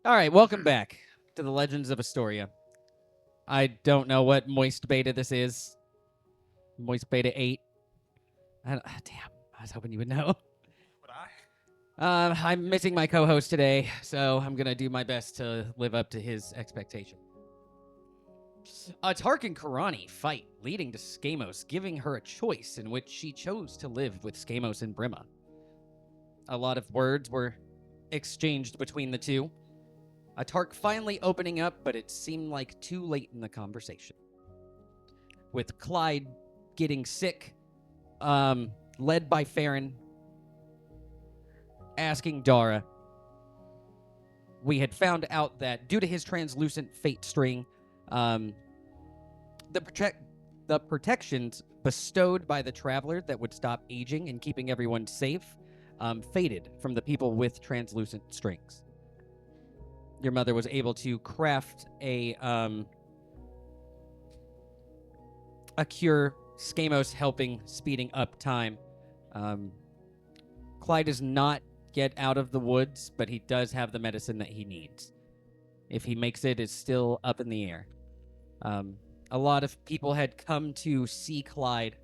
All right, welcome back to the Legends of Astoria. I don't know what moist beta this is. Moist beta 8. Damn, I was hoping you would know. Would I? I'm missing my co-host today, so I'm gonna do my best to live up to his expectation. Tark and Karani fight, leading to Skamos giving her a choice in which she chose to live with Skamos and Brima. A lot of words were exchanged between the two. Tark finally opening up, but it seemed like too late in the conversation. With Clyde getting sick, led by Farron, asking Dara, we had found out that due to his translucent fate string, the protections bestowed by the Traveler that would stop aging and keeping everyone safe faded from the people with translucent strings. Your mother was able to craft a cure, Skamos helping speeding up time. Clyde does not get out of the woods, but he does have the medicine that he needs. If he makes it, it's still up in the air. A lot of people had come to see Clyde.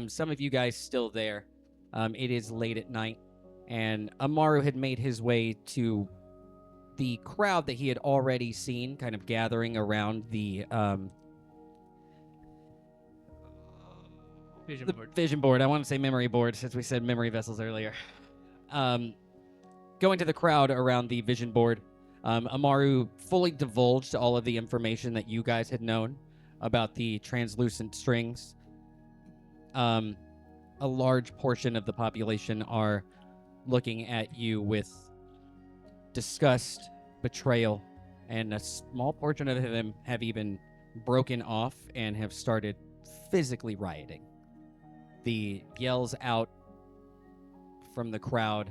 Some of you guys still there. It is late at night, and Amaru had made his way to the crowd that he had already seen, kind of gathering around the vision board. I want to say memory board, since we said memory vessels earlier. Going to the crowd around the vision board, Amaru fully divulged all of the information that you guys had known about the translucent strings. A large portion of the population are looking at you with disgust, betrayal, and a small portion of them have even broken off and have started physically rioting. The yells out from the crowd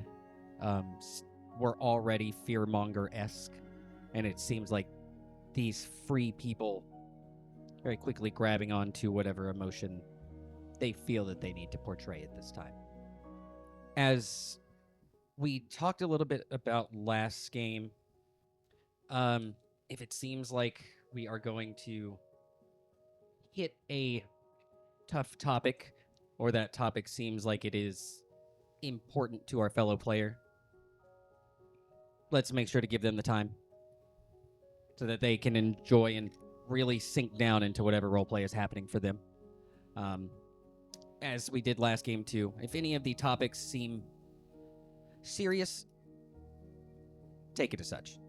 were already fearmonger-esque, and it seems like these free people very quickly grabbing onto whatever emotion they feel that they need to portray at this time. As we talked a little bit about last game, if it seems like we are going to hit a tough topic, or that topic seems like it is important to our fellow player, let's make sure to give them the time so that they can enjoy and really sink down into whatever roleplay is happening for them. As we did last game too, if any of the topics seem serious, take it as such.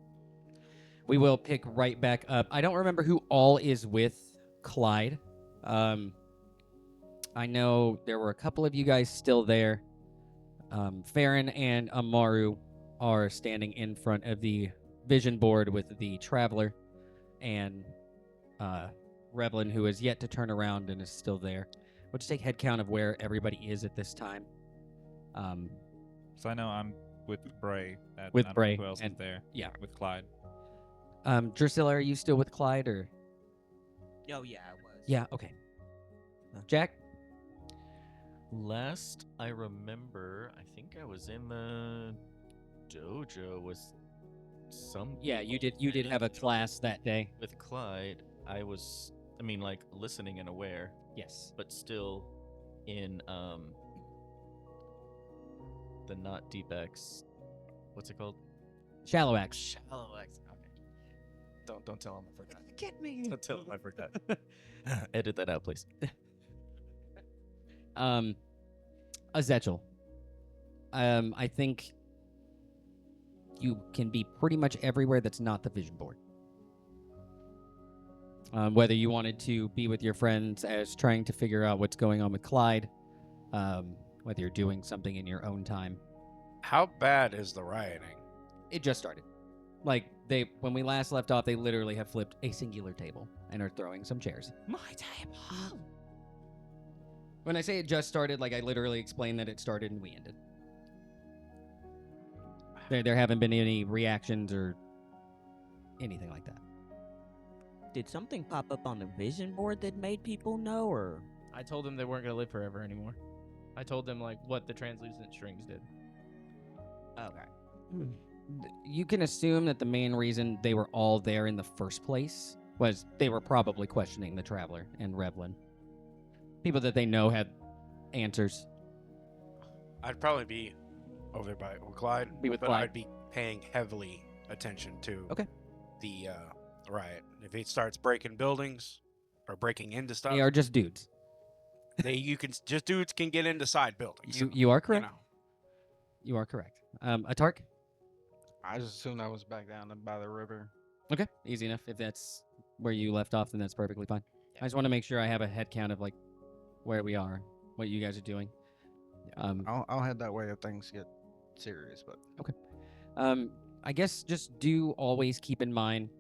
We will pick right back up. I don't remember who all is with Clyde. I know there were a couple of you guys still there. Farron and Amaru are standing in front of the vision board with the Traveler, and Revlin, who is yet to turn around and is still there. We'll just take head count of where everybody is at this time. So I know I'm with Bray. With I don't know Bray, who else and- is there? yeah. With Clyde. Drusilla, are you still with Clyde, or? Oh, yeah, I was. Yeah, okay. Jack? Last I remember, I think I was in the dojo with some. Yeah, you did have a class that day. With Clyde. I was, like, listening and aware, Yes. but still in the not deep X. What's it called? Shallow Axe. Shallow X. Okay. Don't tell him I forgot. Get me. Don't tell him I forgot. Edit that out, please. Ezechal. I think you can be pretty much everywhere that's not the vision board. Whether you wanted to be with your friends as trying to figure out what's going on with Clyde, whether you're doing something in your own time. How bad is the rioting? It just started. Like, when we last left off, they literally have flipped a singular table and are throwing some chairs. My table. When I say it just started, like, I literally explained that it started and we ended. There haven't been any reactions or anything like that. Did something pop up on the vision board that made people know, or? I told them they weren't going to live forever anymore. I told them, like, what the translucent strings did. Okay. You can assume that the main reason they were all there in the first place was they were probably questioning the Traveler and Revlin. People that they know had answers. I'd probably be over there by with Clyde, Be with but Clyde. I'd be paying heavily attention to Okay. the riot. If he starts breaking buildings or breaking into stuff, They are just dudes. dudes can get into side buildings. You are correct. You know. You are correct. Atark? I just assumed I was back down by the river. Okay, easy enough. If that's where you left off, then that's perfectly fine. I just want to make sure I have a head count of like where we are, what you guys are doing. I'll head that way if things get serious. But I guess just do always keep in mind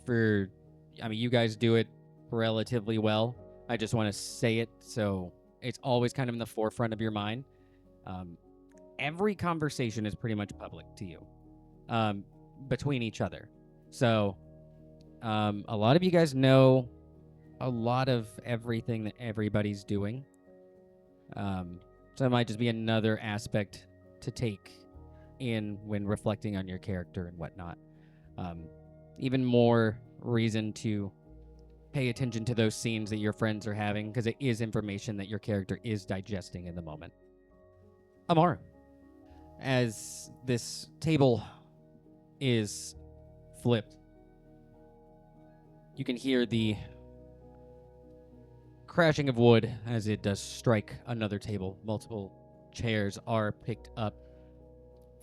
you guys do it relatively well. I just want to say it so it's always kind of in the forefront of your mind. Every conversation is pretty much public to you, between each other. So, a lot of you guys know a lot of everything that everybody's doing. So it might just be another aspect to take in when reflecting on your character and whatnot. Even more reason to pay attention to those scenes that your friends are having, because it is information that your character is digesting in the moment. Amaru, as this table is flipped, you can hear the crashing of wood as it does strike another table. Multiple chairs are picked up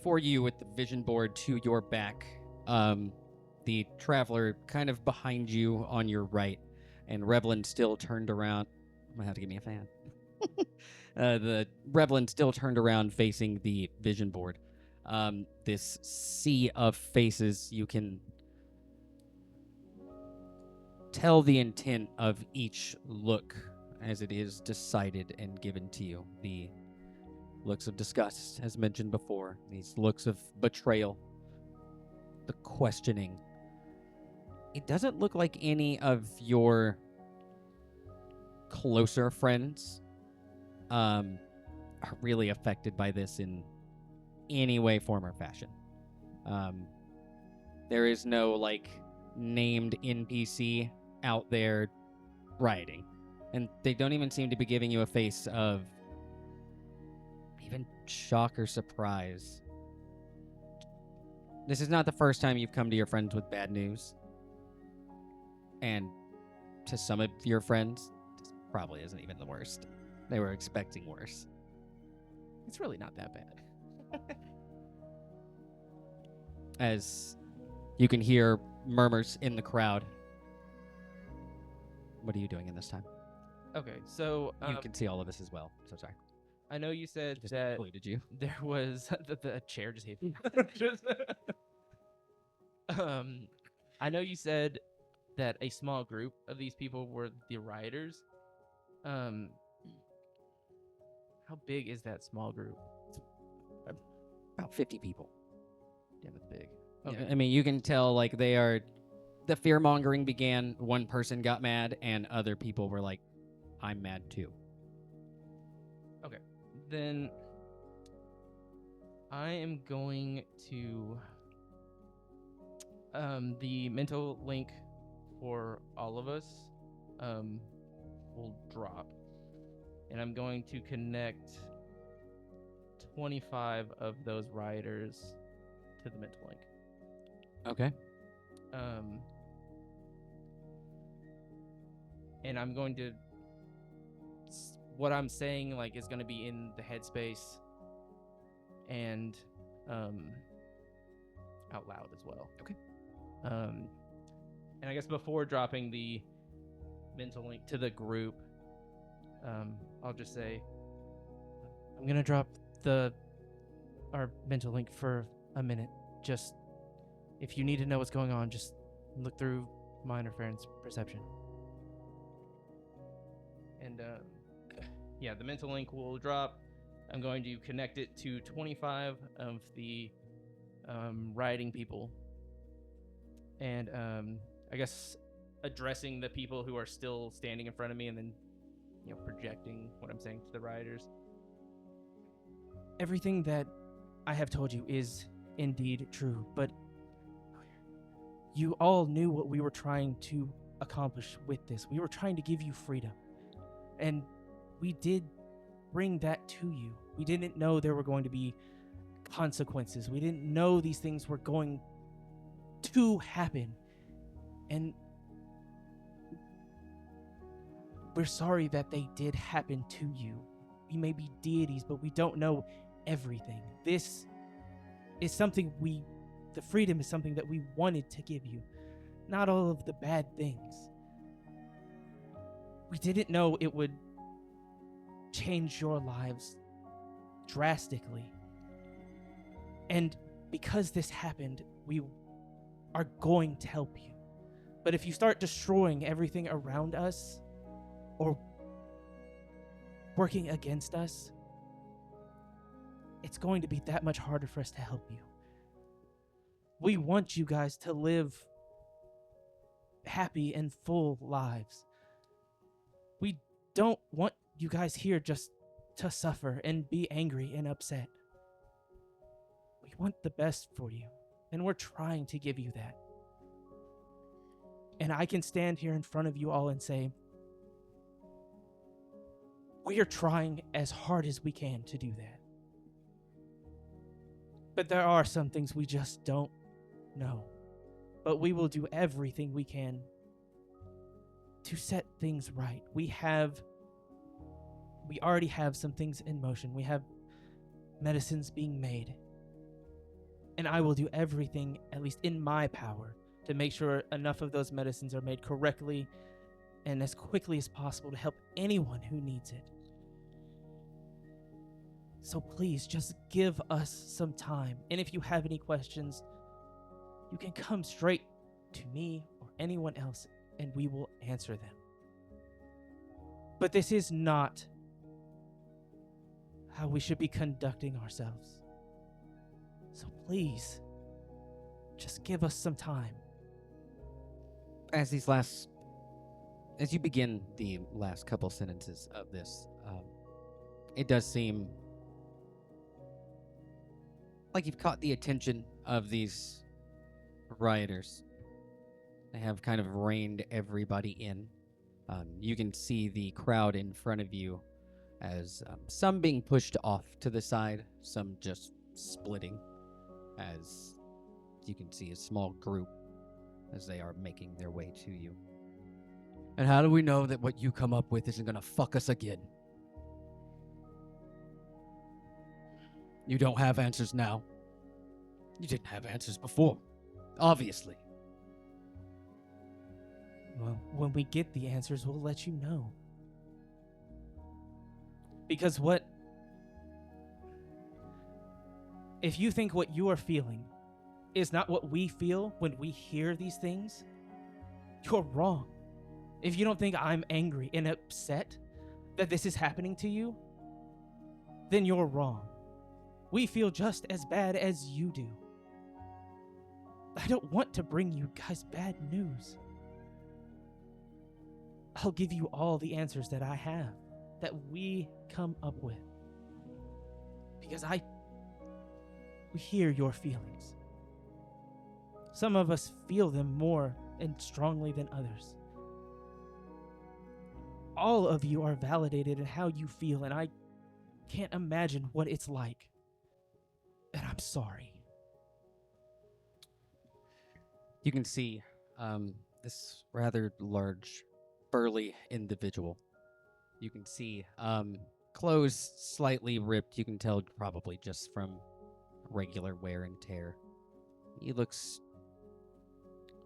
for you with the vision board to your back. The Traveler kind of behind you on your right, and Revlin still turned around. I'm gonna have to give me a fan. The Revlin still turned around facing the vision board. This sea of faces, you can tell the intent of each look as it is decided and given to you. The looks of disgust, as mentioned before, these looks of betrayal, the questioning. It doesn't look like any of your closer friends are really affected by this in any way, form, or fashion. There is no like named NPC out there rioting, and they don't even seem to be giving you a face of even shock or surprise. This is not the first time you've come to your friends with bad news, and to some of your friends, this probably isn't even the worst. They were expecting worse. It's really not that bad. As you can hear murmurs in the crowd. What are you doing in this time? Okay, so You can see all of this as well. So sorry. I know you said Just that included you. there was the chair just hit me. I know you said that a small group of these people were the rioters. How big is that small group? About 50 people. Yeah, that's big. Yeah, Okay. I mean, you can tell like they are. The fear mongering began. One person got mad, and other people were like, "I'm mad too." Then I am going to the mental link for all of us will drop, and I'm going to connect 25 of those rioters to the mental link. Okay. And I'm going to what I'm saying like is going to be in the headspace and out loud as well. Okay. And I guess before dropping the mental link to the group, I'll just say I'm going to drop our mental link for a minute. Just if you need to know what's going on, just look through my interference perception. And yeah, the mental link will drop. I'm going to connect it to 25 of the rioting people. And I guess addressing the people who are still standing in front of me and then, projecting what I'm saying to the rioters. Everything that I have told you is indeed true, but you all knew what we were trying to accomplish with this. We were trying to give you freedom. And we did bring that to you. We didn't know there were going to be consequences. We didn't know these things were going to happen. And we're sorry that they did happen to you. We may be deities, but we don't know everything. This is something the freedom is something that we wanted to give you, not all of the bad things. We didn't know it would change your lives drastically. And because this happened, we are going to help you. But if you start destroying everything around us or working against us, it's going to be that much harder for us to help you. We want you guys to live happy and full lives. We don't want you guys here just to suffer and be angry and upset. We want the best for you, and we're trying to give you that. And I can stand here in front of you all and say, we are trying as hard as we can to do that. But there are some things we just don't know. But we will do everything we can to set things right. We already have some things in motion. We have medicines being made. And I will do everything, at least in my power, to make sure enough of those medicines are made correctly and as quickly as possible to help anyone who needs it. So please, just give us some time. And if you have any questions, you can come straight to me or anyone else, and we will answer them. But this is not how we should be conducting ourselves. So please, just give us some time. As you begin the last couple sentences of this, it does seem like you've caught the attention of these rioters. They have kind of reined everybody in. You can see the crowd in front of you as some being pushed off to the side, some just splitting, as you can see a small group as they are making their way to you. And how do we know that what you come up with isn't going to fuck us again? You don't have answers now. You didn't have answers before, obviously. Well, when we get the answers, we'll let you know. Because if you think what you are feeling is not what we feel when we hear these things, you're wrong. If you don't think I'm angry and upset that this is happening to you, then you're wrong. We feel just as bad as you do. I don't want to bring you guys bad news. I'll give you all the answers that I have, that we come up with. Because we hear your feelings. Some of us feel them more and strongly than others. All of you are validated in how you feel, and I can't imagine what it's like. And I'm sorry. You can see this rather large, burly individual. You can see clothes slightly ripped. You can tell probably just from regular wear and tear. He looks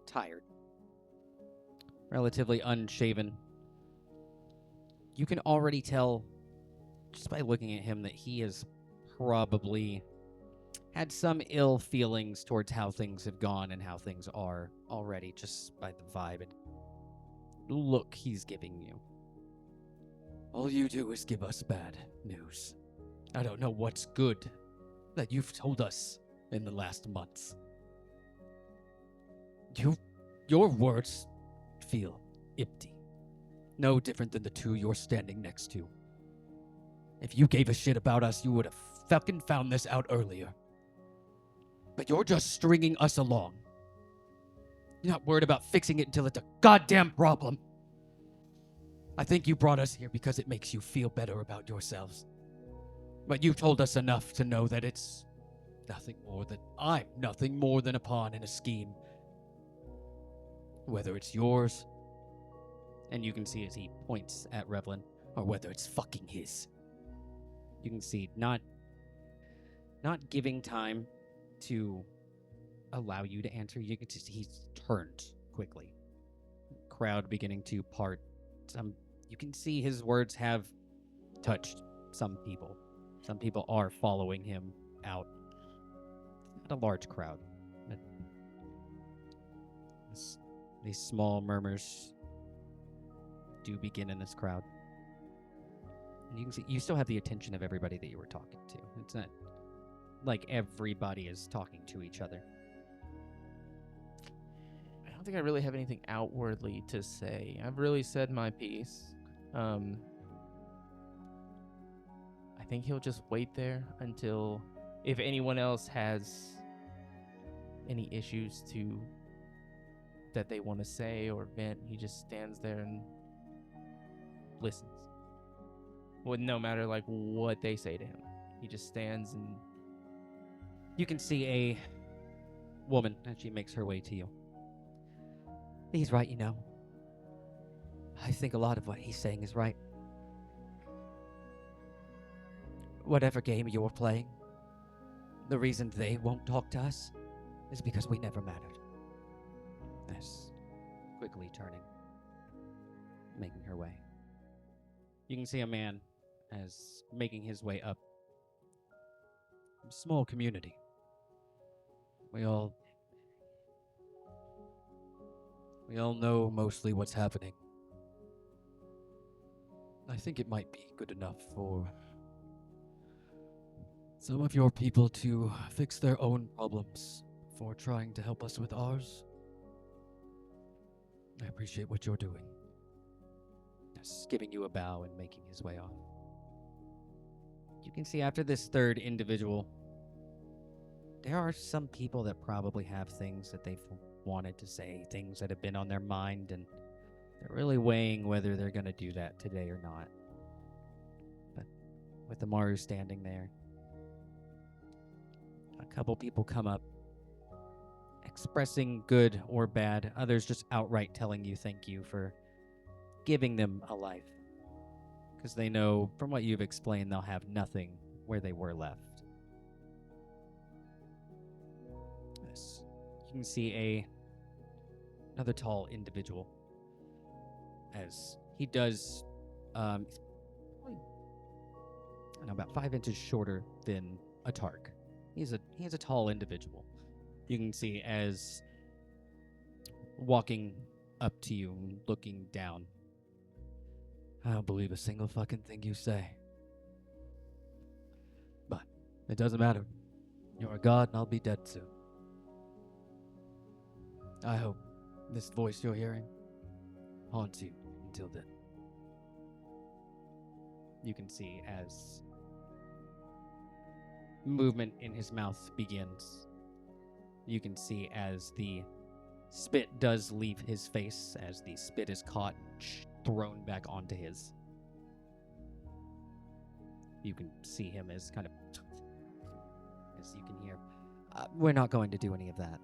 tired, relatively unshaven. You can already tell just by looking at him that he has probably had some ill feelings towards how things have gone and how things are already, just by the vibe and look he's giving you. All you do is give us bad news. I don't know what's good that you've told us in the last months. Your words feel empty. No different than the two you're standing next to. If you gave a shit about us, you would have fucking found this out earlier. But you're just stringing us along. You're not worried about fixing it until it's a goddamn problem. I think you brought us here because it makes you feel better about yourselves. But you've told us enough to know that it's I'm nothing more than a pawn in a scheme. Whether it's yours, and you can see as he points at Revlin, or whether it's fucking his. You can see not giving time to allow you to answer. You can just he's turned quickly. Crowd beginning to part. You can see his words have touched some people. Some people are following him out. Not a large crowd. But these small murmurs do begin in this crowd. And you can see you still have the attention of everybody that you were talking to. It's not like everybody is talking to each other. I don't think I really have anything outwardly to say. I've really said my piece. I think he'll just wait there until, if anyone else has any issues that they want to say or vent, he just stands there and listens. Well, no matter like what they say to him, he just stands and. You can see a woman as she makes her way to you. He's right, you know. I think a lot of what he's saying is right. Whatever game you're playing, the reason they won't talk to us is because we never mattered. As quickly turning, making her way. You can see a man as making his way up. Small community. We all know mostly what's happening. I think it might be good enough for some of your people to fix their own problems before trying to help us with ours. I appreciate what you're doing. Just giving you a bow and making his way off. You can see after this third individual, there are some people that probably have things that they've wanted to say, things that have been on their mind, and they're really weighing whether they're going to do that today or not. But with Amaru standing there, a couple people come up, expressing good or bad, others just outright telling you thank you for giving them a life. Because they know, from what you've explained, they'll have nothing where they were left. Yes. You can see another tall individual as he does about 5 inches shorter than a Tark. He's a tall individual. You can see as walking up to you and looking down. I don't believe a single fucking thing you say. But it doesn't matter. You're a god and I'll be dead soon. I hope this voice you're hearing haunts you until then. You can see as movement in his mouth begins. You can see as the spit does leave his face, as the spit is caught and thrown back onto his. You can see him as kind of, as you can hear, we're not going to do any of that.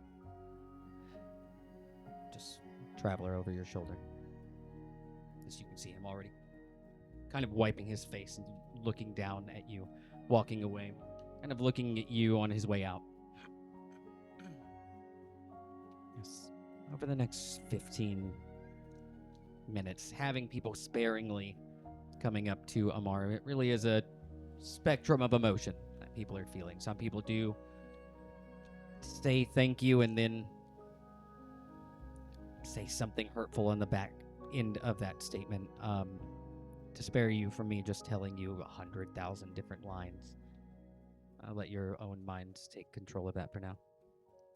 Just traveler over your shoulder. As you can see him already kind of wiping his face and looking down at you, walking away, kind of looking at you on his way out. Yes. Over the next 15 minutes, having people sparingly coming up to Amaru, it really is a spectrum of emotion that people are feeling. Some people do say thank you and then say something hurtful on the back end of that statement, to spare you from me just telling you 100,000 different lines. I'll let your own minds take control of that for now.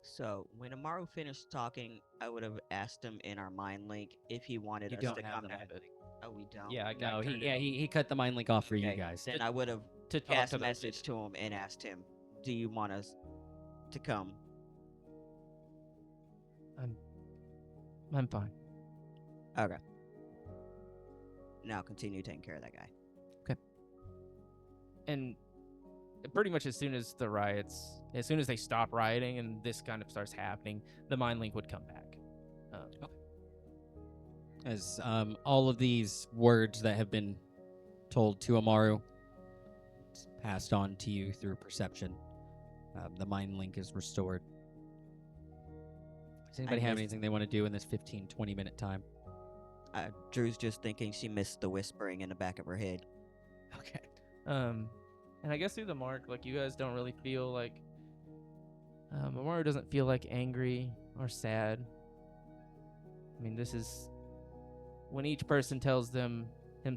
So, when Amaru finished talking, I would have asked him in our mind link if he wanted You us don't to have come the back. mind link. Oh, we don't? Yeah, I No, turned he cut the mind link off for you Okay, guys. Then I would have to talk cast to a message to him and asked him, do you want us to come I'm fine. Okay. Now continue taking care of that guy. And pretty much as soon as they stop rioting and this kind of starts happening, the mind link would come back. As all of these words that have been told to Amaru passed on to you through perception, the mind link is restored. Does anybody have anything they want to do in this 15-20 minute time? Drew's just thinking she missed the whispering in the back of her head. Okay. And I guess through the mark, like, you guys don't really feel like Amaru doesn't feel like angry or sad. I mean, this is when each person tells him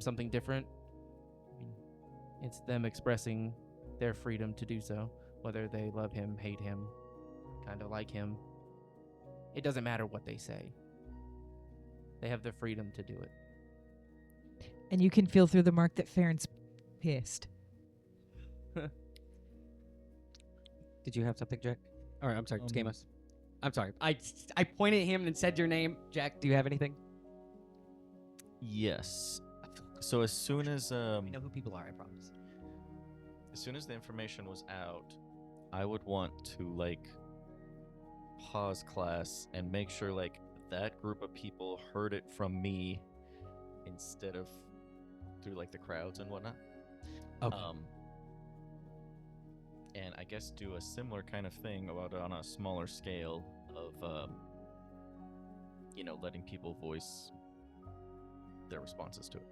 something different. I mean, it's them expressing their freedom to do so, whether they love him, hate him, kind of like him. It doesn't matter what they say. They have the freedom to do it. And you can feel through the mark that Farron's pissed. Did you have something, Jack? Or I'm sorry, Scamus. I'm sorry. I pointed at him and said your name. Jack, do you have anything? Yes. So as soon as We know who people are, I promise. as soon as the information was out, I would want to like pause class and make sure like that group of people heard it from me instead of through like the crowds and whatnot. Okay. And I guess do a similar kind of thing about on a smaller scale of letting people voice their responses to it.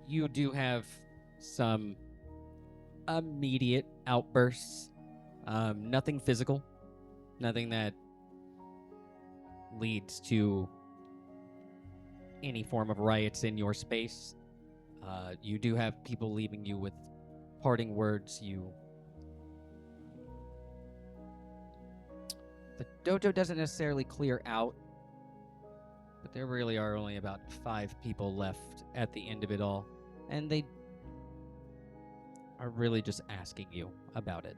You do have some immediate outbursts. Nothing physical. Nothing that leads to any form of riots in your space. You do have people leaving you with parting words. The dojo doesn't necessarily clear out, but there really are only about 5 people left at the end of it all, and they are really just asking you about it.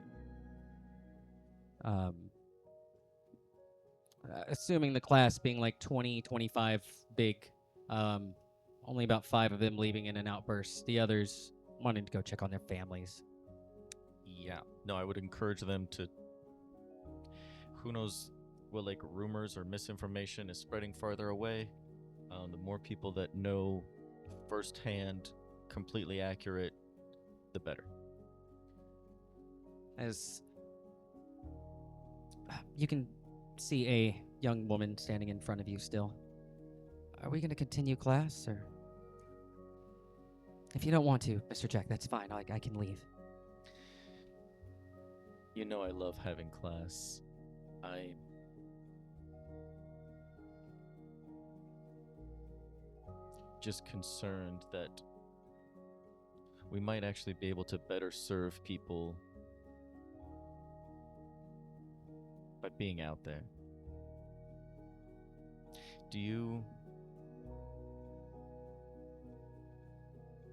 Assuming the class being like 20, 25 big, only about 5 of them leaving in an outburst. The others wanting to go check on their families. Yeah. No, I would encourage them to. Who knows what like rumors or misinformation is spreading farther away. The more people that know firsthand, completely accurate, the better. As you can see a young woman standing in front of you still. Are we going to continue class, or? If you don't want to, Mr. Jack, that's fine. I can leave. You know I love having class. I'm just concerned that we might actually be able to better serve people by being out there. Do you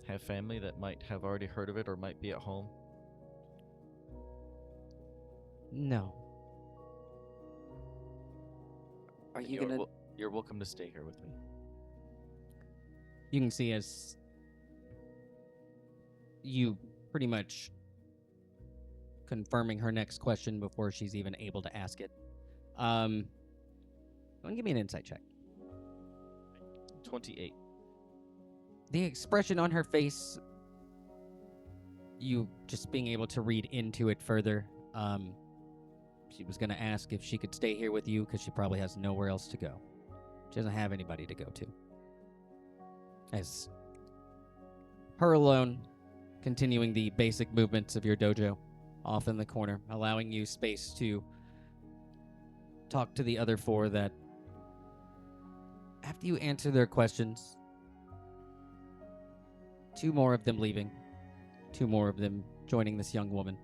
have family that might have already heard of it or might be at home? No. Are you gonna? You're welcome to stay here with me. You can see as you pretty much confirming her next question before she's even able to ask it. Go and give me an insight check. 28. The expression on her face, you just being able to read into it further. She was going to ask if she could stay here with you because she probably has nowhere else to go. She doesn't have anybody to go to. As her alone, continuing the basic movements of your dojo off in the corner, allowing you space to talk to the other 4 that, after you answer their questions, 2 more of them leaving, 2 more of them joining this young woman.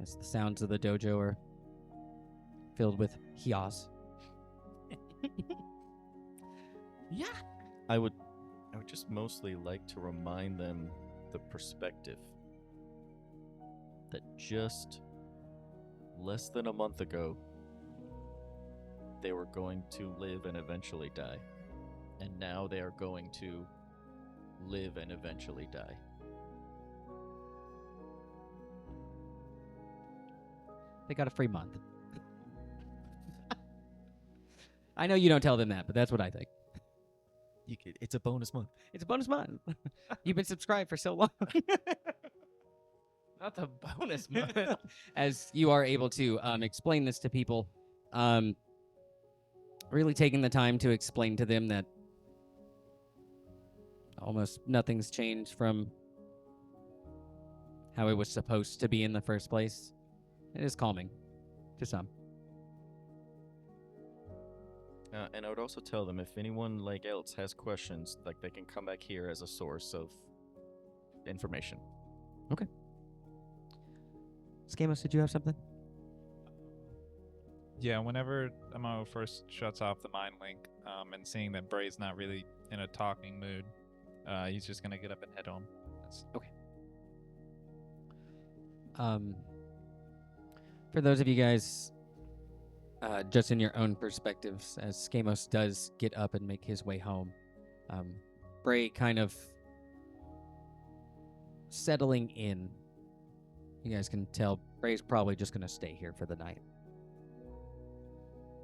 As the sounds of the dojo are filled with hias. Yeah. I would just mostly like to remind them the perspective that just less than a month ago, they were going to live and eventually die. And now they are going to live and eventually die. They got a free month. I know you don't tell them that, but that's what I think. It's a bonus month. It's a bonus month. You've been subscribed for so long. Not the bonus month. As you are able to explain this to people, really taking the time to explain to them that almost nothing's changed from how it was supposed to be in the first place. It is calming to some. And I would also tell them if anyone else has questions, they can come back here as a source of information. Skamos, did you have something? Yeah, whenever Amo first shuts off the mind link, and seeing that Bray's not really in a talking mood, he's just gonna get up and head home. For those of you guys, just in your own perspectives, as Skamos does get up and make his way home, Bray kind of settling in. You guys can tell Bray's probably just going to stay here for the night.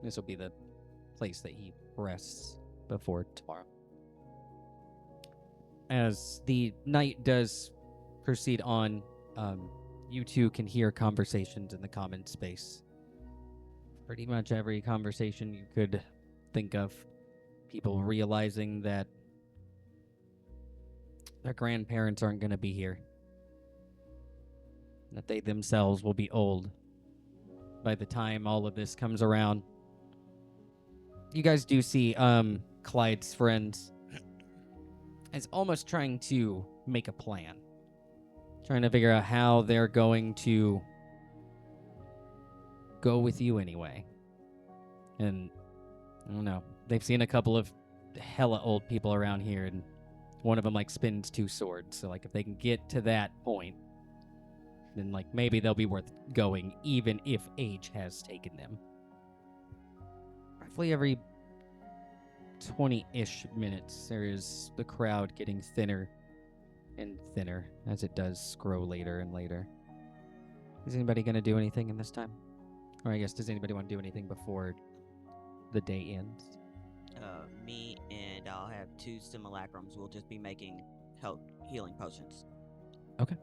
This will be the place that he rests before tomorrow. As the night does proceed on, you two can hear conversations in the common space. Pretty much every conversation you could think of. People realizing that their grandparents aren't going to be here. That they themselves will be old by the time all of this comes around. You guys do see Clyde's friends as almost trying to make a plan. Trying to figure out how they're going to go with you anyway. And I don't know. They've seen a couple of hella old people around here, and one of them spins two swords. So if they can get to that point, then maybe they'll be worth going, even if age has taken them. Roughly every 20-ish minutes, there is the crowd getting thinner and thinner as it does grow later and later. Is anybody going to do anything in this time? Or I guess, does anybody want to do anything before the day ends? Me and I'll have 2 simulacrums. We'll just be making healing potions. Okay.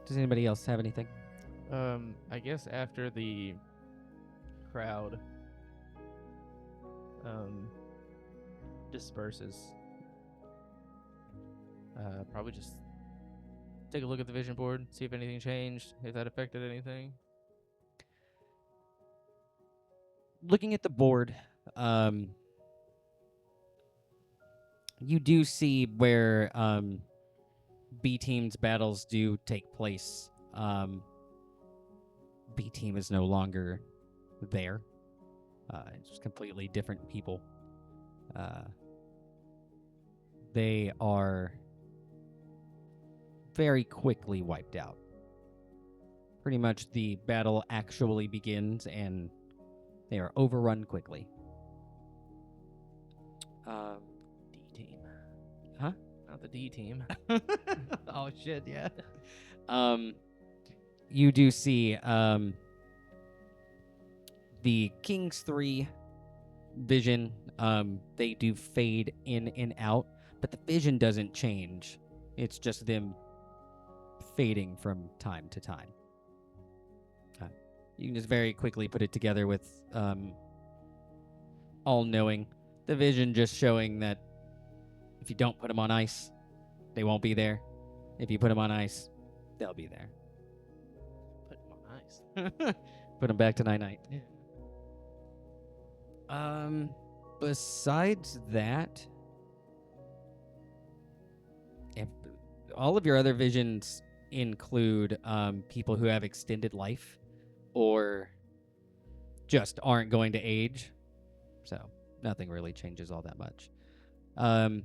Does anybody else have anything? I guess after the crowd disperses, probably just take a look at the vision board, see if anything changed, if that affected anything. Looking at the board, you do see where B team's battles do take place. B team is no longer there. It's completely different people. They are very quickly wiped out. Pretty much the battle actually begins and they are overrun quickly. D team. Huh? Not the D team. Oh shit, yeah. You do see the King's 3 vision, they do fade in and out, but the vision doesn't change. It's just them fading from time to time. You can just very quickly put it together with all-knowing. The vision just showing that if you don't put them on ice, they won't be there. If you put them on ice, they'll be there. Put them on ice. Put them back to night-night. Yeah. Besides that, if all of your other visions include people who have extended life or just aren't going to age, so nothing really changes all that much. I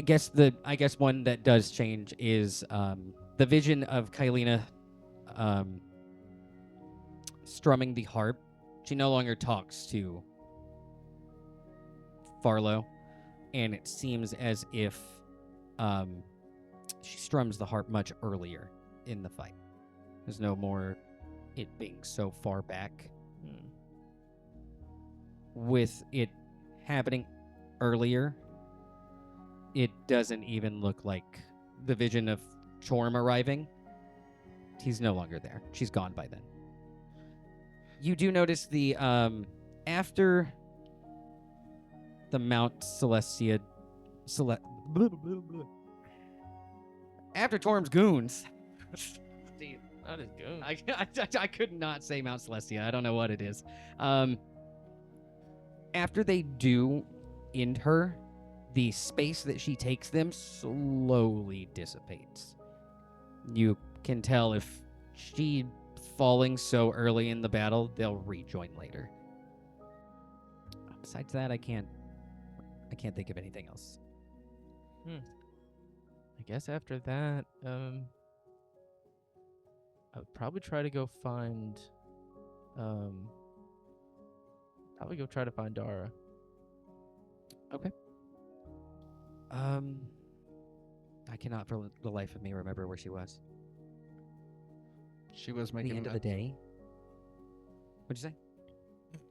guess one that does change is the vision of Kylina strumming the harp. She no longer talks to Farlow, and it seems as if she strums the harp much earlier in the fight. There's no more it being so far back. With it happening earlier, it doesn't even look like the vision of Chorm arriving. He's no longer there. She's gone by then. You do notice the after the Mount Celestia after Torm's goons. That is good. I could not say Mount Celestia. I don't know what it is. After they do end her, the space that she takes them slowly dissipates. You can tell if she falling so early in the battle, they'll rejoin later. Besides that, I can't think of anything else. I guess after that, I would probably try to go find, Dara. Okay. I cannot for the life of me remember where she was. She was At making the end of the day. What'd you say?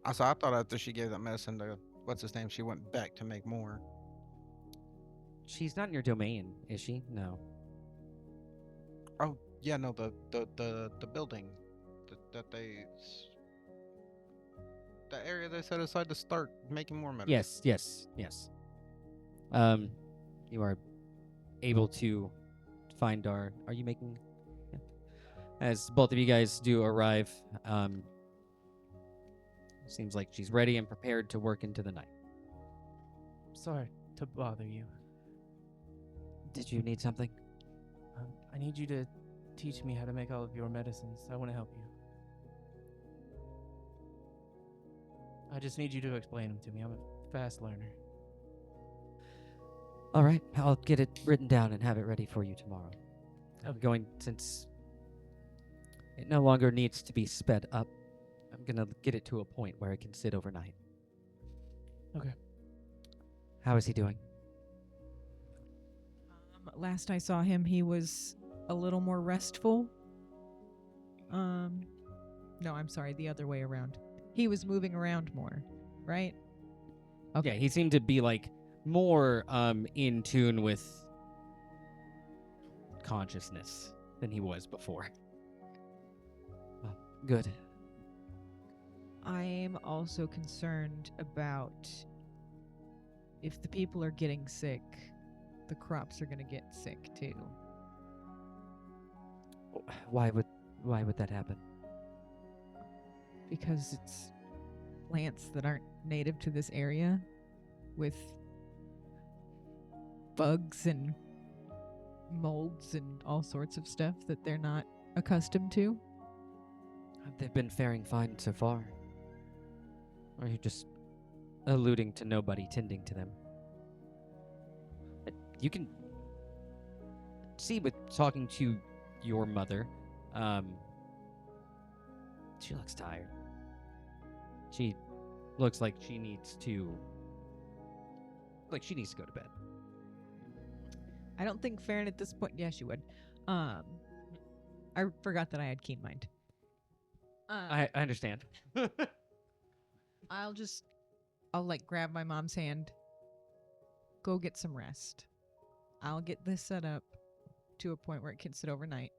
I thought after she gave that medicine to what's his name, she went back to make more. She's not in your domain, is she? No. Oh yeah, no, the building that the area they set aside to start making more medicine. Yes. You are able to find our. Are you making? Yeah. As both of you guys do arrive, seems like she's ready and prepared to work into the night. Sorry to bother you. Did you need something? I need you to teach me how to make all of your medicines. I want to help you. I just need you to explain them to me. I'm a fast learner. All right, I'll get it written down and have it ready for you tomorrow. I'm going, since it no longer needs to be sped up, I'm going to get it to a point where it can sit overnight. Okay. How is he doing? Last I saw him, he was a little more restful. No, I'm sorry, the other way around. He was moving around more, right? Okay. Yeah, he seemed to be like more in tune with consciousness than he was before. Well, good. I'm also concerned about if the people are getting sick, the crops are going to get sick too. Why would that happen? Because it's plants that aren't native to this area with bugs and molds and all sorts of stuff that they're not accustomed to. They've been faring fine so far. Or are you just alluding to nobody tending to them? You can see with talking to your mother, she looks tired. She looks like she needs to go to bed. I don't think Farron at this point. Yeah, she would. I forgot that I had keen mind. I understand. I'll like grab my mom's hand. Go get some rest. I'll get this set up to a point where it can sit overnight.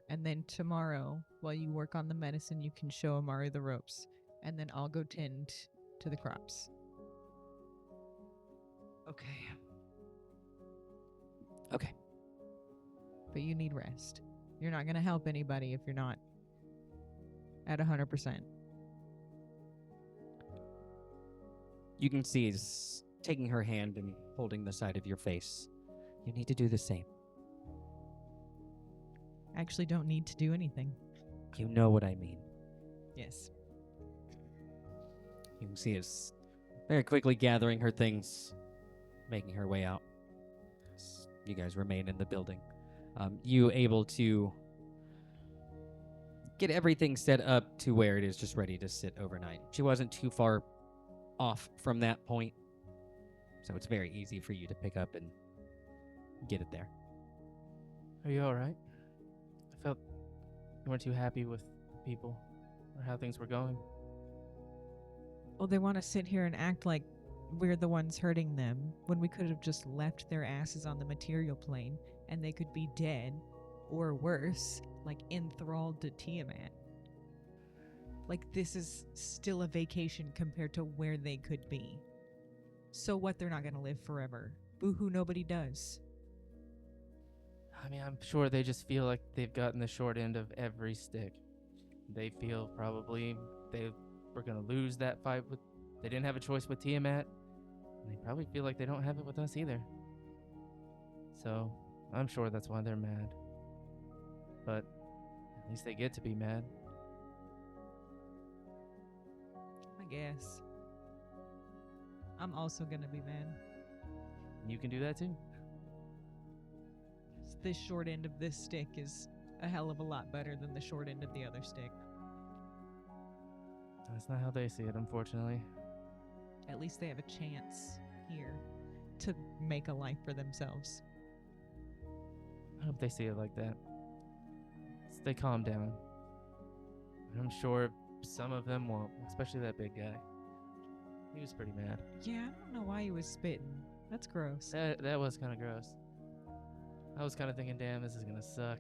And then tomorrow, while you work on the medicine, you can show Amaru the ropes. And then I'll go tend to the crops. Okay. But you need rest. You're not going to help anybody if you're not at 100%. You can see he's taking her hand and holding the side of your face. You need to do the same. Actually don't need to do anything. You know what I mean. Yes. You can see us very quickly gathering her things, making her way out. You guys remain in the building. You able to get everything set up to where it is just ready to sit overnight. She wasn't too far off from that point, so it's very easy for you to pick up and get it there. Are you all right? I felt you weren't too happy with people or how things were going. Well, they want to sit here and act like we're the ones hurting them when we could have just left their asses on the material plane and they could be dead or worse, like enthralled to Tiamat. Like, this is still a vacation compared to where they could be. So what, they're not going to live forever. Boo-hoo, nobody does. I mean, I'm sure they just feel like they've gotten the short end of every stick. They feel probably they were going to lose that fight with... They didn't have a choice with Tiamat. And they probably feel like they don't have it with us either. So, I'm sure that's why they're mad. But at least they get to be mad. I guess. I'm also going to be mad. You can do that too. This short end of this stick is a hell of a lot better than the short end of the other stick. That's not how they see it, unfortunately. At least they have a chance here to make a life for themselves. I hope they see it like that. Stay calm down. I'm sure some of them won't, especially that big guy. He was pretty mad. Yeah, I don't know why he was spitting. That's gross. That was kind of gross. I was kind of thinking, damn, this is gonna suck.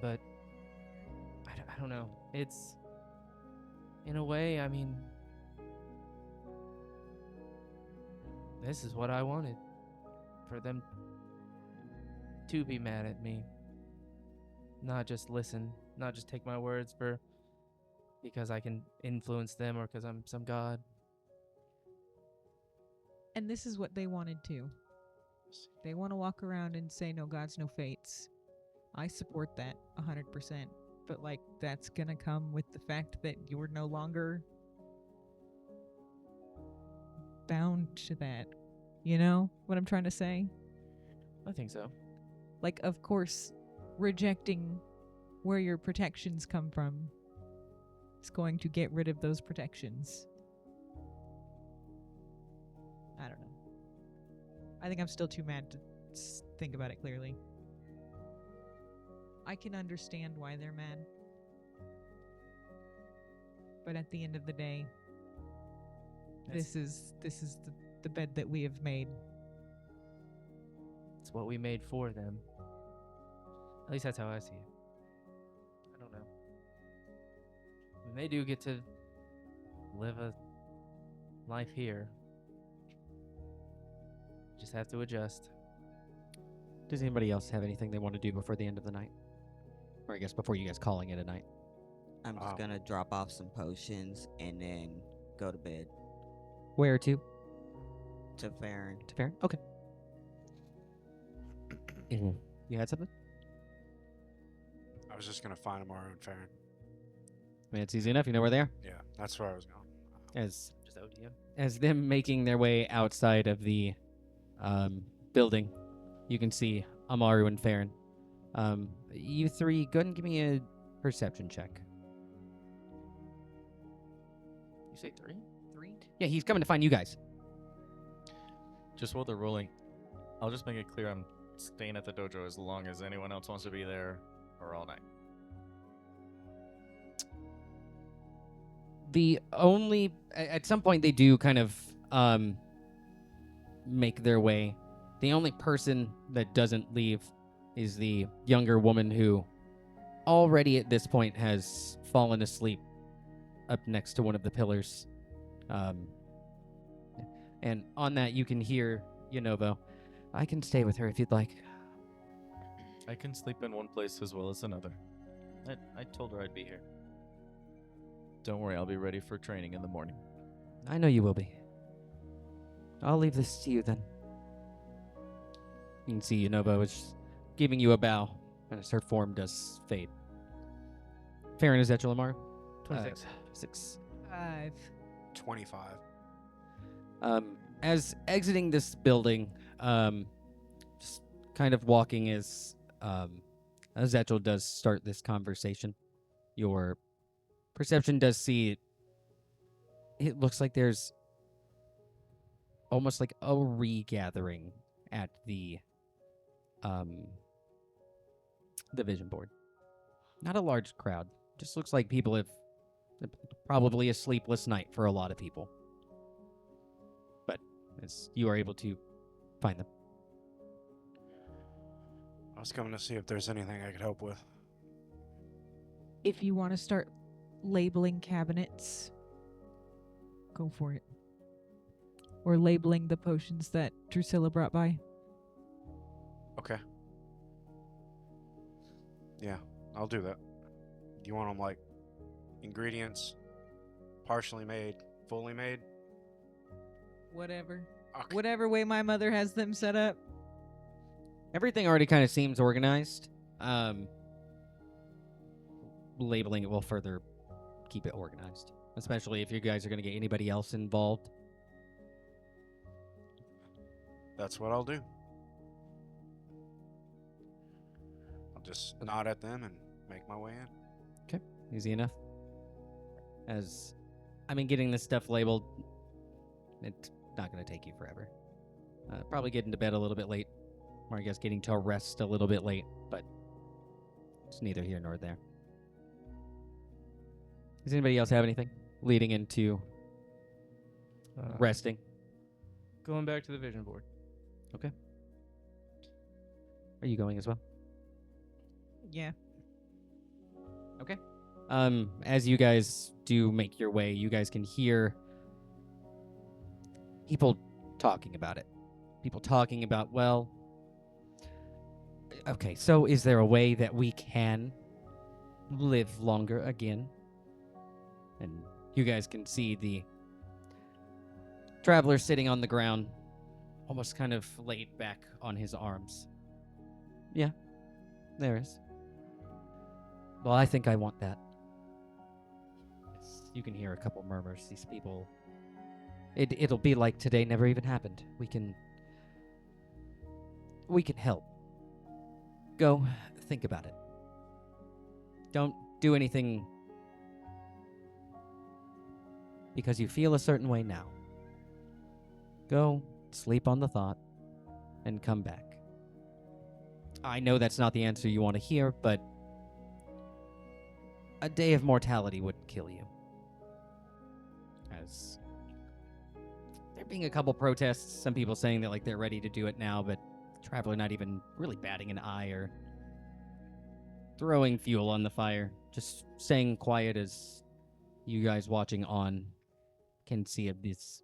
But I don't know. It's, in a way, I mean, this is what I wanted. For them to be mad at me. Not just listen, not just take my words for because I can influence them or because I'm some god. And this is what they wanted to. They want to walk around and say no gods, no fates. I support that 100%. But, like, that's gonna come with the fact that you're no longer bound to that. You know what I'm trying to say? I think so. Like, of course, rejecting where your protections come from is going to get rid of those protections. I don't know. I think I'm still too mad to think about it clearly. I can understand why they're mad. But at the end of the day, this is the bed that we have made. It's what we made for them. At least that's how I see it. I don't know. And they do get to live a life here. Just have to adjust. Does anybody else have anything they want to do before the end of the night? Or I guess before you guys calling it a night? I'm just gonna drop off some potions and then go to bed. Where to? To Farron. To Farron? Okay. You had something? I was just gonna find Amaru and Farron. I mean, it's easy enough. You know where they are. Yeah, that's where I was going. As Just ODM. them making their way outside of the building, you can see Amaru and Farron. You three, go ahead and give me a perception check. You say 3? 3? Yeah, he's coming to find you guys. Just while they're rolling, I'll just make it clear I'm staying at the dojo as long as anyone else wants to be there or all night. The only at some point they do kind of make their way. The only person that doesn't leave is the younger woman who already at this point has fallen asleep up next to one of the pillars. And on that you can hear Yonovo. I can stay with her if you'd like. I can sleep in one place as well as another. I told her I'd be here. Don't worry, I'll be ready for training in the morning. I know you will be. I'll leave this to you then. You can see Yonovo is giving you a bow, and as her form does fade. Farron, Ezechal, Amaru? 26. 6. 5. 25. As exiting this building, kind of walking as Ezechal does start this conversation. Your perception does see it looks like there's almost like a regathering at the vision board. Not a large crowd. Just looks like people have probably a sleepless night for a lot of people. But as you are able to find them. I was coming to see if there's anything I could help with. If you want to start labeling cabinets, go for it. Or labeling the potions that Drusilla brought by. Okay. Yeah, I'll do that. Do you want them like ingredients, partially made, fully made? Whatever. Okay. Whatever way my mother has them set up. Everything already kind of seems organized. Labeling it will further keep it organized, especially if you guys are going to get anybody else involved. That's what I'll do. I'll just nod at them and make my way in. Okay, easy enough. As, I mean, getting this stuff labeled, it's not going to take you forever. Probably getting to bed a little bit late, or I guess getting to rest a little bit late, but it's neither here nor there. Does anybody else have anything leading into resting? Going back to the vision board. Are you going as well? Yeah. As you guys do make your way, you guys can hear people talking about it. People talking about, well, okay, so is there a way that we can live longer again? And you guys can see the traveler sitting on the ground, almost kind of laid back on his arms. Yeah, there is. Well, I think I want that. You can hear a couple murmurs. These people... It'll be like today never even happened. We can help. Go, think about it. Don't do anything because you feel a certain way now. Go, sleep on the thought, and come back. I know that's not the answer you want to hear, but a day of mortality would kill you. As there being a couple protests, some people saying that like they're ready to do it now, but Traveler not even really batting an eye or throwing fuel on the fire, just staying quiet as you guys watching on can see of this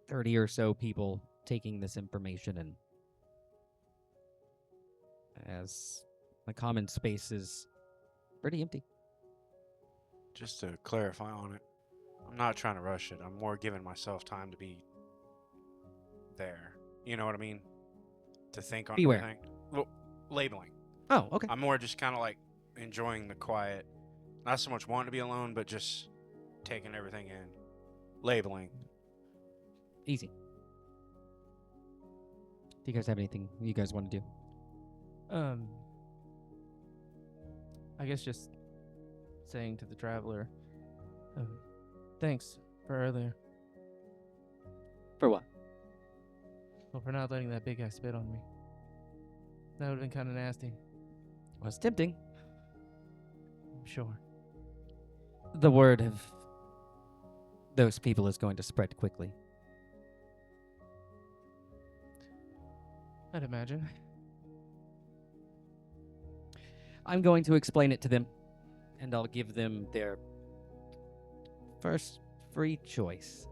30 or so people taking this information, and as the common space is pretty empty. Just to clarify on it, I'm not trying to rush it. I'm more giving myself time to be there. You know what I mean? To think on Beware. everything. Well, labeling. Oh, okay. I'm more just kind of like enjoying the quiet. Not so much wanting to be alone, but just taking everything in. Labeling. Easy. Do you guys have anything you guys want to do? I guess just saying to the traveler, thanks for earlier. For what? Well, for not letting that big guy spit on me. That would have been kind of nasty. Well, it's tempting. I'm sure. The word of those people is going to spread quickly. I'd imagine. I'm going to explain it to them, and I'll give them their first free choice.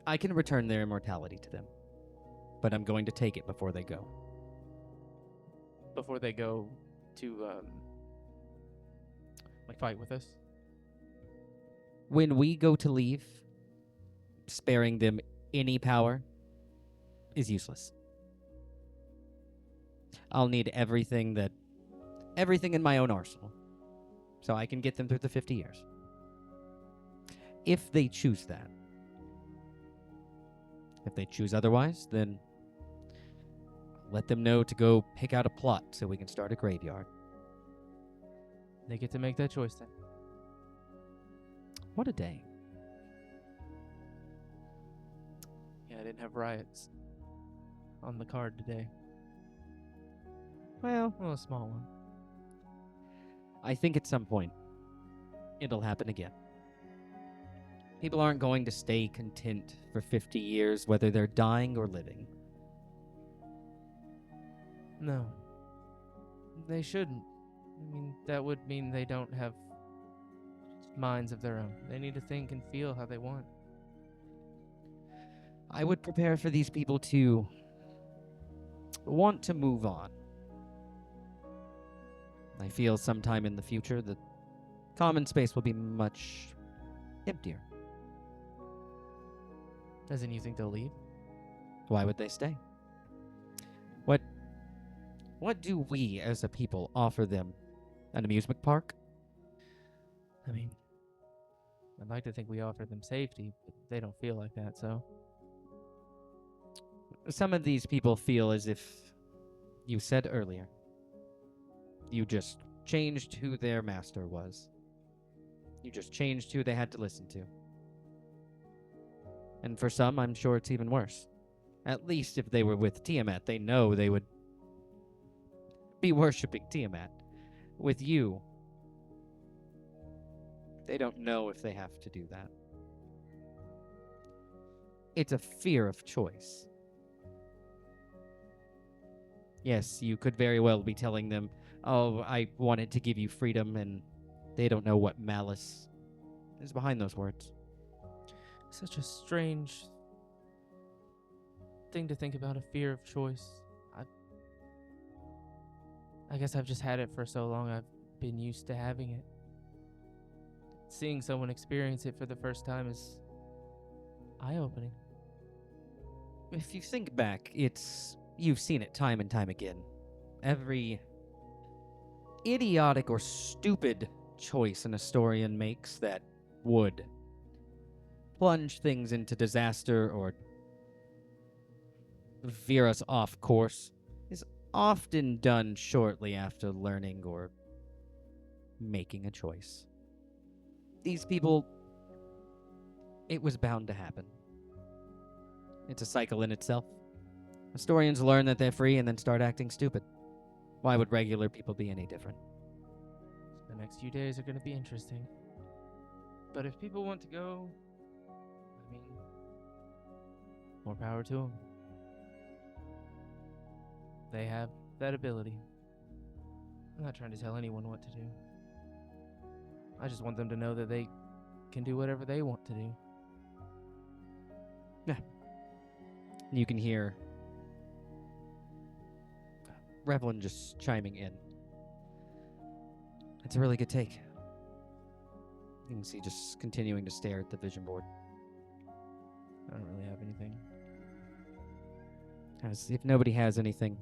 I can return their immortality to them, but I'm going to take it before they go. Before they go to, like, fight with us? When we go to leave, sparing them any power is useless. I'll need everything in my own arsenal, so I can get them through the 50 years. If they choose that, If they choose otherwise, then let them know to go pick out a plot so we can start a graveyard. They get to make that choice then. What a day. Yeah, I didn't have riots on the card today. Well, A small one. I think at some point it'll happen again. People aren't going to stay content for 50 years, whether they're dying or living. No. They shouldn't. I mean, that would mean they don't have minds of their own. They need to think and feel how they want. I would prepare for these people to want to move on. I feel sometime in the future that common space will be much emptier. As in, you think they'll leave? Why would they stay? What do we as a people offer them? An amusement park? I mean, I'd like to think we offer them safety, but they don't feel like that, so. Some of these people feel as if you said earlier, you just changed who their master was. You just changed who they had to listen to. And for some, I'm sure it's even worse. At least if they were with Tiamat, they know they would be worshipping Tiamat. With you, they don't know if they have to do that. It's a fear of choice. Yes, you could very well be telling them, oh, I wanted to give you freedom, and they don't know what malice is behind those words. Such a strange thing to think about, a fear of choice. I guess I've just had it for so long, I've been used to having it. Seeing someone experience it for the first time is eye-opening. If you think back, you've seen it time and time again. Every idiotic or stupid choice an historian makes that would plunge things into disaster or veer us off course is often done shortly after learning or making a choice. These people, it was bound to happen. It's a cycle in itself. Historians learn that they're free and then start acting stupid. Why would regular people be any different? The next few days are going to be interesting. But if people want to go, I mean, more power to them. They have that ability. I'm not trying to tell anyone what to do. I just want them to know that they can do whatever they want to do. Yeah. You can hear Revlin just chiming in. It's a really good take. You can see just continuing to stare at the vision board. I don't really have anything. As if nobody has anything,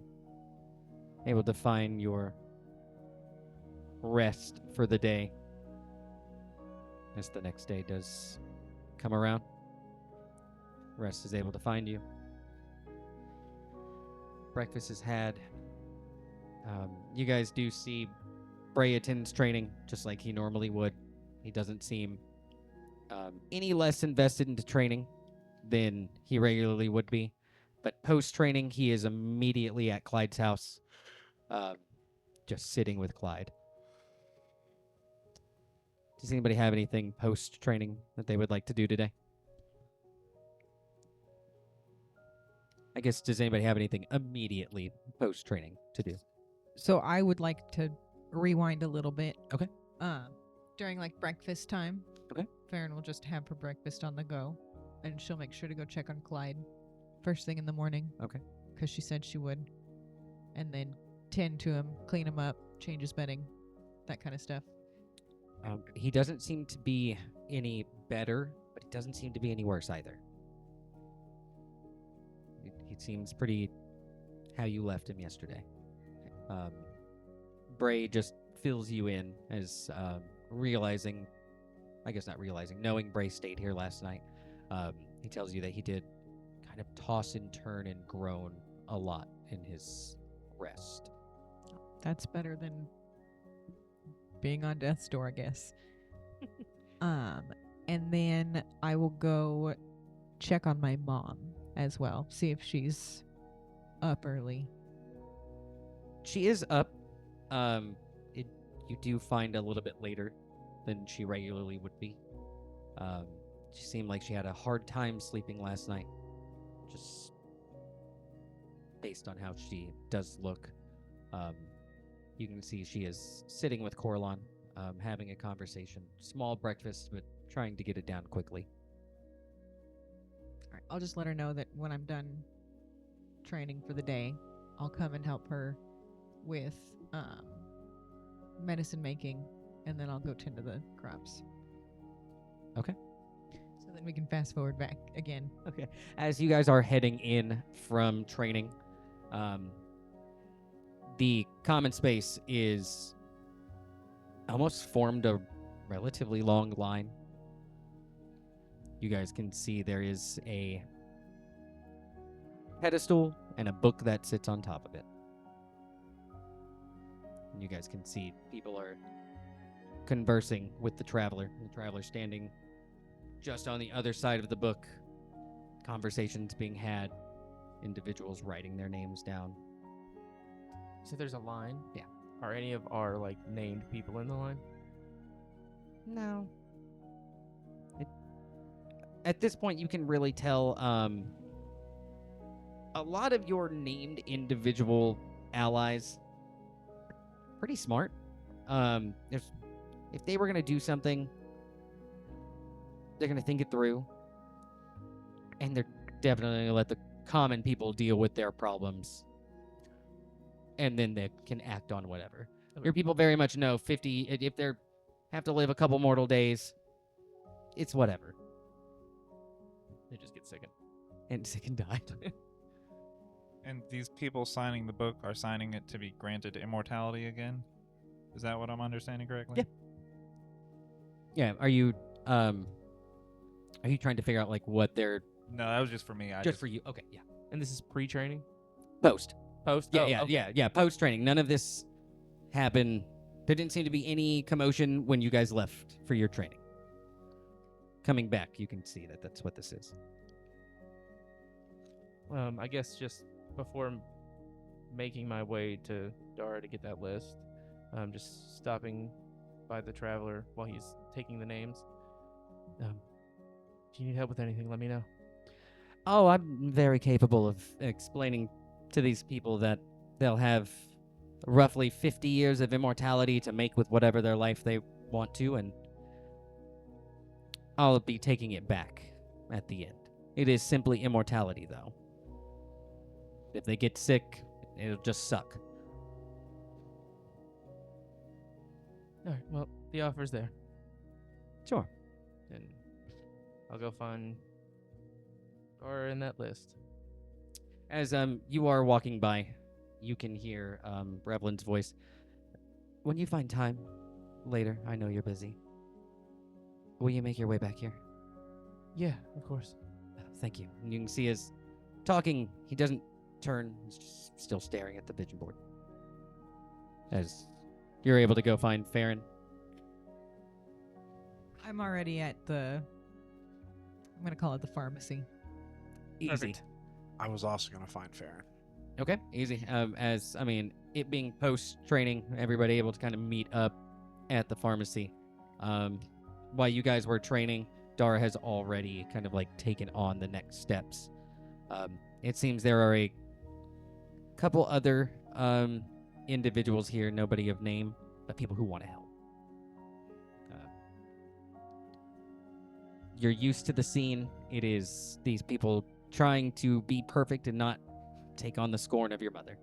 able to find your rest for the day. As the next day does come around, rest is able to find you. Breakfast is had. You guys do see Bray attends training just like he normally would. He doesn't seem any less invested into training than he regularly would be. But post-training, he is immediately at Clyde's house, just sitting with Clyde. Does anybody have anything post-training that they would like to do today? I guess, does anybody have anything immediately post-training to do? So I would like to rewind a little bit. Okay. During like breakfast time. Okay. Farron will just have her breakfast on the go, and she'll make sure to go check on Clyde first thing in the morning. Okay. Because she said she would. And then tend to him, clean him up, change his bedding, that kind of stuff. He doesn't seem to be any better, but he doesn't seem to be any worse either. He seems pretty how you left him yesterday. Bray just fills you in as realizing, I guess not realizing, knowing Bray stayed here last night. He tells you that he did kind of toss and turn and groan a lot in his rest. That's better than being on death's door, I guess. And then I will go check on my mom as well, see if she's up early. She is up. You do find a little bit later than she regularly would be. She seemed like she had a hard time sleeping last night, just based on how she does look. You can see she is sitting with Coralon, having a conversation. Small breakfast, but trying to get it down quickly. All right, I'll just let her know that when I'm done training for the day, I'll come and help her with medicine making, and then I'll go tend to the crops. Okay. So then we can fast forward back again. Okay. As you guys are heading in from training, the common space is almost formed a relatively long line. You guys can see there is a pedestal and a book that sits on top of it. And you guys can see people are conversing with the traveler. The traveler standing just on the other side of the book. Conversations being had. Individuals writing their names down. So there's a line. Yeah. Are any of our like named people in the line? No. At this point, you can really tell a lot of your named individual allies pretty smart. If they were going to do something, they're going to think it through. And they're definitely going to let the common people deal with their problems. And then they can act on whatever. Your people very much know 50, if they have to live a couple mortal days, it's whatever. They just get sick And sick and die. And these people signing the book are signing it to be granted immortality again? Is that what I'm understanding correctly? Yeah. Are you trying to figure out like what they're No, that was just for me. just for you? Okay, yeah. And this is pre-training? Post. Post? Yeah, Oh, yeah, okay. yeah. Post training. None of this happened. There didn't seem to be any commotion when you guys left for your training. Coming back, you can see that that's what this is. I guess just before making my way to Dara to get that list, just stopping by the traveler while he's taking the names. If you need help with anything, let me know. Oh, I'm very capable of explaining to these people that they'll have roughly 50 years of immortality to make with whatever their life they want to, and I'll be taking it back at the end. It is simply immortality, though. If they get sick, it'll just suck. All right, well, the offer's there. Sure. And I'll go find Dara in that list. As you are walking by, you can hear Revlin's voice. When you find time later, I know you're busy. Will you make your way back here? Yeah, of course. Thank you. And you can see as talking, he doesn't turn. He's just still staring at the vision board. As you're able to go find Farron. I'm already at the, I'm going to call it the pharmacy. Easy. Perfect. I was also going to find Farron. Okay, easy. It being post-training, everybody able to kind of meet up at the pharmacy. While you guys were training, Dara has already kind of like taken on the next steps. It seems there are a couple other individuals here, nobody of name, but people who want to help. You're used to the scene. It is these people trying to be perfect and not take on the scorn of your mother.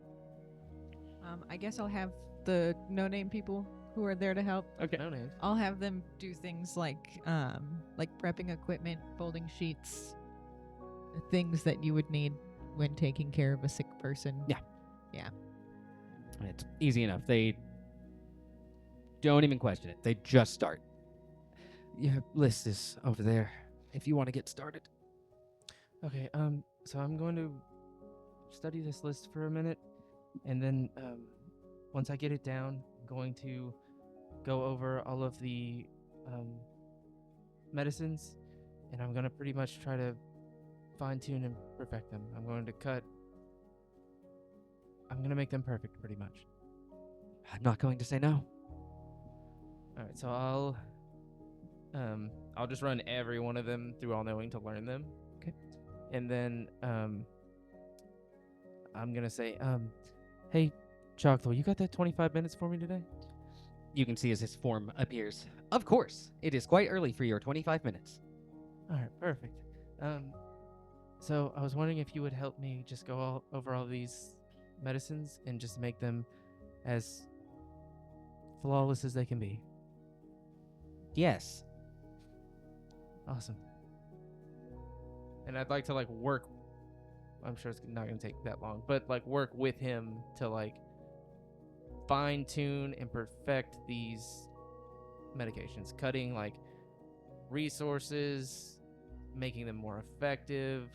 I guess I'll have the no-name people who are there to help. Okay. No names. I'll have them do things like prepping equipment, folding sheets, things that you would need when taking care of a sick person. Yeah. It's easy enough. They don't even question it. They just start. Your list is over there if you want to get started. Okay, So I'm going to study this list for a minute, and then once I get it down, I'm going to go over all of the medicines, and I'm going to pretty much try to fine-tune and perfect them. I'm going to make them perfect, pretty much. I'm not going to say no. All right, so I'll just run every one of them through All Knowing to learn them. Okay. And then I'm gonna say, hey, Chocolate, you got that 25 minutes for me today? You can see as his form appears. Of course, it is quite early for your 25 minutes. All right, perfect. So I was wondering if you would help me just go over all these medicines and just make them as flawless as they can be. Yes. Awesome. And I'd like to work. I'm sure it's not going to take that long, but work with him to fine tune and perfect these medications, cutting resources, making them more effective,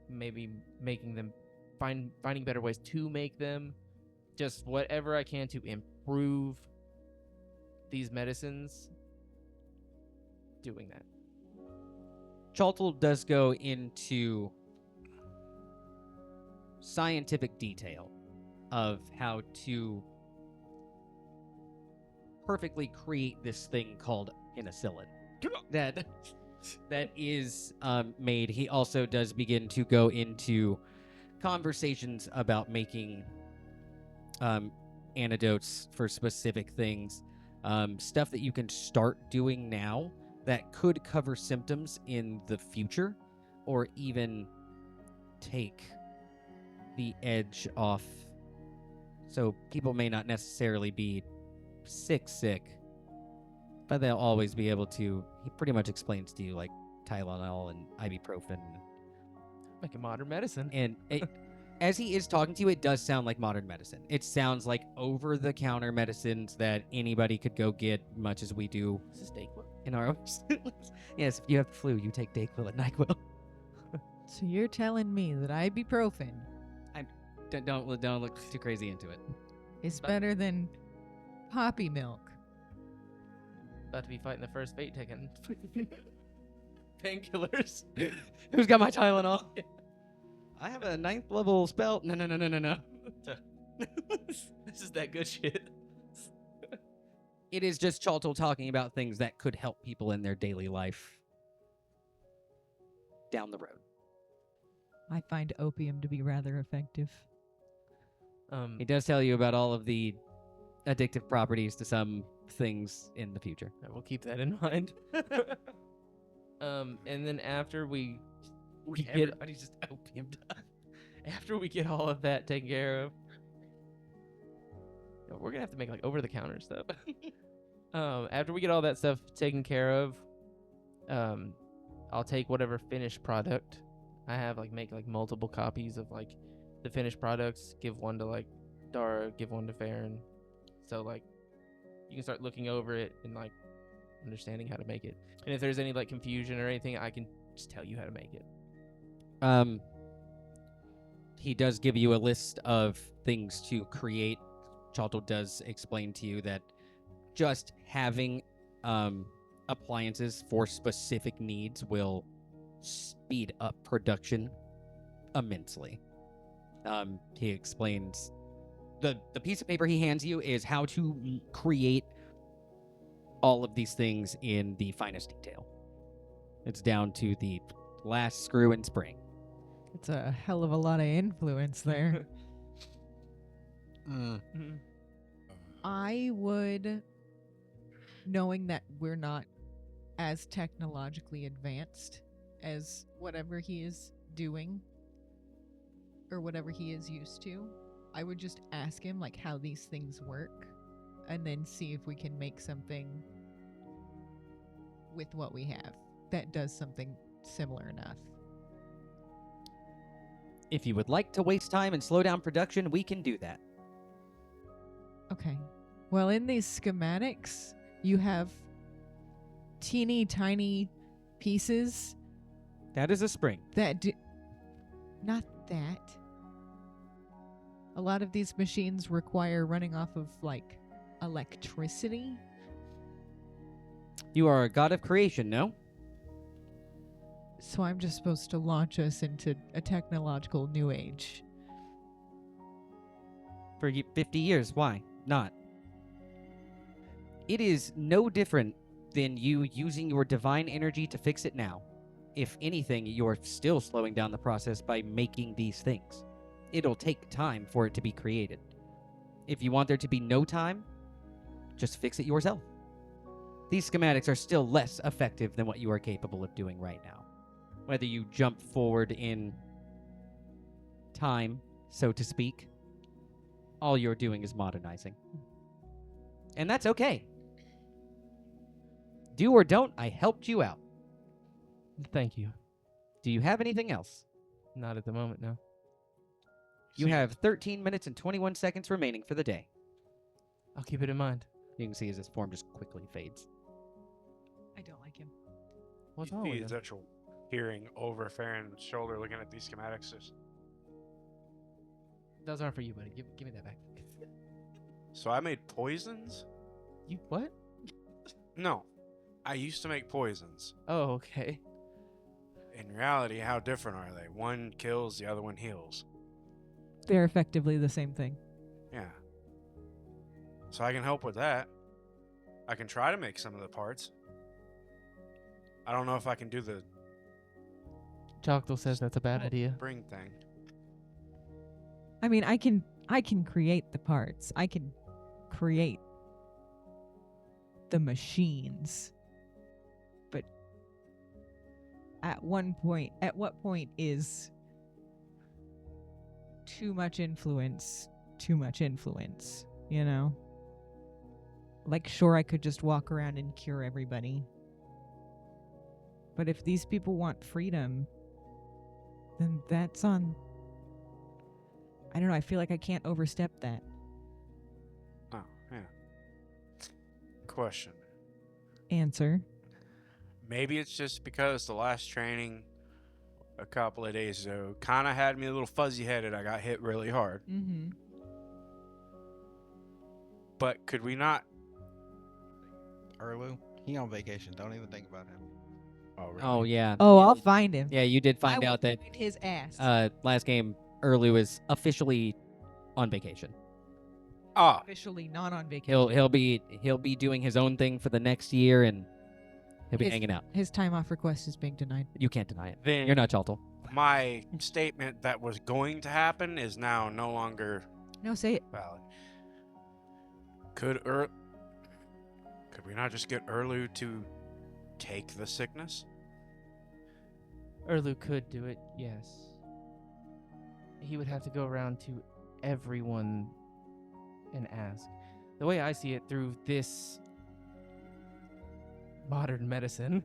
maybe making them finding better ways to make them, just whatever I can to improve these medicines, doing that. Chaltel does go into scientific detail of how to perfectly create this thing called penicillin that is made. He also does begin to go into conversations about making antidotes for specific things, stuff that you can start doing now that could cover symptoms in the future, or even take the edge off. So people may not necessarily be sick, but they'll always be able to. He pretty much explains to you Tylenol and ibuprofen. Like a modern medicine. And as he is talking to you, it does sound like modern medicine. It sounds like over-the-counter medicines that anybody could go get, much as we do This is Dayquil. in our own. Yes, if you have the flu, you take Dayquil and NyQuil. So you're telling me that ibuprofen Don't look too crazy into it. is better than poppy milk? About to be fighting the first fate taken. Painkillers. Who's got my Tylenol? I have a 9th level spell. No. This is that good shit. It is just Chaltel talking about things that could help people in their daily life down the road. I find opium to be rather effective. He does tell you about all of the addictive properties to some things in the future. We'll keep that in mind. And then after we get Everybody's just opiumed up. after we get all of that taken care of, we're gonna have to make over the counter stuff. After we get all that stuff taken care of, I'll take whatever finished product I have, make multiple copies of the finished products. Give one to Dara, give one to Farron. So you can start looking over it and understanding how to make it. And if there's any confusion or anything, I can just tell you how to make it. He does give you a list of things to create. Chaltel does explain to you that just having appliances for specific needs will speed up production immensely. He explains the piece of paper he hands you is how to create all of these things in the finest detail. It's down to the last screw and spring. It's a hell of a lot of influence there. I would, knowing that we're not as technologically advanced as whatever he is doing or whatever he is used to, I would just ask him how these things work and then see if we can make something with what we have that does something similar enough. If you would like to waste time and slow down production, we can do that. Okay. Well, in these schematics, you have teeny tiny pieces That is a spring. that do... Not that. A lot of these machines require running off of, like, electricity. You are a god of creation, no? So I'm just supposed to launch us into a technological new age. For 50 years, why not? It is no different than you using your divine energy to fix it now. If anything, you're still slowing down the process by making these things. It'll take time for it to be created. If you want there to be no time, just fix it yourself. These schematics are still less effective than what you are capable of doing right now. Whether you jump forward in time, so to speak, all you're doing is modernizing. And that's okay. Do or don't, I helped you out. Thank you. Do you have anything else? Not at the moment, no. You have 13 minutes and 21 seconds remaining for the day. I'll keep it in mind. You can see as his form just quickly fades. I don't like him. What's You wrong see with him? Ezechal peering over Farron's shoulder, looking at these schematics. Those aren't for you, buddy. Give me that back. So I made poisons? You what? No, I used to make poisons. Oh, okay. In reality, how different are they? One kills, the other one heals. They're effectively the same thing. Yeah. So I can help with that. I can try to make some of the parts. I don't know if I can do the Choctaw says that's a bad idea. spring thing. I mean, I can create the parts. I can create the machines. But at what point is too much influence, you know? Like, sure, I could just walk around and cure everybody. But if these people want freedom, then that's on... I don't know, I feel like I can't overstep that. Oh, yeah. Question. Answer. Maybe it's just because the last training a couple of days ago kind of had me a little fuzzy headed. I got hit really hard. Mm-hmm. But could we not? Erlu, he on vacation. Don't even think about him. Oh, really? Oh, yeah. Oh, I'll find him. Yeah, you did I find will out that find his ass. last game, Erlu is officially on vacation. Ah, Officially not on vacation. He'll be doing his own thing for the next year, and he'll be His- hanging out. His time off request is being denied. You can't deny it. then You're not Chaltal. my statement that was going to happen is now no longer No, say it. valid. Could we not just get Erlu to take the sickness? Erlu could do it, yes. He would have to go around to everyone and ask. The way I see it through this modern medicine,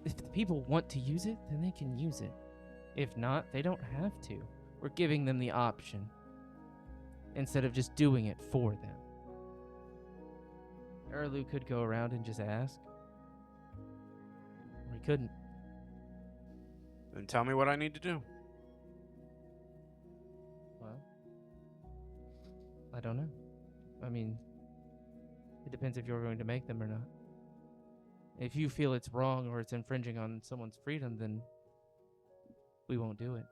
if the people want to use it, then they can use it. If not, they don't have to. We're giving them the option instead of just doing it for them. Erlu could go around and just ask. Or he couldn't. Then tell me what I need to do. Well, I don't know. I mean, it depends if you're going to make them or not. If you feel it's wrong or it's infringing on someone's freedom, then we won't do it.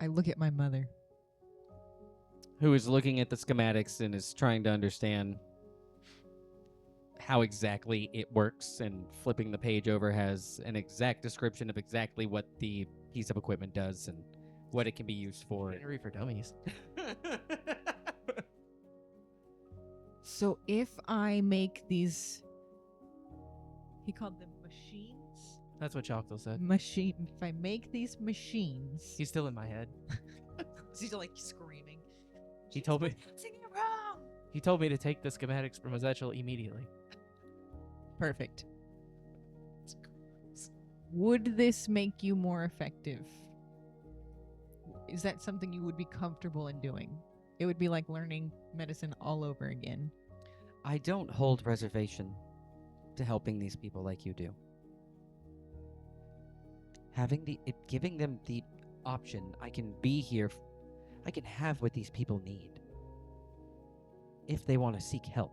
I look at my mother. Who is looking at the schematics and is trying to understand how exactly it works, and flipping the page over has an exact description of exactly what the piece of equipment does and what it can be used for. Henry for dummies. So if I make these... He called them machines? That's what Choctaw said. If I make these machines... He's still in my head. He's like screaming. He told me. Saying it wrong! He told me to take the schematics from Ezechal immediately. Perfect. Would this make you more effective? Is that something you would be comfortable in doing? It would be like learning medicine all over again. I don't hold reservation to helping these people like you do. Giving them the option, I can be here, I can have what these people need if they want to seek help.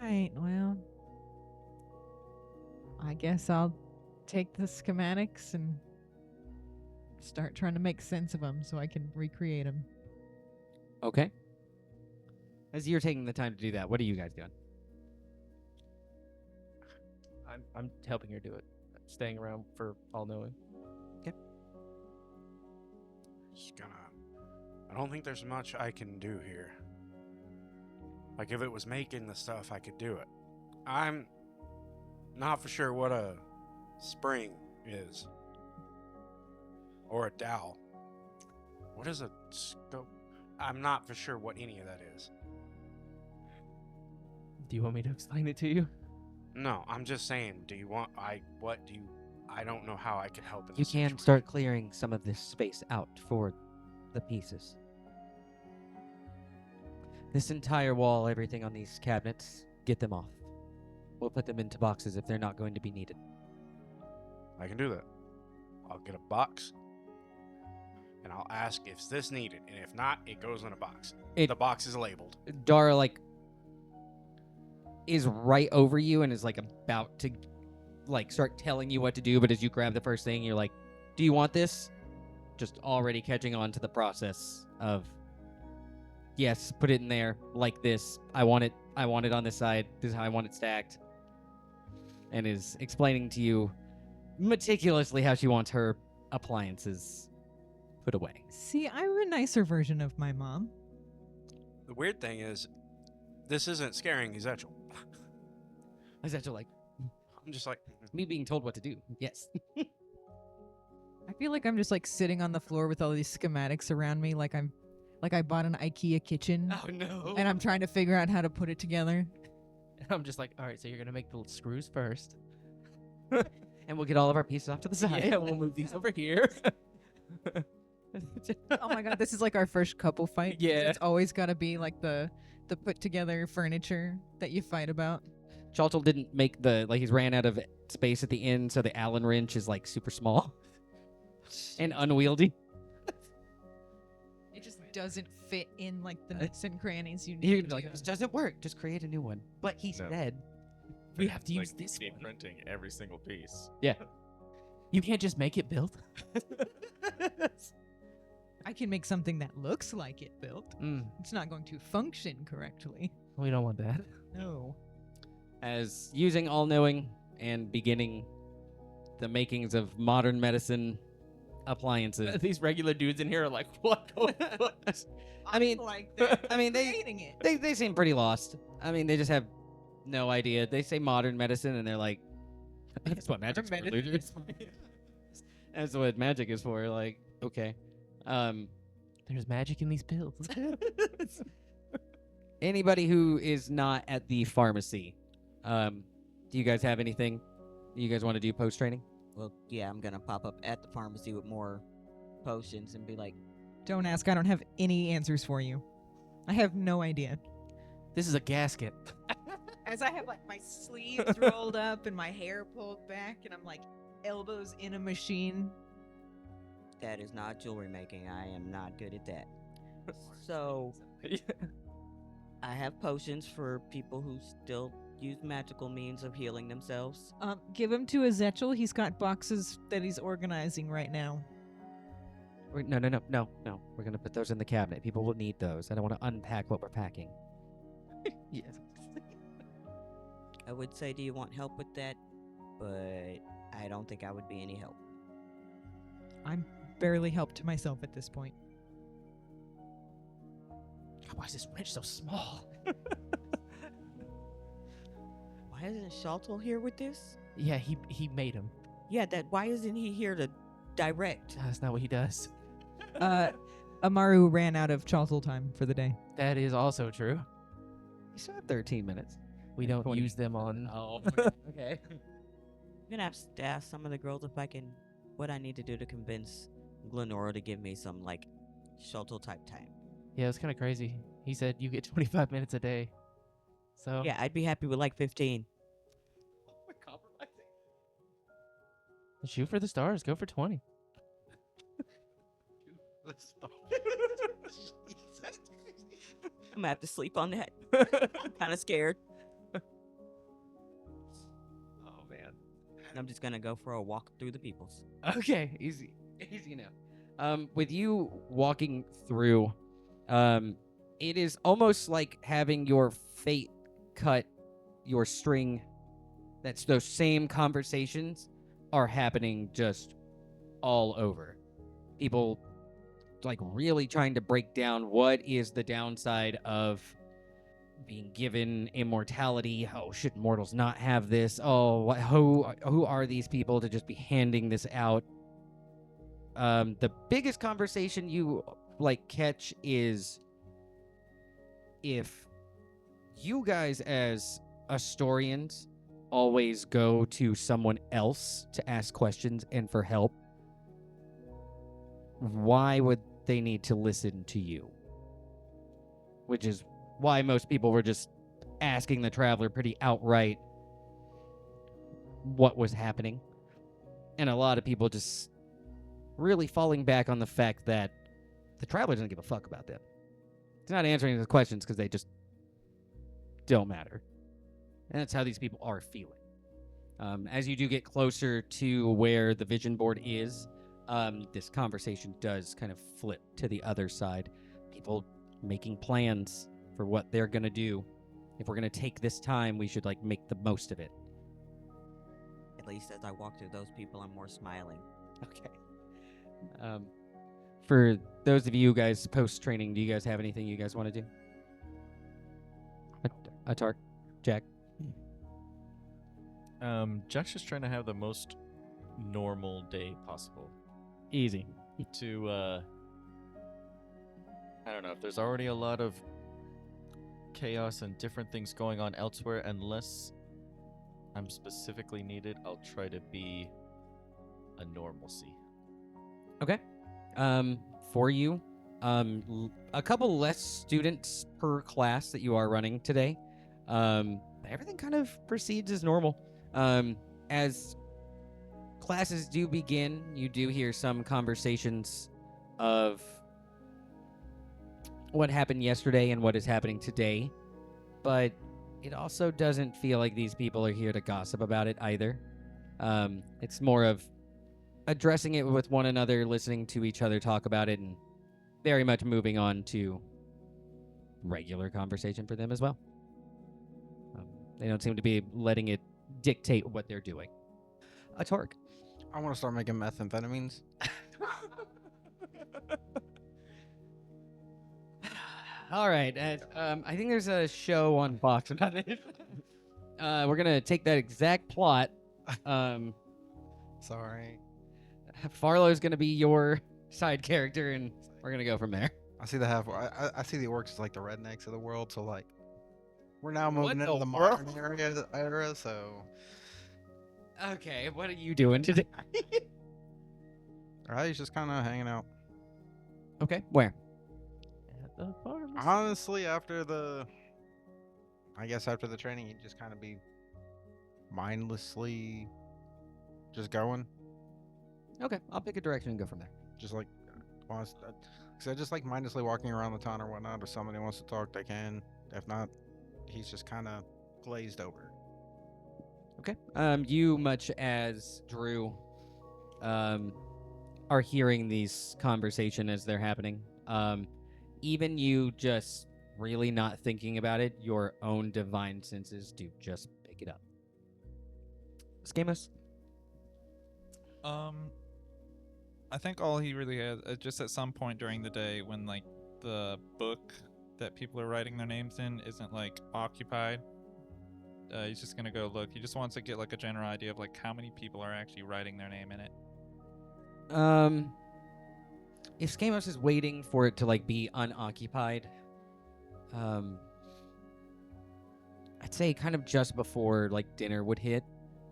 Right, well, I guess I'll take the schematics and start trying to make sense of them so I can recreate them. Okay. As you're taking the time to do that, what are you guys doing? I'm helping her do it. Staying around for all knowing. Just gonna. I don't think there's much I can do here. Like, if it was making the stuff, I could do it. I'm not for sure what a spring is. Or a dowel. What is a scope? I'm not for sure what any of that is. Do you want me to explain it to you? No, I'm just saying, I don't know how I can help in You this can situation. start clearing some of this space out for the pieces. This entire wall, everything on these cabinets, get them off. We'll put them into boxes if they're not going to be needed. I can do that. I'll get a box, and I'll ask if this needed, and if not, it goes in a box. It- The box is labeled. Dara, is right over you and is, about to, start telling you what to do, but as you grab the first thing, you're like, do you want this? Just already catching on to the process of, yes, put it in there, like this. I want it on this side. This is how I want it stacked. And is explaining to you meticulously how she wants her appliances put away. See, I'm a nicer version of my mom. The weird thing is, this isn't scaring Ezechal. Is that like I'm just like, me being told what to do? Yes. I feel like I'm just sitting on the floor with all these schematics around me, like I bought an IKEA kitchen Oh no. and I'm trying to figure out how to put it together. I'm just like, all right, so you're gonna make the screws first. And we'll get all of our pieces off to the side. Yeah, we'll move these over here. Oh my god, this is our first couple fight. 'Cause Yeah. It's always got to be the put together furniture that you fight about. Chalchel didn't make he's ran out of space at the end, so the Allen wrench is super small and unwieldy. It just doesn't fit in the nooks and crannies you You're need. gonna be like, this doesn't work. Just create a new one. But he No. said, We have to Like, use this keep one. printing every single piece. You can't just make it built. I can make something that looks like it built. It's not going to function correctly. We don't want that. No. as using all-knowing and beginning the makings of modern medicine appliances. These regular dudes in here are like, what the fuck? I mean, they creating it. they seem pretty lost. I mean, they just have no idea. They say modern medicine, and they're like, "That's what magic's for, losers." That's what magic is for. Like, okay. There's magic in these pills. Anybody who is not at the pharmacy, do you guys have anything you guys want to do post training? Well, yeah, I'm gonna pop up at the pharmacy with more potions and be like, Don't ask. I don't have any answers for you. I have no idea. This is a gasket. As I have my sleeves rolled up and my hair pulled back, and I'm elbows in a machine. that is not jewelry making. I am not good at that. So, I have potions for people who still use magical means of healing themselves. Give him to Ezechal. He's got boxes that he's organizing right now. No. We're gonna put those in the cabinet. People will need those. I don't want to unpack what we're packing. Yes. I would say, do you want help with that? But I don't think I would be any help. I'm barely help to myself at this point. Why is this wrench so small? Why isn't Shaltel here with this? Yeah, he made him. Yeah, why isn't he here to direct? That's not what he does. Amaru ran out of Chauzel time for the day. That is also true. You still have 13 minutes. We don't 20. use them on. Oh, okay. I'm gonna have to ask some of the girls if I can, what I need to do to convince Glenora to give me some, Shaltel type time. Yeah, it's kind of crazy. He said you get 25 minutes a day. So Yeah, I'd be happy with 15. Shoot for the stars. Go for 20. I'm gonna have to sleep on that. I'm kind of scared. Oh man. I'm just gonna go for a walk through the peoples. Okay, easy enough. With you walking through, it is almost like having your fate cut your string. That's those same conversations are happening just all over. People like really trying to break down what is the downside of being given immortality. Oh, should mortals not have this? Oh, who are these people to just be handing this out? The biggest conversation you like catch is if you guys as Astorians always go to someone else to ask questions and for help, why would they need to listen to you? Which is why most people were just asking the traveler pretty outright what was happening. And a lot of people just really falling back on the fact that the traveler doesn't give a fuck about them. He's not answering the questions because they just don't matter. And that's how these people are feeling. As you do get closer to where the vision board is, this conversation does kind of flip to the other side. People making plans for what they're going to do. If we're going to take this time, we should like make the most of it. At least as I walk through those people, I'm more smiling. Okay. For those of you guys post-training, do you guys have anything you guys want to do? Atark? Jack? Jack's just trying to have the most normal day possible. Easy. To, I don't know, if there's already a lot of chaos and different things going on elsewhere, unless I'm specifically needed, I'll try to be a normalcy. Okay. For you, a couple less students per class that you are running today. Everything kind of proceeds as normal. As classes do begin, you do hear some conversations of what happened yesterday and what is happening today, but it also doesn't feel like these people are here to gossip about it either. It's more of addressing it with one another, listening to each other talk about it, and very much moving on to regular conversation for them as well. They don't seem to be letting it dictate what they're doing. A Torque. I want to start making methamphetamines. All right. I think there's a show on Fox about it. We're going to take that exact plot. Sorry. Farlow's going to be your side character, and we're going to go from there. I see the half. I see the orcs as like the rednecks of the world. So like, we're now moving What into the the modern era. So Okay, what are you doing today? he's just kind of hanging out. Okay, where? At the pharmacy. Honestly, after the training, he'd just kind of be mindlessly just going. Okay, I'll pick a direction and go from there. Just like, because I just like mindlessly walking around the town or whatnot. If somebody wants to talk, they can. If not, he's just kind of glazed over. Okay. You, much as Drew, are hearing these conversation as they're happening. Even you just really not thinking about it, your own divine senses do just pick it up. Schemos? I think all he really had, just at some point during the day when like the book that people are writing their names in isn't like occupied, he's just gonna go look. He just wants to get like a general idea of like how many people are actually writing their name in it. If Schemos is waiting for it to like be unoccupied, I'd say kind of just before like dinner would hit.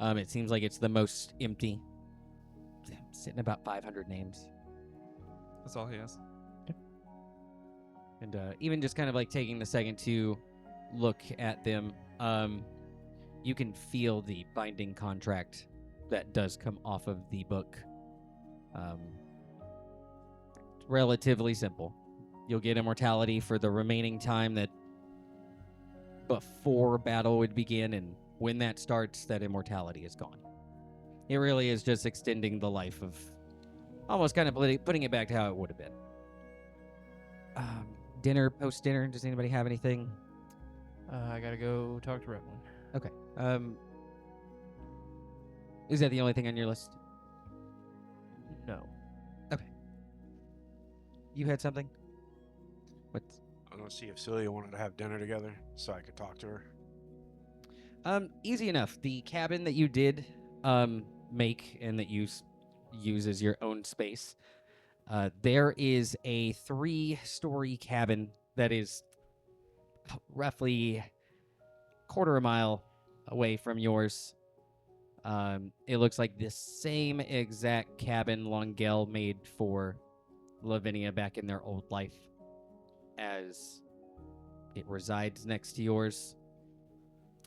It seems like it's the most empty. Sitting about 500 names. That's all he has. And even just kind of like taking the second to look at them, you can feel the binding contract that does come off of the book. It's relatively simple. You'll get immortality for the remaining time that before battle would begin, and when that starts, that immortality is gone. It really is just extending the life of, almost kind of putting it back to how it would have been. Dinner, post-dinner, does anybody have anything? I gotta go talk to Revlin. Okay. Is that the only thing on your list? No. You had something? What's... I'm gonna see if Celia wanted to have dinner together so I could talk to her. Easy enough. The cabin that you did make and that you use as your own space, there is a 3-story cabin that is roughly quarter a mile away from yours. It looks like the same exact cabin Longel made for Lavinia back in their old life, as it resides next to yours.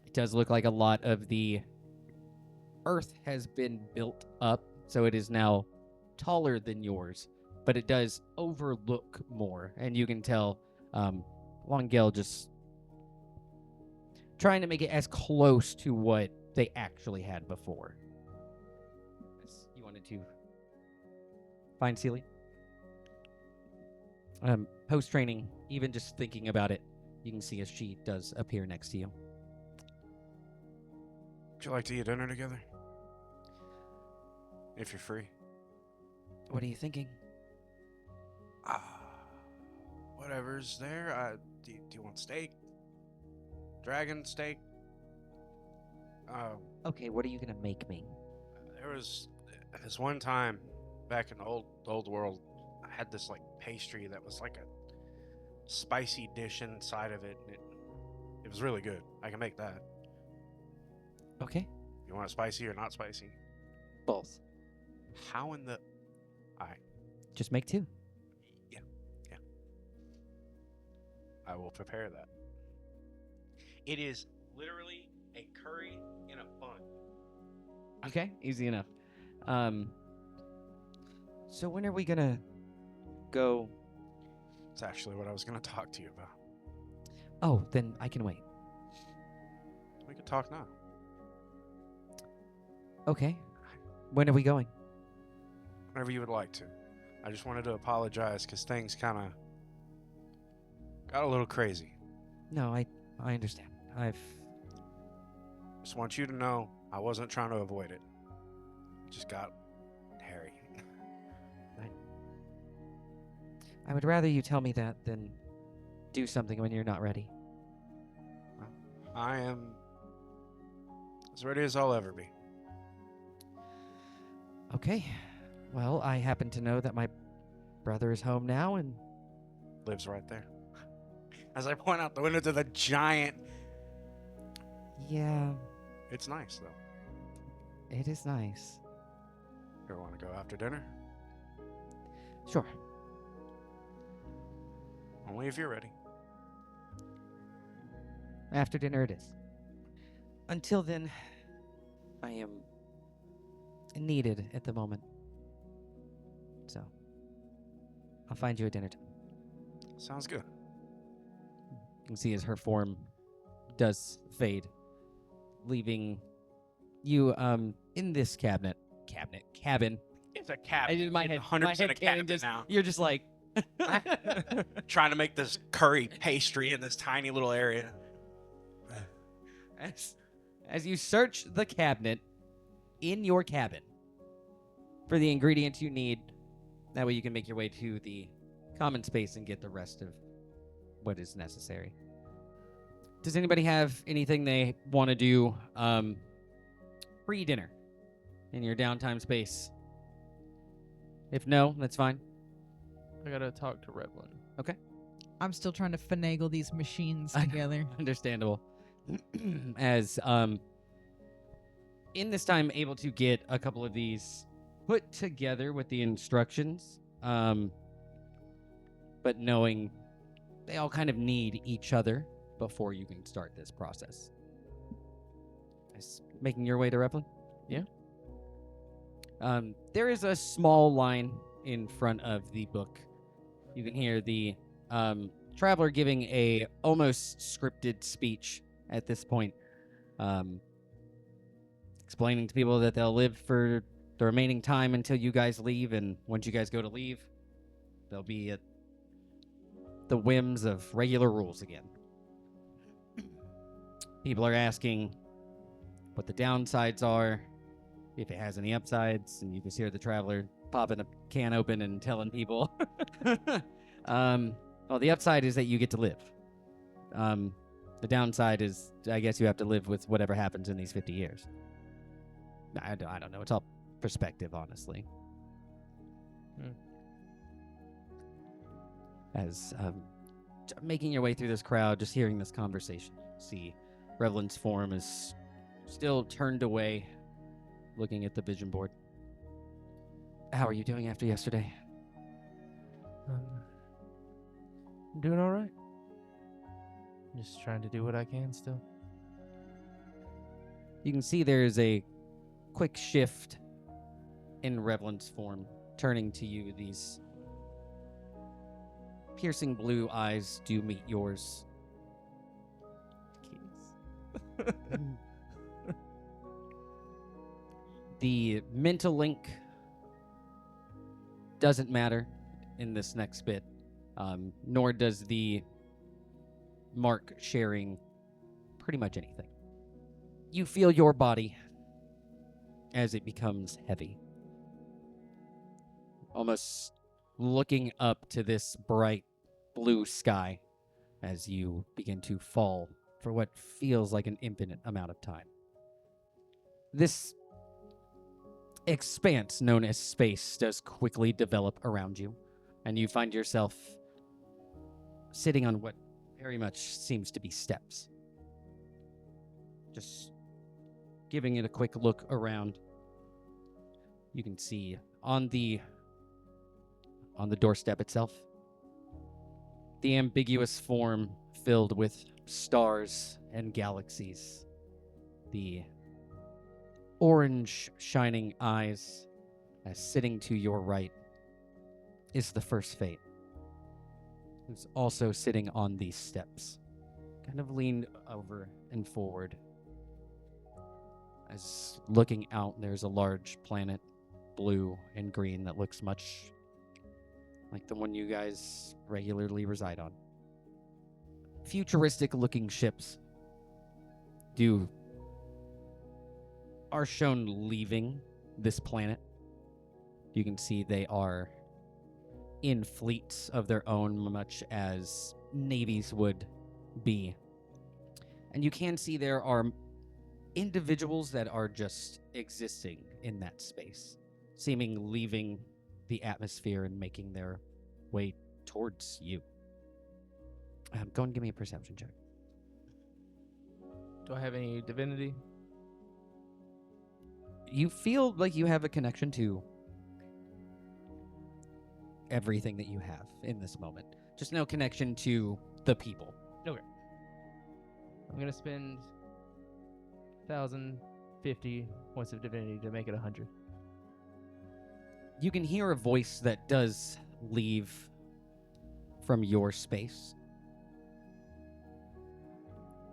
It does look like a lot of the earth has been built up, so it is now taller than yours, but it does overlook more, and you can tell Longel just trying to make it as close to what they actually had before. You wanted to find Celia? Post-training, even just thinking about it, you can see as she does appear next to you. Would you like to eat dinner together? If you're free. What are you thinking? Whatever's there. Do you want steak? Dragon steak? Okay, what are you gonna make me? There was this one time back in the old world, I had this like pastry that was like a spicy dish inside of it. And it was really good. I can make that. Okay. You want it spicy or not spicy? Both. How in the... Alright. Just make 2. Yeah. I will prepare that. It is literally a curry in a bun. Okay, easy enough. So when are we gonna go? It's actually what I was going to talk to you about. Oh, then I can wait. We could talk now. Okay. When are we going? Whenever you would like to. I just wanted to apologize because things kind of got a little crazy. No, I understand. Just want you to know I wasn't trying to avoid it. It just got hairy. I would rather you tell me that than do something when you're not ready. I am as ready as I'll ever be. Okay. Well, I happen to know that my brother is home now and Lives right there. As I point out the window to the giant. yeah, It's nice, though. it is nice. You want to go after dinner? Sure. Only if you're ready. After dinner it is. Until then, I am needed at the moment. So, I'll find you a dinner time. Sounds good. You can see as her form does fade, leaving you in this cabin. It's a cabin. I did my It's head. 100% My head a cannon cabin just, now. You're just like. Trying to make this curry pastry in this tiny little area. As you search the cabinet in your cabin for the ingredients you need, that way you can make your way to the common space and get the rest of what is necessary. Does anybody have anything they want to do pre-dinner in your downtime space? If no, that's fine. I gotta talk to Revlin. I'm still trying to finagle these machines together. Understandable. As in this time able to get a couple of these put together with the instructions, but knowing they all kind of need each other before you can start this process. Making your way to Revlin? Yeah. There is a small line in front of the book. You can hear the traveler giving a almost scripted speech at this point, explaining to people that they'll live for the remaining time until you guys leave, and once you guys go to leave, they'll be at the whims of regular rules again. People are asking what the downsides are, if it has any upsides, and you just hear the traveler popping a can open and telling people. Well, the upside is that you get to live. The downside is, I guess, you have to live with whatever happens in these 50 years. I don't know. It's all perspective, honestly. As making your way through this crowd, just hearing this conversation, see Revelin's form is still turned away, looking at the vision board. How are you doing after yesterday? I'm doing all right. Just trying to do what I can still. You can see there's a quick shift in Revelin's form, turning to you. These piercing blue eyes do meet yours. The mental link doesn't matter in this next bit, nor does the mark sharing pretty much anything. You feel your body as it becomes heavy, almost looking up to this bright blue sky as you begin to fall for what feels like an infinite amount of time. This expanse known as space does quickly develop around you, and you find yourself sitting on what very much seems to be steps. Just giving it a quick look around, you can see on the doorstep itself, the ambiguous form filled with stars and galaxies, the orange shining eyes, as sitting to your right is the first fate, who's also sitting on these steps, kind of leaned over and forward. As looking out, there's a large planet, blue and green, that looks much like the one you guys regularly reside on. Futuristic looking ships are shown leaving this planet. You can see they are in fleets of their own, much as navies would be. And you can see there are individuals that are just existing in that space, seeming leaving the atmosphere and making their way towards you. Go and give me a perception check. Do I have any divinity? You feel like you have a connection to everything that you have in this moment. Just no connection to the people. Okay. I'm gonna spend 1,050 points of divinity to make it 100. You can hear a voice that does leave from your space.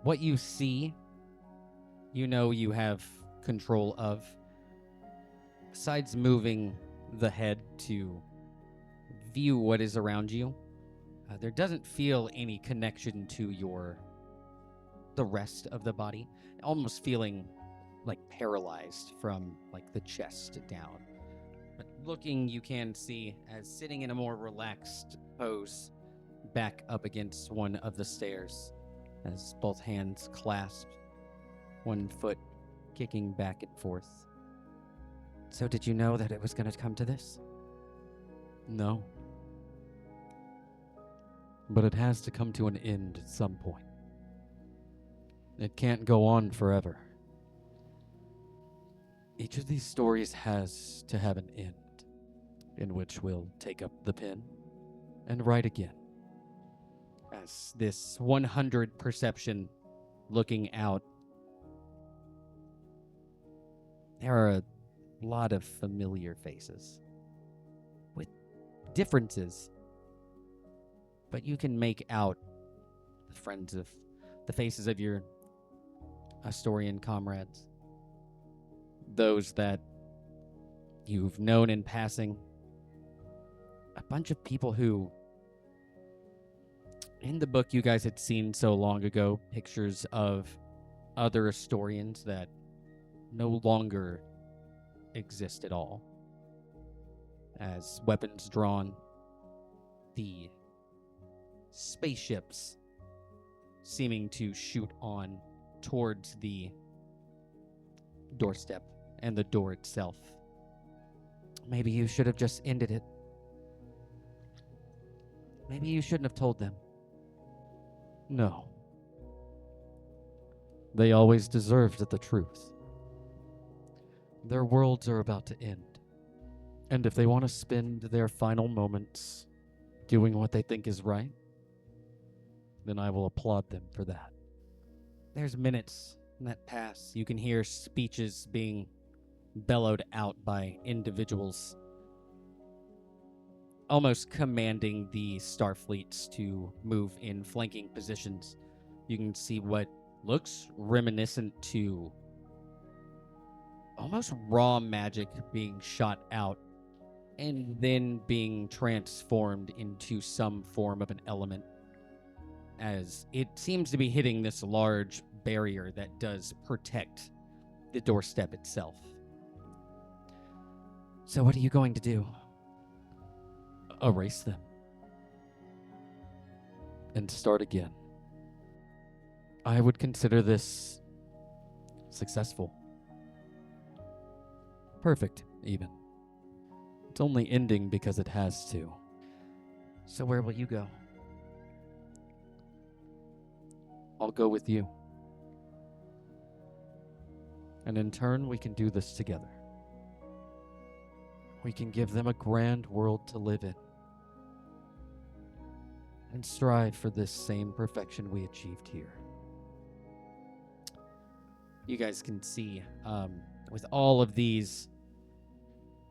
What you see, you know you have control of. Besides moving the head to view what is around you, there doesn't feel any connection to the rest of the body. Almost feeling like paralyzed from like the chest down. But looking, you can see as sitting in a more relaxed pose, back up against one of the stairs, as both hands clasped, one foot kicking back and forth. So did you know that it was going to come to this? No. But it has to come to an end at some point. It can't go on forever. Each of these stories has to have an end, in which we'll take up the pen and write again. As this 100 perception looking out, there are a lot of familiar faces with differences, but you can make out the faces of your Astorian comrades, those that you've known in passing, a bunch of people who, in the book you guys had seen so long ago, pictures of other Astorians that no longer exist at all. As weapons drawn, the spaceships seeming to shoot on towards the doorstep and the door itself. Maybe you should have just ended it. Maybe you shouldn't have told them. No. They always deserved the truth. Their worlds are about to end. And if they want to spend their final moments doing what they think is right, then I will applaud them for that. There's minutes that pass. You can hear speeches being bellowed out by individuals, almost commanding the Starfleets to move in flanking positions. You can see what looks reminiscent to almost raw magic being shot out and then being transformed into some form of an element, as it seems to be hitting this large barrier that does protect the doorstep itself. So what are you going to do? Erase them. And start again. I would consider this successful. Perfect, even. It's only ending because it has to. So where will you go? I'll go with you. And in turn, we can do this together. We can give them a grand world to live in. And strive for this same perfection we achieved here. You guys can see, with all of these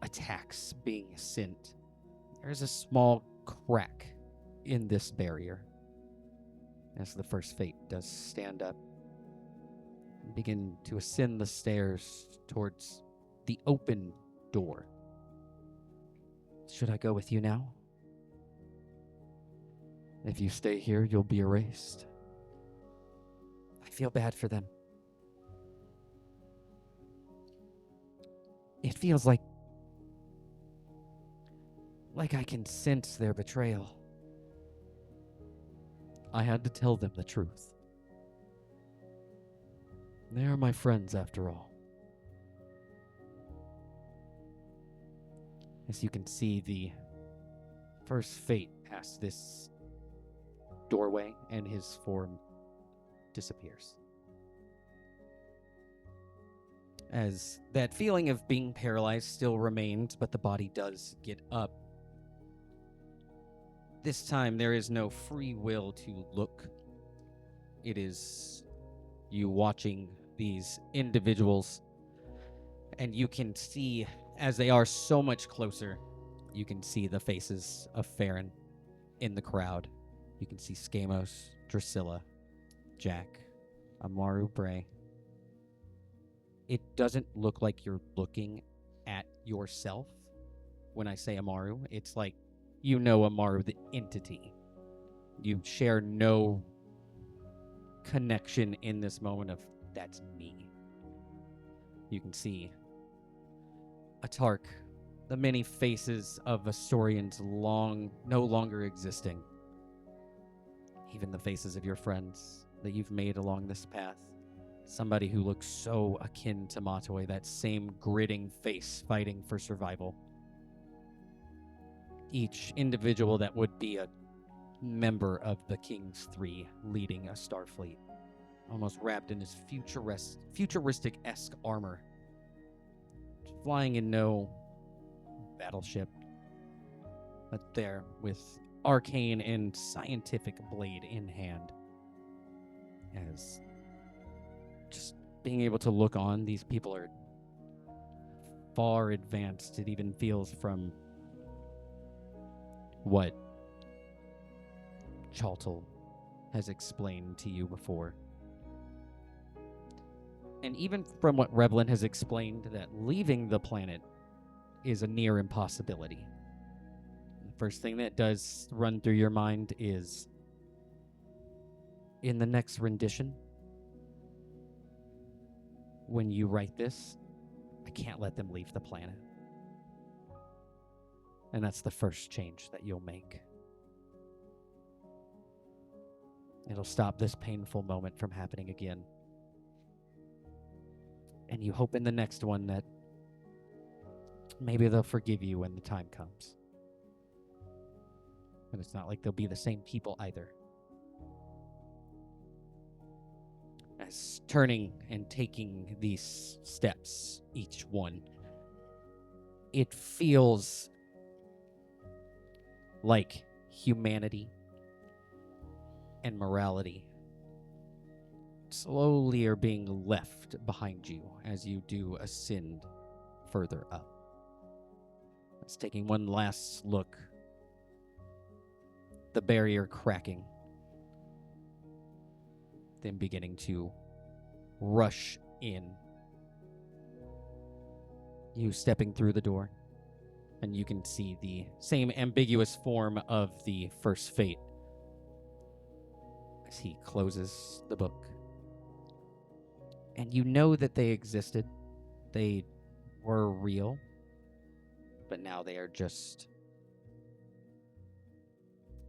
attacks being sent, there's a small crack in this barrier as the first fate does stand up and begin to ascend the stairs towards the open door. Should I go with you now? If you stay here, you'll be erased. I feel bad for them. It feels like I can sense their betrayal. I had to tell them the truth. They are my friends, after all. As you can see, the first fate past this doorway, and his form disappears. As that feeling of being paralyzed still remains, but the body does get up. This time, there is no free will to look. It is you watching these individuals, and you can see, as they are so much closer, you can see the faces of Farron in the crowd. You can see Skamos, Drusilla, Jack, Amaru Bray. It doesn't look like you're looking at yourself. When I say Amaru, it's like you know Amaru, the entity. You share no connection in this moment of, that's me. You can see Atark, the many faces of Astorians no longer existing. Even the faces of your friends that you've made along this path. Somebody who looks so akin to Matoi, that same gritting face fighting for survival. Each individual that would be a member of the King's Three leading a Starfleet, almost wrapped in his futuristic-esque armor, flying in no battleship, but there with arcane and scientific blade in hand. As just being able to look on, these people are far advanced it even feels from what Chaltel has explained to you before. And even from what Revlin has explained, that leaving the planet is a near impossibility. The first thing that does run through your mind is, in the next rendition, when you write this, I can't let them leave the planet. And that's the first change that you'll make. It'll stop this painful moment from happening again. And you hope in the next one that maybe they'll forgive you when the time comes. But it's not like they'll be the same people either. As turning and taking these steps, each one, it feels like humanity and morality slowly are being left behind you as you do ascend further up. It's taking one last look, the barrier cracking, then beginning to rush in. You stepping through the door, and you can see the same ambiguous form of the first fate as he closes the book. And you know that they existed. They were real. But now they are just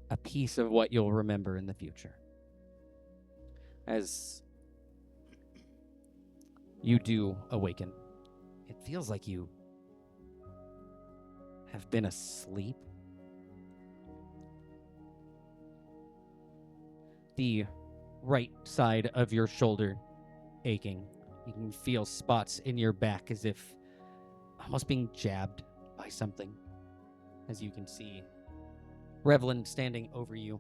a piece of what you'll remember in the future. As you do awaken, it feels like you have been asleep. The right side of your shoulder aching. You can feel spots in your back as if almost being jabbed by something. As you can see Revlin standing over you.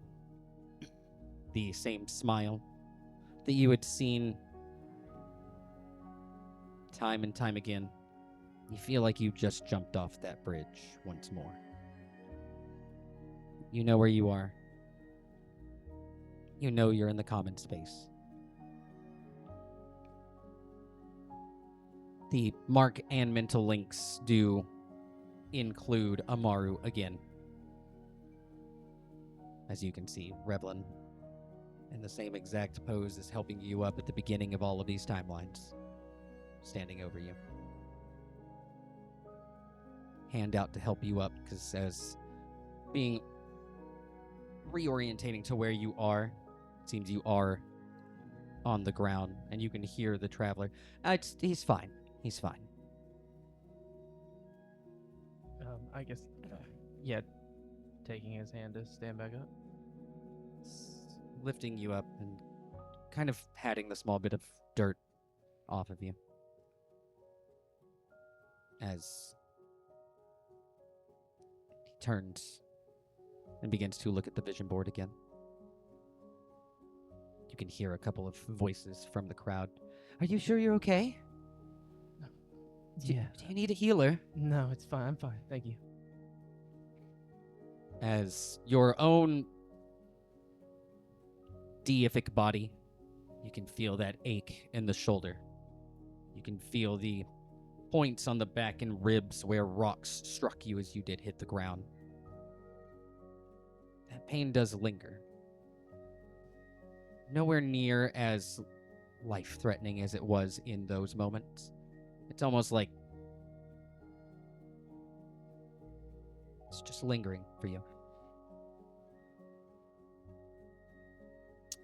The same smile that you had seen time and time again. You feel like you just jumped off that bridge once more. You know where you are. You know you're in the common space. The mark and mental links do include Amaru again. As you can see, Revlin in the same exact pose as helping you up at the beginning of all of these timelines, standing over you. Hand out to help you up, because as being reorientating to where you are, it seems you are on the ground, and you can hear the traveler. He's fine. He's fine. I guess, yeah, taking his hand to stand back up. Lifting you up and kind of patting the small bit of dirt off of you. As he turns and begins to look at the vision board again. You can hear a couple of voices from the crowd. Are you sure you're okay? Yeah. Do you need a healer? No, it's fine. I'm fine. Thank you. As your own deific body, you can feel that ache in the shoulder. You can feel the points on the back and ribs where rocks struck you as you did hit the ground. That pain does linger. Nowhere near as life-threatening as it was in those moments. It's almost like it's just lingering for you.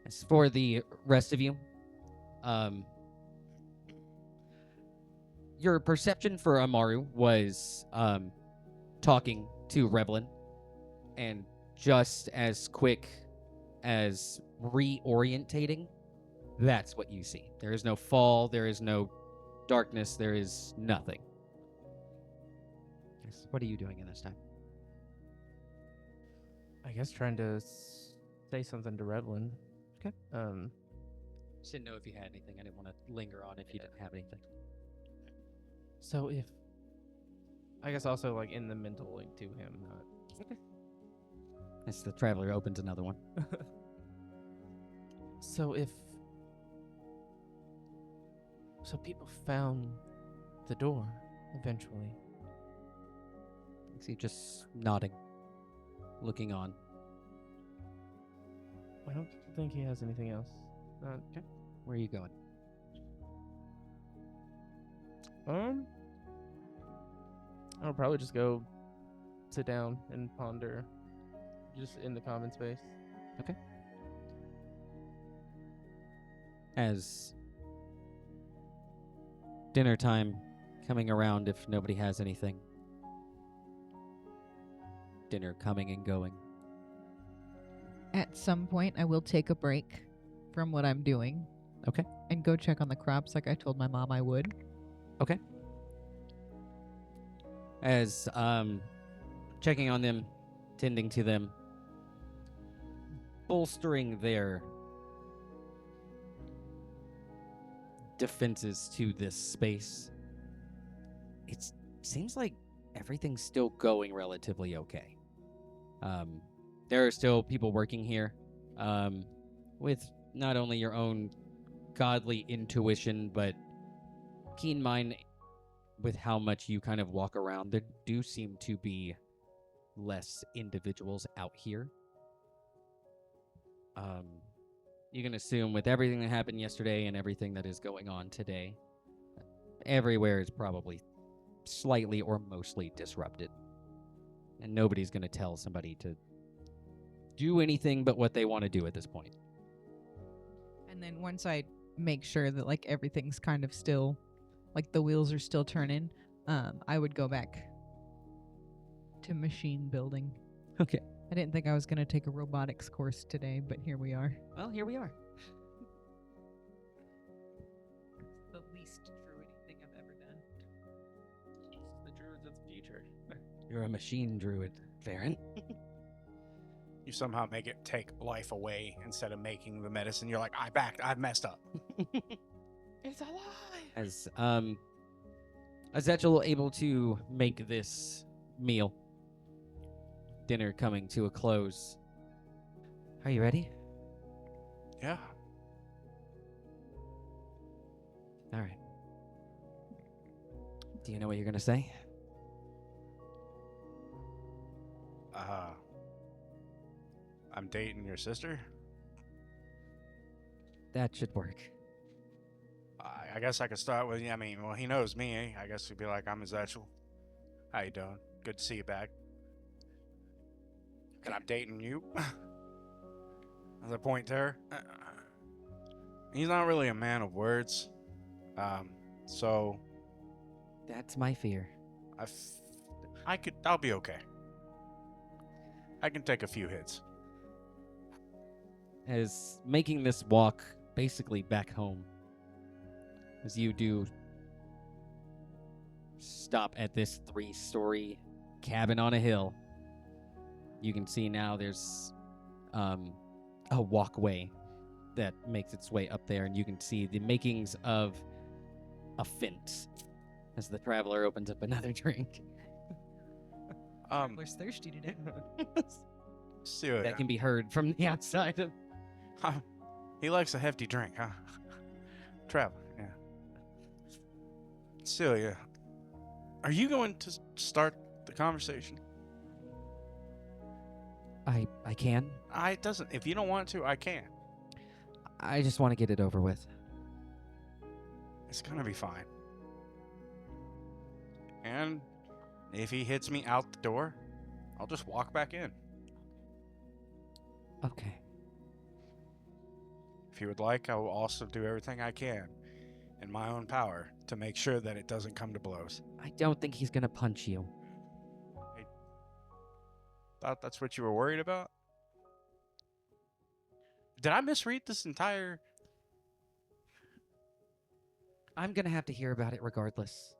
As for the rest of you, your perception for Amaru was talking to Revlin, and just as quick as reorientating, that's what you see. There is no fall, there is no darkness, there is nothing. Yes, what are you doing in this time? I guess trying to say something to Revlin. Okay. Just didn't know if you had anything. I didn't want to linger on if you didn't have anything. So if I guess also like in the mental link to him, not. As the traveler opens another one. So people found the door eventually. I see you just nodding, looking on. I don't think he has anything else. Okay. Where are you going? I'll probably just go sit down and ponder, just in the common space. As dinner time coming around, if nobody has anything. Dinner coming and going. At some point, I will take a break from what I'm doing. Okay. And go check on the crops like I told my mom I would. Okay. As checking on them, tending to them, bolstering their defenses to this space. It seems like everything's still going relatively okay. There are still people working here with not only your own godly intuition, but keen mind with how much you kind of walk around. There do seem to be less individuals out here. You can assume with everything that happened yesterday and everything that is going on today, everywhere is probably slightly or mostly disrupted. And nobody's going to tell somebody to do anything but what they want to do at this point. And then once I make sure that like everything's kind of still, like the wheels are still turning, I would go back to machine building. Okay. I didn't think I was going to take a robotics course today, but here we are. Well, here we are. The least druidy thing I've ever done. The druids of the future. You're a machine druid, Farron. You somehow make it take life away instead of making the medicine. You're like, I've messed up. It's alive. As Ezechal able to make this meal. Dinner coming to a close. Are you ready? Yeah. All right. Do you know what you're going to say? I'm dating your sister. That should work. I guess I could start with, I mean, well, he knows me. I guess he'd be like, I'm Ezechal. How you doing? Good to see you back. And I'm dating you. As I point to her. He's not really a man of words. So That's my fear. I'll be okay. I can take a few hits. As making this walk basically back home, as you do stop at this 3-story cabin on a hill, you can see now there's a walkway that makes its way up there, and you can see the makings of a fence as the traveler opens up another drink. Traveler's thirsty today. Celia, That can be heard from the outside of... he likes a hefty drink, huh? Traveler, yeah. Celia, are you going to start the conversation? I can. If you don't want to, I can. I just want to get it over with. It's gonna be fine. And if he hits me out the door, I'll just walk back in. Okay. If you would like, I will also do everything I can in my own power to make sure that it doesn't come to blows. I don't think he's gonna punch you. Thought that's what you were worried about? Did I misread this entire... I'm gonna have to hear about it regardless.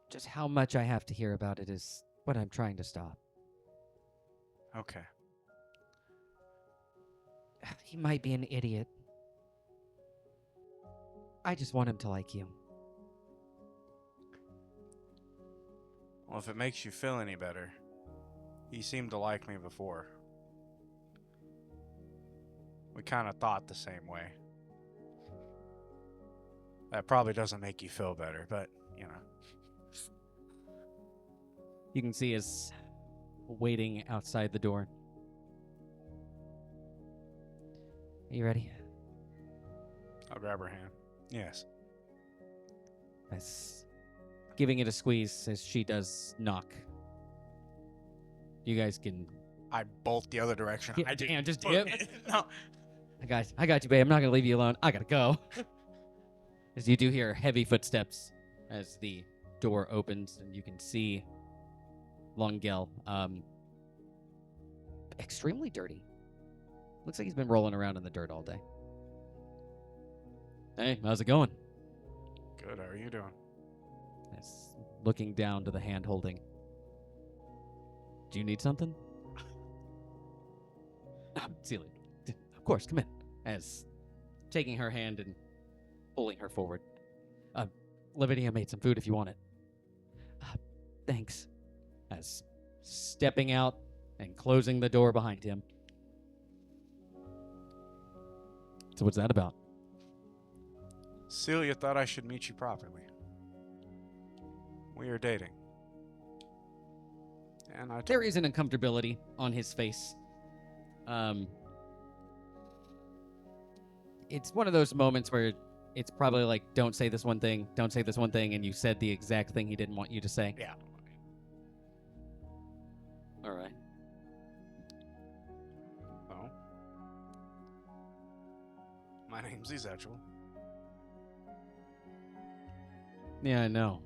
Just how much I have to hear about it is what I'm trying to stop. Okay. He might be an idiot. I just want him to like you. Well, if it makes you feel any better, he seemed to like me before. We kind of thought the same way. That probably doesn't make you feel better, but, you know. You can see us waiting outside the door. Are you ready? I'll grab her hand. Yes. As giving it a squeeze as she does knock. You guys can. I bolt the other direction. Yeah, I do. damn, just dip. No. I got you, babe. I'm not gonna leave you alone. I gotta go. As you do hear heavy footsteps as the door opens, and you can see Longel, extremely dirty. Looks like he's been rolling around in the dirt all day. Hey, how's it going? Good. How are you doing? As looking down to the hand holding. Do you need something? Celia, of course, come in. As taking her hand and pulling her forward. Lavinia made some food if you want it. Thanks. As stepping out and closing the door behind him. So what's that about? Celia thought I should meet you properly. We are dating. And I There is an uncomfortability on his face. It's one of those moments where it's probably like, don't say this one thing, and you said the exact thing he didn't want you to say. Yeah. All right. Oh. My name's Ezechal. Yeah, I know.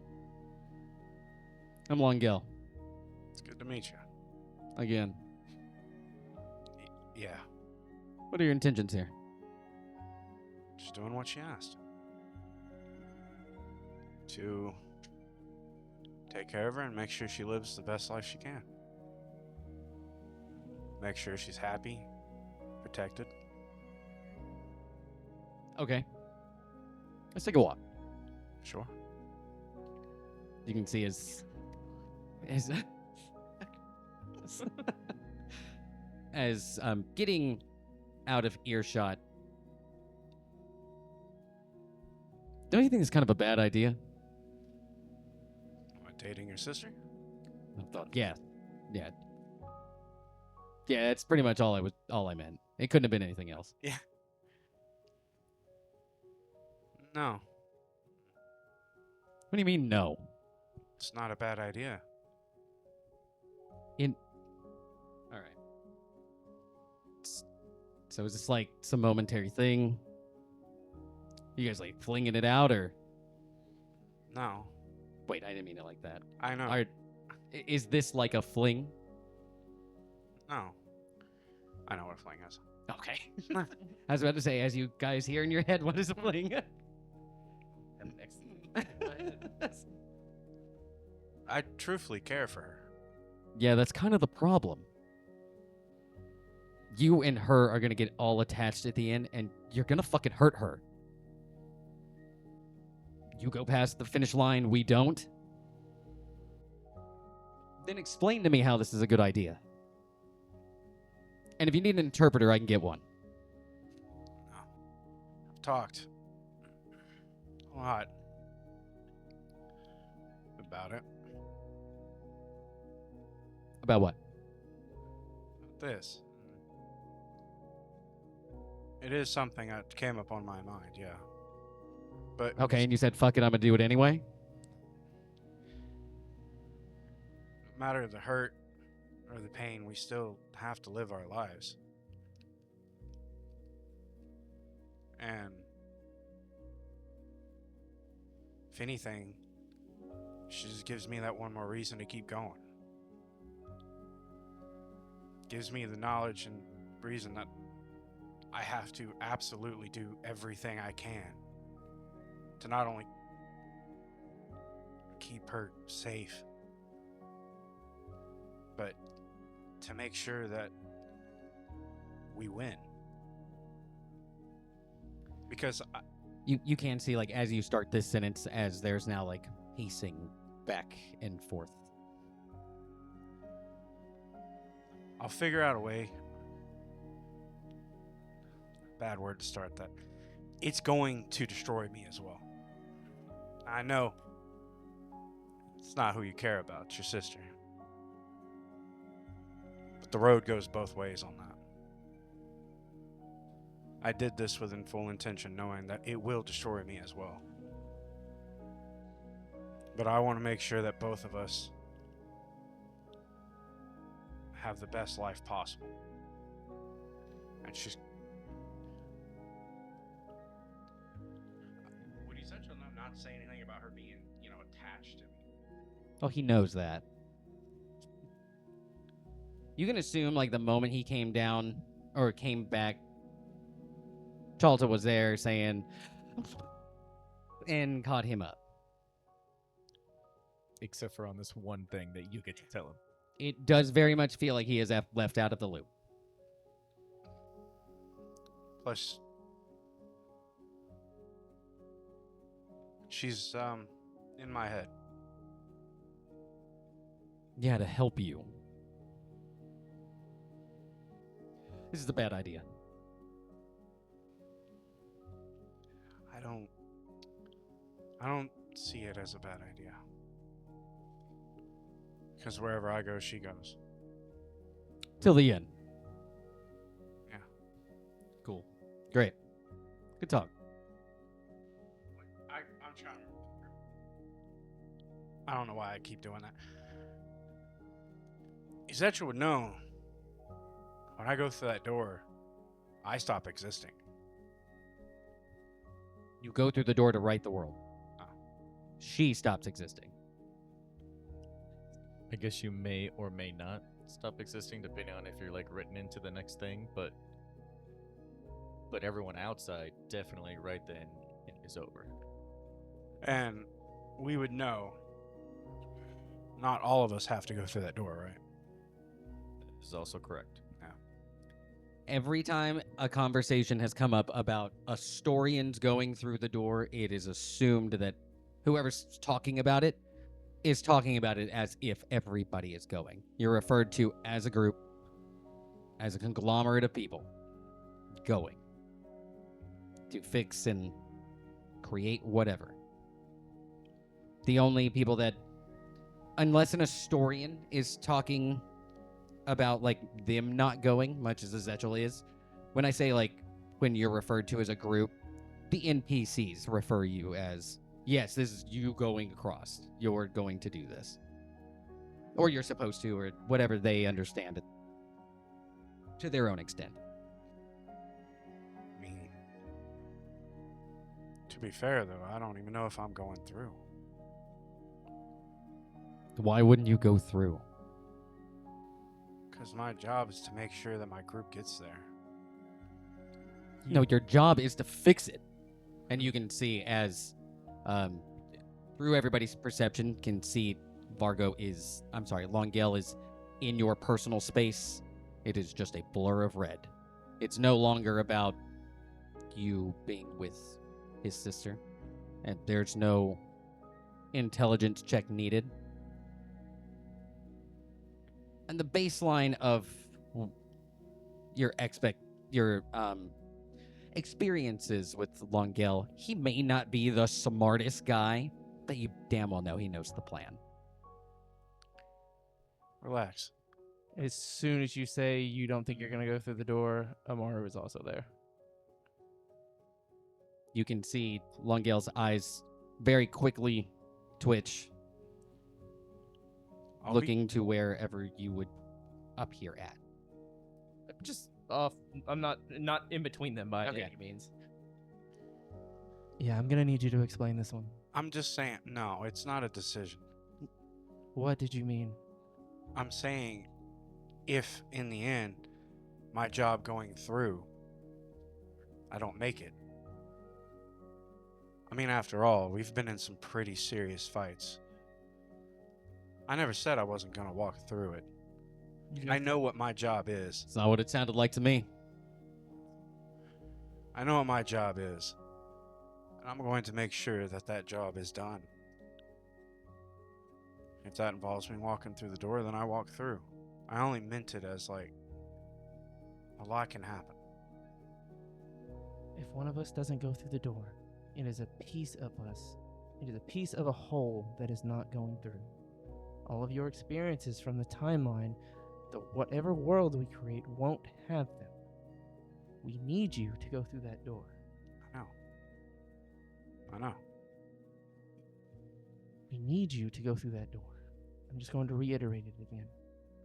I'm Longel. It's good to meet you. Again. Yeah. What are your intentions here? Just doing what she asked. To take care of her and make sure she lives the best life she can. Make sure she's happy, protected. Okay. Let's take a walk. Sure. You can see his as getting out of earshot. Don't you think it's kind of a bad idea? What, dating your sister? I thought, yeah. Yeah, that's pretty much all I meant. It couldn't have been anything else. Yeah. No, What do you mean no? it's not a bad idea. All right. So is this like some momentary thing? You guys like flinging it out, or No, wait? I didn't mean it like that. I know. Is this like a fling? No. I know what a fling is. Okay. I was about to say, as you guys hear in your head, what is a fling? I truthfully care for her. Yeah, that's kind of the problem. You and her are gonna get all attached at the end, and you're gonna fucking hurt her. You go past the finish line, we don't. Then explain to me how this is a good idea. And if you need an interpreter, I can get one. I've talked a lot about it. About what? This. It is something that came up on my mind, yeah. But Okay, and you said, fuck it, I'm gonna do it anyway? no matter the hurt or the pain, we still have to live our lives. And if anything, she just gives me that one more reason to keep going. Gives me the knowledge and reason that I have to absolutely do everything I can to not only keep her safe, but to make sure that we win. Because You can see, like, as you start this sentence, as there's now, like, pacing back and forth I'll figure out a way. Bad word to start that. It's going to destroy me as well. I know it's not who you care about, it's your sister. But the road goes both ways on that. I did this within full intention, knowing that it will destroy me as well. But I want to make sure that both of us have the best life possible. And she's... Would Ezechal not say anything about her being, attached to me? Oh, he knows that. You can assume, like, the moment he came down or came back, Chalta was there saying, and caught him up. Except for on this one thing that you get to tell him. It does very much feel like he is left out of the loop. Plus, she's, in my head. Yeah, to help you. This is a bad idea. I don't see it as a bad idea. Because wherever I go, she goes. Till the end. Yeah. Cool. Great. Good talk. I'm trying. I don't know why I keep doing that. Ezechal would know when I go through that door, I stop existing. You go through the door to right the world. Oh. She stops existing. I guess you may or may not stop existing depending on if you're like written into the next thing, but everyone outside definitely right then is over. And we would know not all of us have to go through that door, right? This is also correct. Every time a conversation has come up about Astorians going through the door, it is assumed that whoever's talking about it is talking about it as if everybody is going. You're referred to as a group, as a conglomerate of people going to fix and create whatever. The only people that, unless an Astorian is talking about like them not going, much as Ezechal is, when I say like when you're referred to as a group, the NPCs refer you as, yes, this is you going across. You're going to do this. Or you're supposed to, or whatever they understand it to their own extent. I mean, to be fair though, I don't even know if I'm going through. Why wouldn't you go through? Because my job is to make sure that my group gets there. No, your job is to fix it. And you can see as, through everybody's perception, can see Longel is in your personal space. It is just a blur of red. It's no longer about you being with his sister. And there's no intelligence check needed. And the baseline of your experiences with Longel, he may not be the smartest guy, but you damn well know he knows the plan. Relax. As soon as you say you don't think you're going to go through the door, Amaru is also there. You can see Longel's eyes very quickly twitch, looking to wherever you would appear at. Just off. I'm not in between them by any means. Yeah, I'm going to need you to explain this one. I'm just saying, no, it's not a decision. What did you mean? I'm saying if, in the end, my job going through, I don't make it. I mean, after all, we've been in some pretty serious fights. I never said I wasn't going to walk through it. I know what my job is. It's not what it sounded like to me. I know what my job is. And I'm going to make sure that that job is done. If that involves me walking through the door, then I walk through. I only meant it as like a lot can happen. If one of us doesn't go through the door, it is a piece of us. It is a piece of a whole that is not going through. All of your experiences from the timeline, the whatever world we create, won't have them. We need you to go through that door. I know. We need you to go through that door. I'm just going to reiterate it again.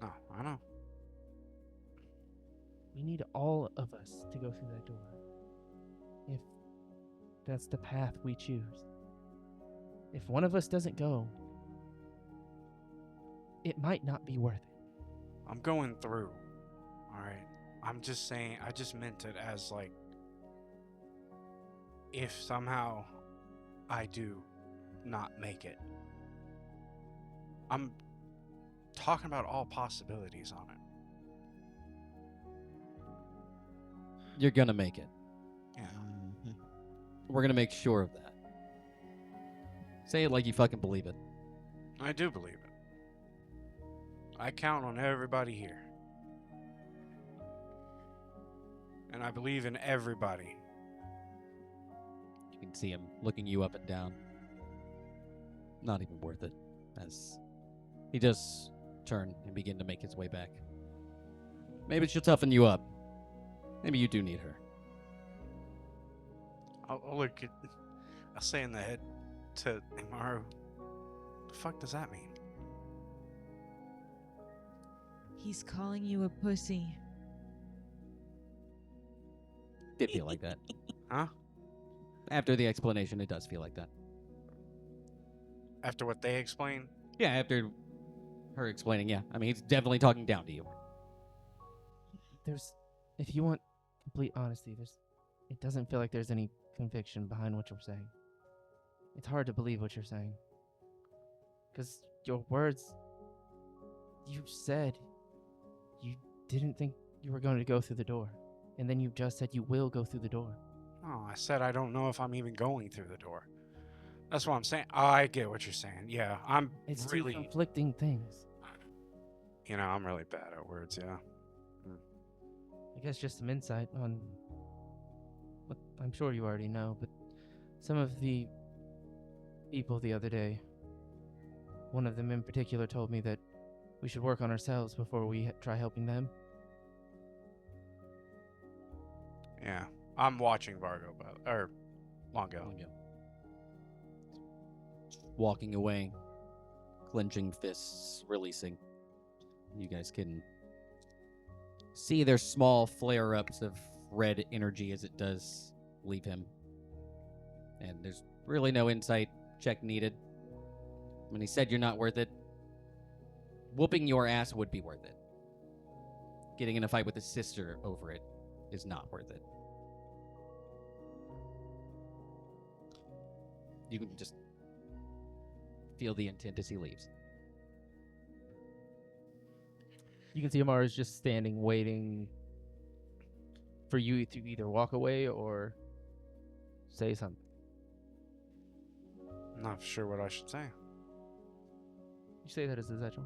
No, I know. We need all of us to go through that door. If that's the path we choose. If one of us doesn't go, it might not be worth it. I'm going through. All right. I'm just saying, I just meant it as like, if somehow I do not make it. I'm talking about all possibilities on it. You're gonna make it. Yeah. We're gonna make sure of that. Say it like you fucking believe it. I do believe it. I count on everybody here. And I believe in everybody. You can see him looking you up and down. Not even worth it, as he does turn and begin to make his way back. Maybe she'll toughen you up. Maybe you do need her. I'll look at. I'll say in the head to Imaru, the fuck does that mean? He's calling you a pussy. Did feel like that. Huh? After the explanation, it does feel like that. After what they explained? Yeah, after her explaining, yeah. I mean, he's definitely talking down to you. If you want complete honesty, it doesn't feel like there's any conviction behind what you're saying. It's hard to believe what you're saying. Because your words, you said you didn't think you were going to go through the door. And then you just said you will go through the door. Oh, I said I don't know if I'm even going through the door. That's what I'm saying. Oh, I get what you're saying. Yeah, I'm It's really, two conflicting things. I'm really bad at words, yeah. I guess just some insight on what I'm sure you already know, but some of the people the other day, one of them in particular told me that we should work on ourselves before we try helping them. Yeah. I'm watching Vargo, or Longo. Walking away, clenching fists, releasing. You guys can see their small flare-ups of red energy as it does leave him. And there's really no insight check needed. When he said you're not worth it, whooping your ass would be worth it. Getting in a fight with his sister over it is not worth it. You can just feel the intent as he leaves. You can see Amara is just standing, waiting for you to either walk away or say something. I'm not sure what I should say. You say that as Ezechal.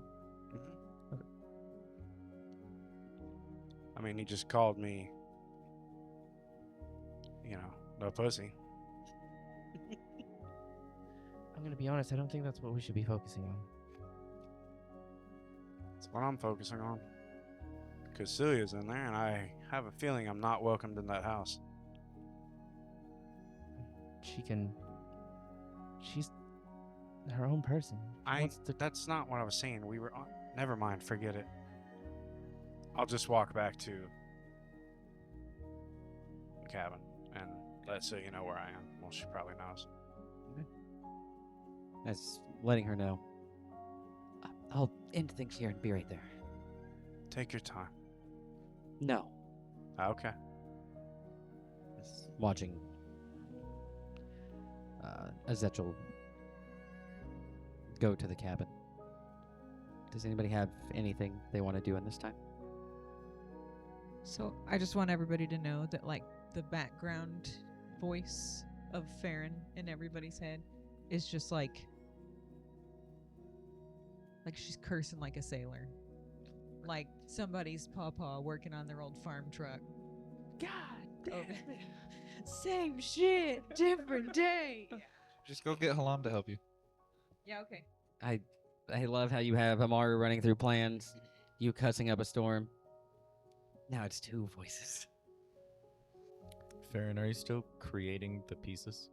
Okay. I mean, he just called me, no pussy. I'm gonna be honest, I don't think that's what we should be focusing on. That's what I'm focusing on. Because Celia's in there, and I have a feeling I'm not welcomed in that house. She's her own person. She wants to- That's not what I was saying. We were on. Never mind, forget it. I'll just walk back to the cabin and let Celia know where I am. Well, she probably knows. As letting her know. I'll end things here and be right there. Take your time. No. Okay. As watching Ezechal go to the cabin. Does anybody have anything they want to do in this time? So I just want everybody to know that, like, the background voice of Farron in everybody's head is just like she's cursing like a sailor. like somebody's pawpaw working on their old farm truck. God damn Okay. it. Same shit, different day. Just go get Halam to help you. Yeah, okay. I love how you have Amaru running through plans, you cussing up a storm. Now it's two voices. Farron, are you still creating the pieces?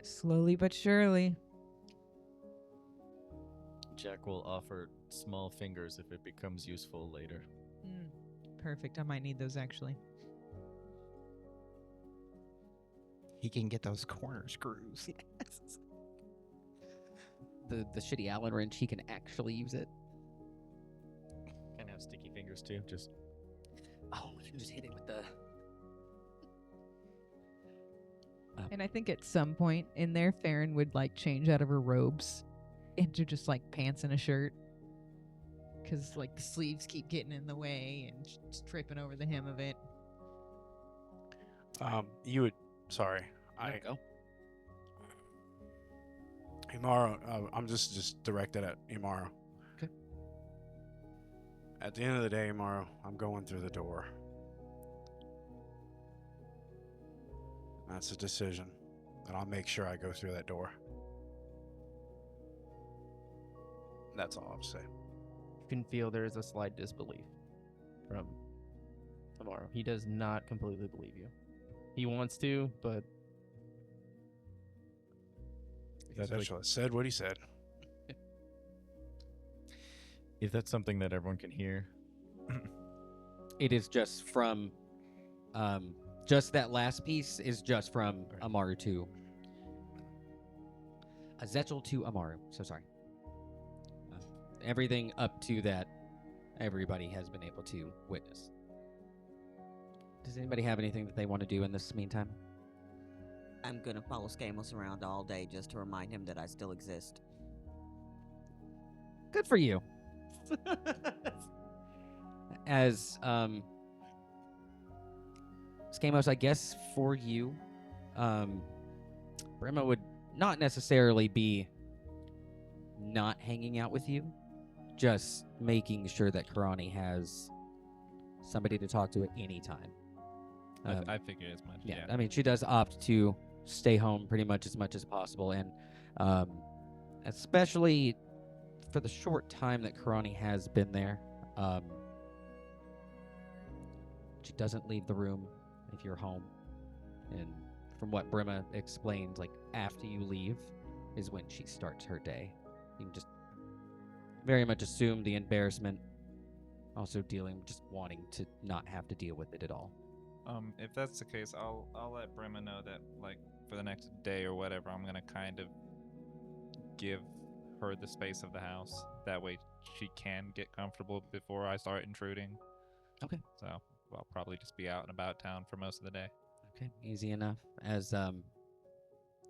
Slowly but surely. Jack will offer small fingers if it becomes useful later. Perfect. I might need those actually. He can get those corner screws. Yes. The shitty Allen wrench, he can actually use it. Can have sticky fingers too. Just Oh, just hit it with the. And I think at some point in there, Farron would like change out of her robes into just like pants and a shirt. Because like the sleeves keep getting in the way and just tripping over the hem of it. You would. Sorry. Go. Imaro, I'm just directed at Imaro. Okay. At the end of the day, Imaro, I'm going through the door. That's a decision, and I'll make sure I go through that door. That's all I'm saying. You can feel there is a slight disbelief from tomorrow. He does not completely believe you. He wants to, but Ezechal said what he said. if that's something that everyone can hear. It is just from, just that last piece is just from Amaru to Ezechal to Amaru. So sorry. Everything up to that, everybody has been able to witness. Does anybody have anything that they want to do in this meantime? I'm gonna follow Skamos around all day just to remind him that I still exist. Good for you. As Skamos, I guess for you, Brema would not necessarily be not hanging out with you, just making sure that Karani has somebody to talk to at any time. I figured as much. Yeah, I mean, she does opt to stay home pretty much as possible, and especially for the short time that Karani has been there, she doesn't leave the room if you're home. And from what Brema explained, like after you leave is when she starts her day. You can just very much assume the embarrassment, also just wanting to not have to deal with it at all. If that's the case, I'll let Brema know that like for the next day or whatever, I'm gonna kind of give her the space of the house. That way she can get comfortable before I start intruding. Okay. So I'll probably just be out and about town for most of the day. Okay, easy enough. As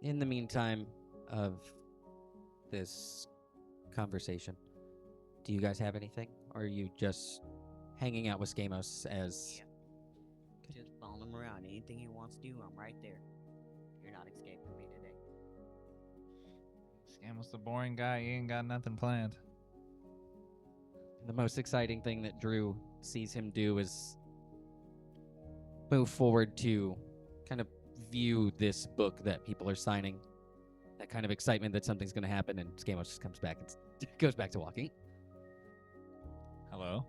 in the meantime of this conversation, do you guys have anything? Or are you just hanging out with Skamos as... Just follow him around. Anything he wants to do, I'm right there. You're not escaping me today. Scam's the boring guy. He ain't got nothing planned. The most exciting thing that Drew sees him do is move forward to kind of view this book that people are signing. That kind of excitement that something's going to happen, and Skamos just comes back and goes back to walking. Hello?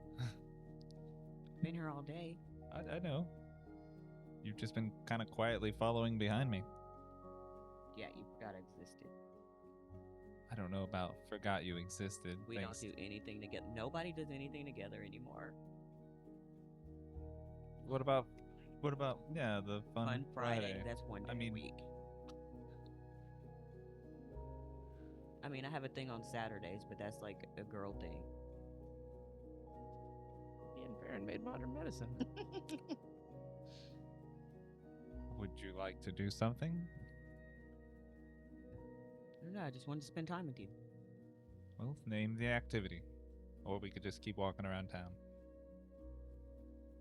Been here all day. I know. You've just been kind of quietly following behind me. Yeah, you forgot I existed. I don't know about forgot you existed. We Thanks. don't do anything together. Nobody does anything together anymore. What about yeah, the fun, Friday. That's one day I mean- a week. I mean, I have a thing on Saturdays, but that's like a girl thing. me and Farron made modern medicine. Would you like to do something? No, I just wanted to spend time with you. Well, name the activity. Or we could just keep walking around town.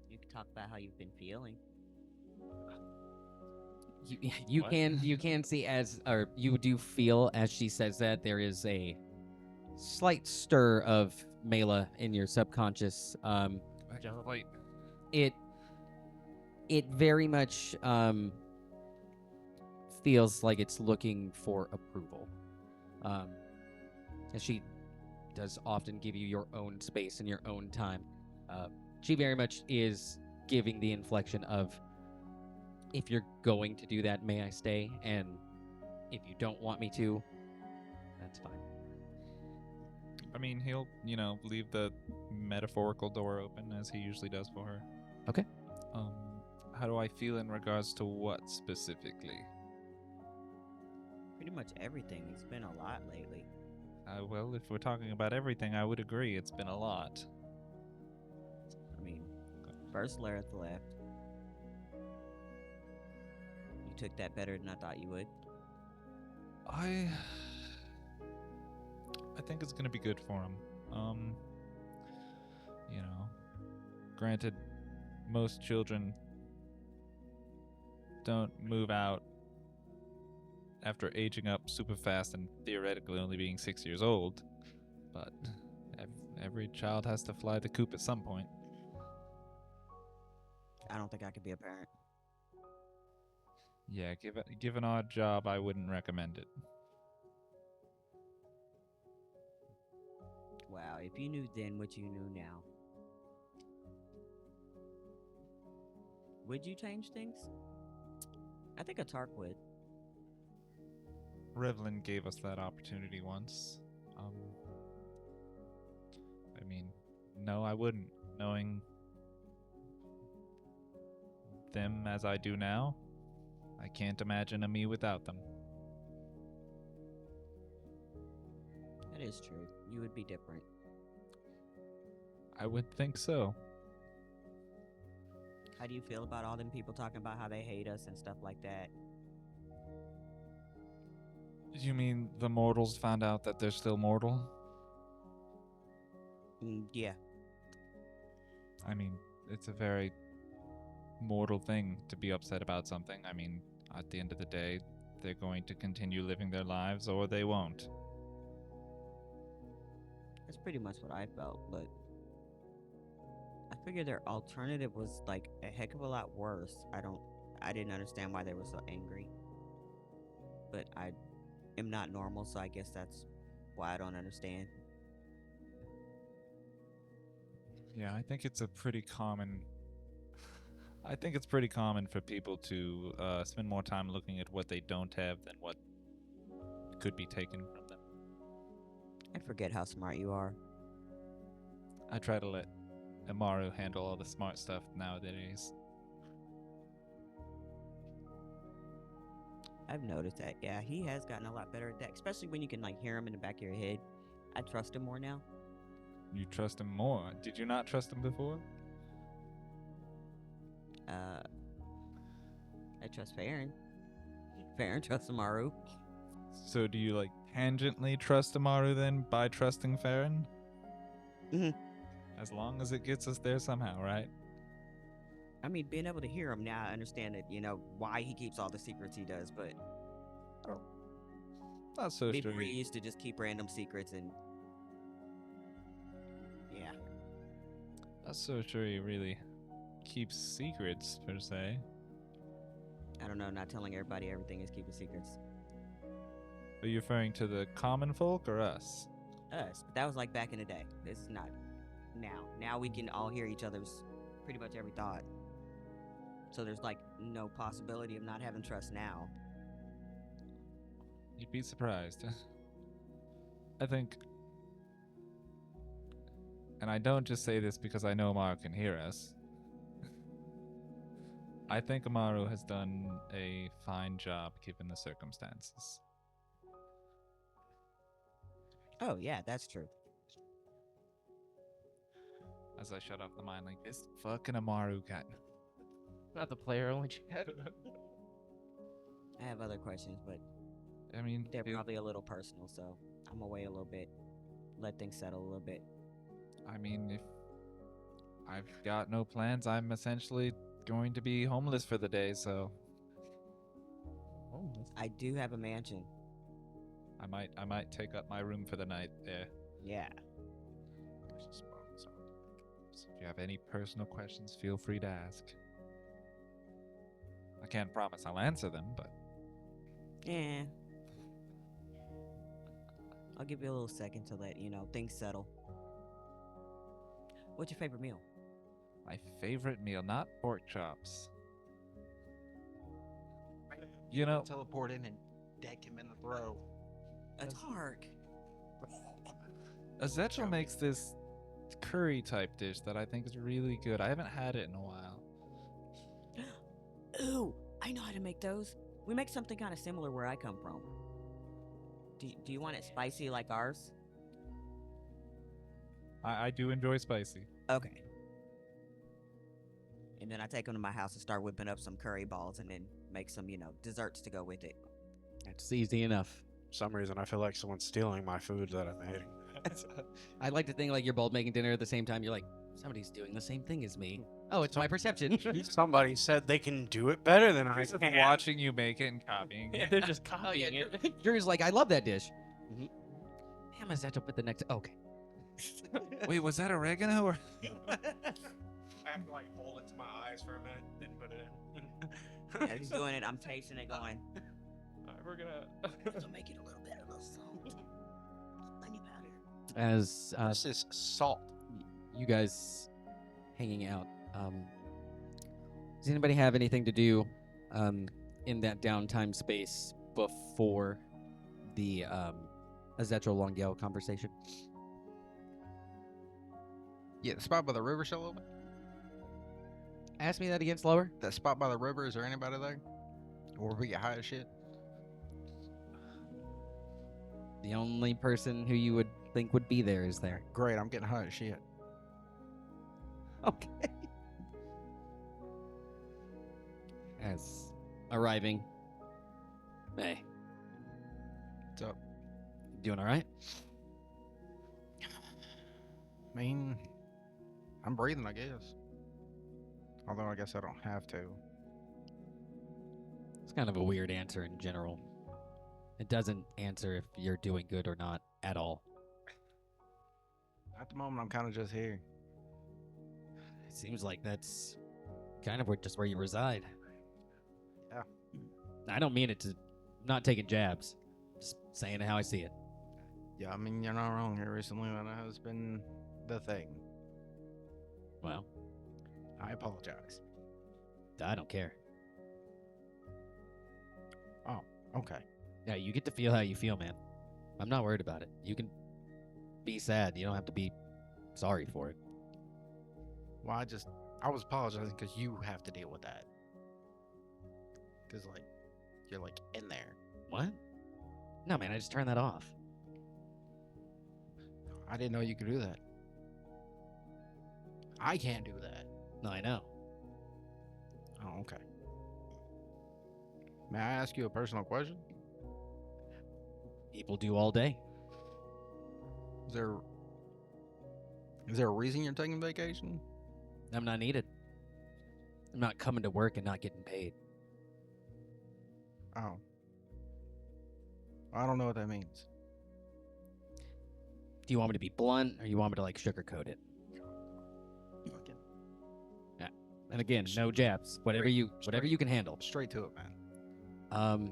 You can talk about how you've been feeling. You What? can see as, or you do feel as she says that there is a slight stir of Mela in your subconscious. Wait. It very much feels like it's looking for approval. And she does often give you your own space and your own time. She very much is giving the inflection of, if you're going to do that, may I stay? And if you don't want me to, that's fine. I mean, he'll, leave the metaphorical door open as he usually does for her. Okay. How do I feel in regards to what specifically? Pretty much everything. It's been a lot lately. Well, if we're talking about everything, I would agree it's been a lot. I mean, first Lareth left. You took that better than I thought you would. I think it's gonna be good for him. Granted, most children don't move out after aging up super fast and theoretically only being 6 years old, but every child has to fly the coop at some point. I don't think I could be a parent. Yeah, given our job, I wouldn't recommend it. Wow, if you knew then what you knew now. Would you change things? I think a Tark would. Revlin gave us that opportunity once. I mean, no, I wouldn't. Knowing them as I do now, I can't imagine a me without them. That is true. You would be different. I would think so. How do you feel about all them people talking about how they hate us and stuff like that? You mean the mortals found out that they're still mortal? Yeah. I mean, it's a very mortal thing to be upset about something. I mean, at the end of the day, they're going to continue living their lives or they won't. That's pretty much what I felt, but I figured their alternative was like a heck of a lot worse. I didn't understand why they were so angry. But I am not normal, so I guess that's why I don't understand. Yeah, I think it's pretty common for people to spend more time looking at what they don't have than what could be taken from them. I forget how smart you are. I try to let Amaru handle all the smart stuff nowadays. I've noticed that. Yeah, he has gotten a lot better at that, especially when you can like hear him in the back of your head. I trust him more now. You trust him more. Did you not trust him before? I trust Farron. Farron trusts Amaru. So do you tangentially trust Amaru then by trusting Farron? Mhm. As long as it gets us there somehow, right? I mean, being able to hear him now, I understand that, why he keeps all the secrets he does, but Not so before sure. he used to just keep random secrets and yeah. Not so sure he really keeps secrets per se. I don't know, not telling everybody everything is keeping secrets. Are you referring to the common folk or us? Us. But that was like back in the day. This is not now. Now we can all hear each other's pretty much every thought. So there's no possibility of not having trust now. You'd be surprised. I think, and I don't just say this because I know Amaru can hear us. I think Amaru has done a fine job given the circumstances. Oh yeah, that's true. As I shut off the mind, this fucking Amaru cat. Not the player, only chat. I have other questions, but I mean, they're probably a little personal, so I'm gonna wait a little bit. Let things settle a little bit. I mean, if I've got no plans, I'm essentially going to be homeless for the day, so I do have a mansion. I might take up my room for the night there. Yeah. So if you have any personal questions, feel free to ask. I can't promise I'll answer them, but Yeah. I'll give you a little second to let things settle. What's your favorite meal? my favorite meal, not pork chops. You know, Teleport in and deck him in the throat. A tark. Ezechal makes this curry type dish that I think is really good. I haven't had it in a while. Ooh, I know how to make those. We make something kind of similar where I come from. Do you want it spicy like ours? I do enjoy spicy. Okay. And then I take them to my house and start whipping up some curry balls and then make some, desserts to go with it. It's easy enough. For some reason, I feel like someone's stealing my food that I made. I'd like to think like you're both making dinner at the same time. You're like, somebody's doing the same thing as me. Oh, it's my perception. Somebody said they can do it better than I Just can. watching you make it and copying it. They're just Oh, copying yeah, it. Drew's like, I love that dish. Damn, is that to put the next? Okay. Wait, was that oregano or? I have to hold it to my eyes for a minute, then put it in. As he's doing it, I'm tasting it going, We're gonna. so make it a little bit of a salt. Honey powder. As This is salt. you guys hanging out, does anybody have anything to do in that downtime space before the Ezechal Longale conversation? Yeah, the spot by the river still open? Ask me that again slower. That spot by the river, is there anybody there? Or we get high as shit? The only person who you would think would be there is there. Great, I'm getting high as shit. Okay. As arriving. Hey, What's up? doing all right? I mean, I'm breathing, I guess. Although I guess I don't have to. It's kind of a weird answer in general. It doesn't answer if you're doing good or not at all. At the moment, I'm kind of just here. It seems like that's kind of just where you reside. Yeah. I don't mean it to not taking jabs. Just saying how I see it. Yeah, I mean, you're not wrong here. Recently, that has been the thing. Well, I apologize. I don't care. Oh, okay. Yeah, you get to feel how you feel, man. I'm not worried about it. You can be sad. You don't have to be sorry for it. Well, I was apologizing because you have to deal with that. Because, you're, in there. What? No, man, I just turned that off. I didn't know you could do that. I can't do that. No, I know. Oh, okay. May I ask you a personal question? People do all day. Is there a reason you're taking vacation? I'm not needed. I'm not coming to work and not getting paid. Oh. I don't know what that means. Do you want me to be blunt or you want me to sugarcoat it? Yeah. And again, no jabs. Whatever you can handle. Straight to it, man.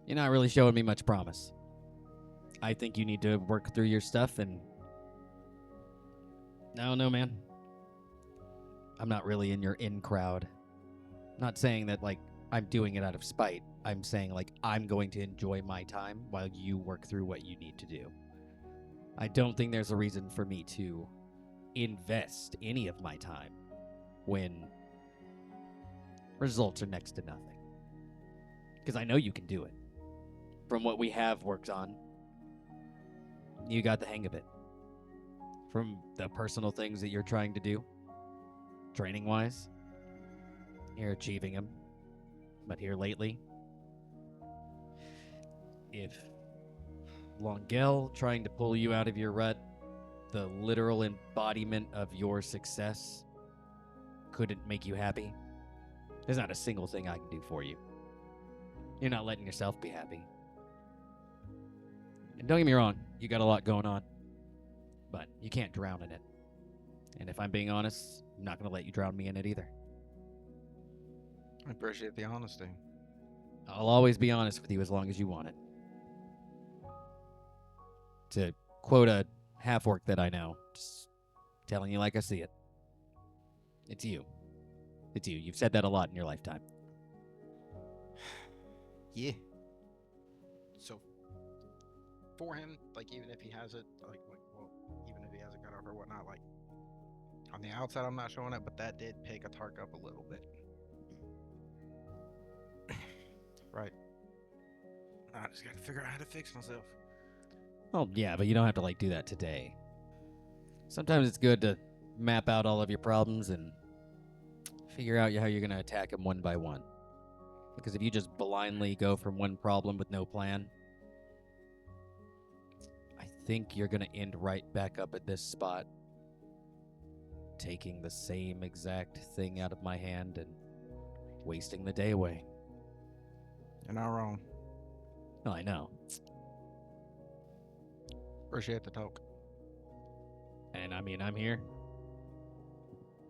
You're not really showing me much promise. I think you need to work through your stuff and no, man. I'm not really in your in crowd. Not saying that I'm doing it out of spite. I'm saying I'm going to enjoy my time while you work through what you need to do. I don't think there's a reason for me to invest any of my time when results are next to nothing. Because I know you can do it. From what we have worked on, you got the hang of it. From the personal things that you're trying to do, training-wise, you're achieving them. But here lately, if Longale trying to pull you out of your rut, the literal embodiment of your success, couldn't make you happy, there's not a single thing I can do for you. You're not letting yourself be happy. And don't get me wrong, you got a lot going on, but you can't drown in it. And if I'm being honest, I'm not going to let you drown me in it either. I appreciate the honesty. I'll always be honest with you as long as you want it. To quote a half-orc that I know, just telling you like I see it. It's you. It's you. You've said that a lot in your lifetime. Yeah. So, for him, like, even if he has it, even if he has it cut off or whatnot, like, on the outside, I'm not showing it, but that did pick a Tark up a little bit. Right. I just gotta figure out how to fix myself. Oh, yeah, but you don't have to, like, do that today. Sometimes it's good to map out all of your problems and figure out how you're going to attack them one by one. Because if you just blindly go from one problem with no plan, I think you're going to end right back up at this spot, taking the same exact thing out of my hand and wasting the day away. You're not wrong. Oh, I know. Appreciate the talk. And I mean, I'm here.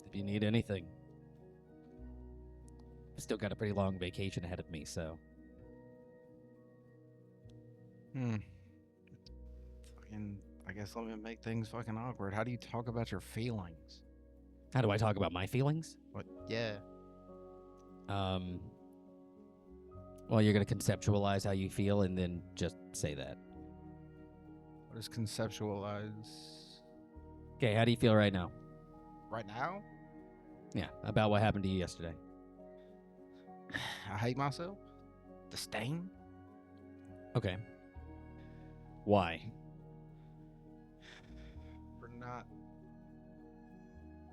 If you need anything. I've still got a pretty long vacation ahead of me, so. Fucking, I guess let me make things fucking awkward. How do you talk about your feelings? How do I talk about my feelings? What? Yeah. Well, you're going to conceptualize how you feel and then just say that. What is conceptualize? Okay, how do you feel right now? Right now? Yeah, about what happened to you yesterday. I hate myself. Disdain. Okay. Why? For not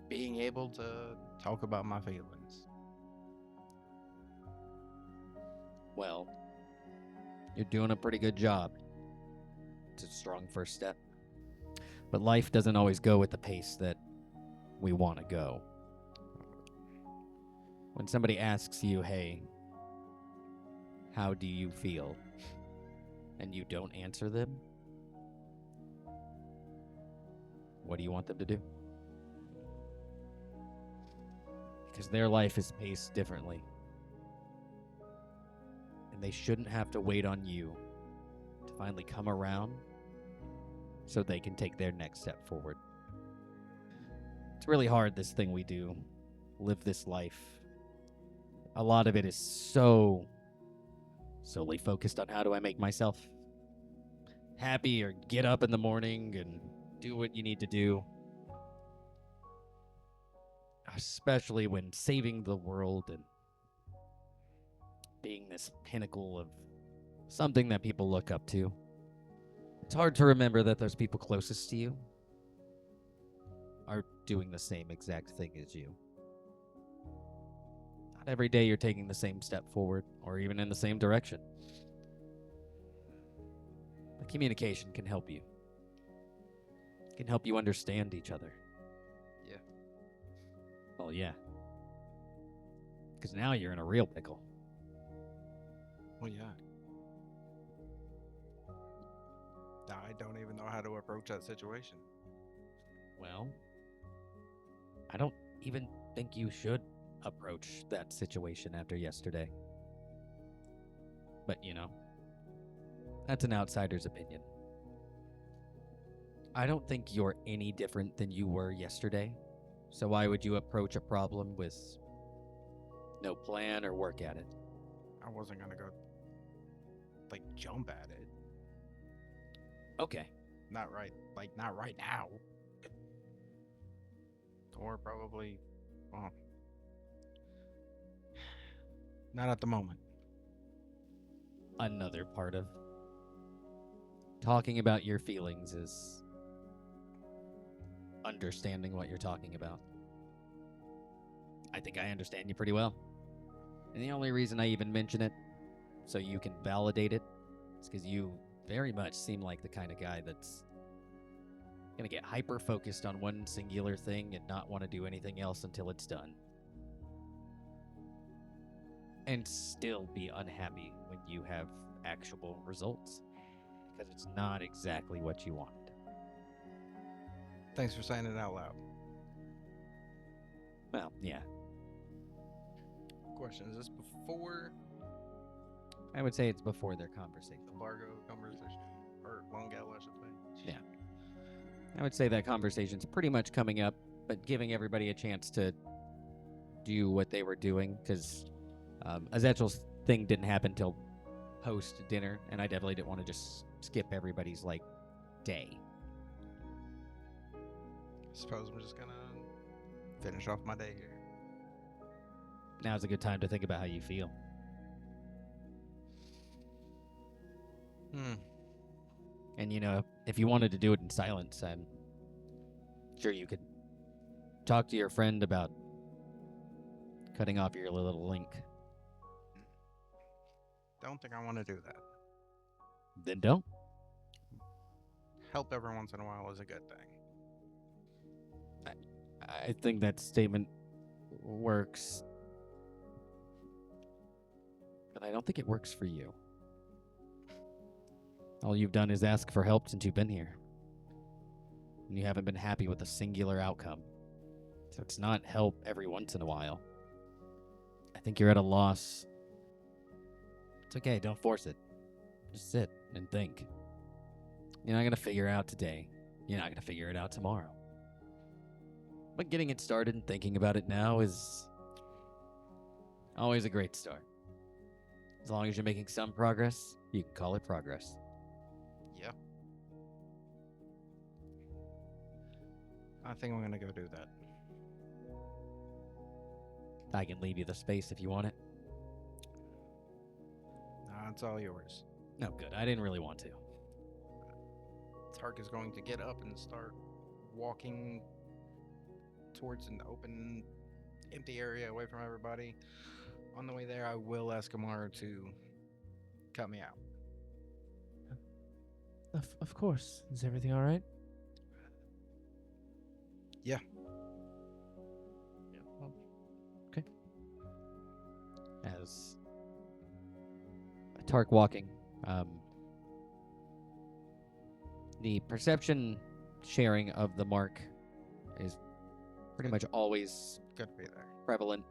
being able to talk about my feelings. Well, you're doing a pretty good job. It's a strong first step. But life doesn't always go at the pace that we want to go. When somebody asks you, hey, how do you feel? And you don't answer them, what do you want them to do? Because their life is paced differently. And they shouldn't have to wait on you to finally come around so they can take their next step forward. It's really hard, this thing we do, live this life. A lot of it is solely focused on how do I make myself happy or get up in the morning and do what you need to do. Especially when saving the world and being this pinnacle of something that people look up to. It's hard to remember that those people closest to you are doing the same exact thing as you. Not every day you're taking the same step forward or even in the same direction. But communication can help you. It can help you understand each other. Yeah. Well, yeah. Because now you're in a real pickle. Well, yeah. I don't even know how to approach that situation. Well, I don't even think you should approach that situation after yesterday. But, you know, that's an outsider's opinion. I don't think you're any different than you were yesterday. So why would you approach a problem with no plan or work at it? I wasn't gonna go, jump at it. Okay. Not right now. Or probably, well, not at the moment. Another part of talking about your feelings is understanding what you're talking about. I think I understand you pretty well. And the only reason I even mention it, so you can validate it, is because you very much seem like the kind of guy that's going to get hyper-focused on one singular thing and not want to do anything else until it's done. And still be unhappy when you have actual results. because it's not exactly what you wanted. Thanks for saying it out loud. Well, yeah. Question: is this before I would say it's before their conversation. the Largo conversation, or Longale, I should say? Yeah. I would say that conversation's pretty much coming up, but giving everybody a chance to do what they were doing, because Ezechal's thing didn't happen till post dinner, and I definitely didn't want to just skip everybody's like day. I suppose I'm just gonna finish off my day here. Now's a good time to think about how you feel. And you know, if you wanted to do it in silence, I'm sure you could talk to your friend about cutting off your little link. Don't think I want to do that. Then don't. Help every once in a while is a good thing. I think that statement works, but I don't think it works for you. All you've done is ask for help since you've been here. And you haven't been happy with a singular outcome. So it's not help every once in a while. I think you're at a loss. It's okay, don't force it. Just sit and think. You're not going to figure it out today. You're not going to figure it out tomorrow. But getting it started and thinking about it now is always a great start. As long as you're making some progress, you can call it progress. Yeah. I think I'm gonna go do that. I can leave you the space if you want it. It's all yours. No, good. I didn't really want to. Tark is going to get up and start walking towards an open, empty area away from everybody. On the way there, I will ask Amaru to cut me out. Of course. Is everything all right? Yeah. Yeah. Well, As Tark walking, the perception sharing of the mark is pretty much always Good to be there. prevalent,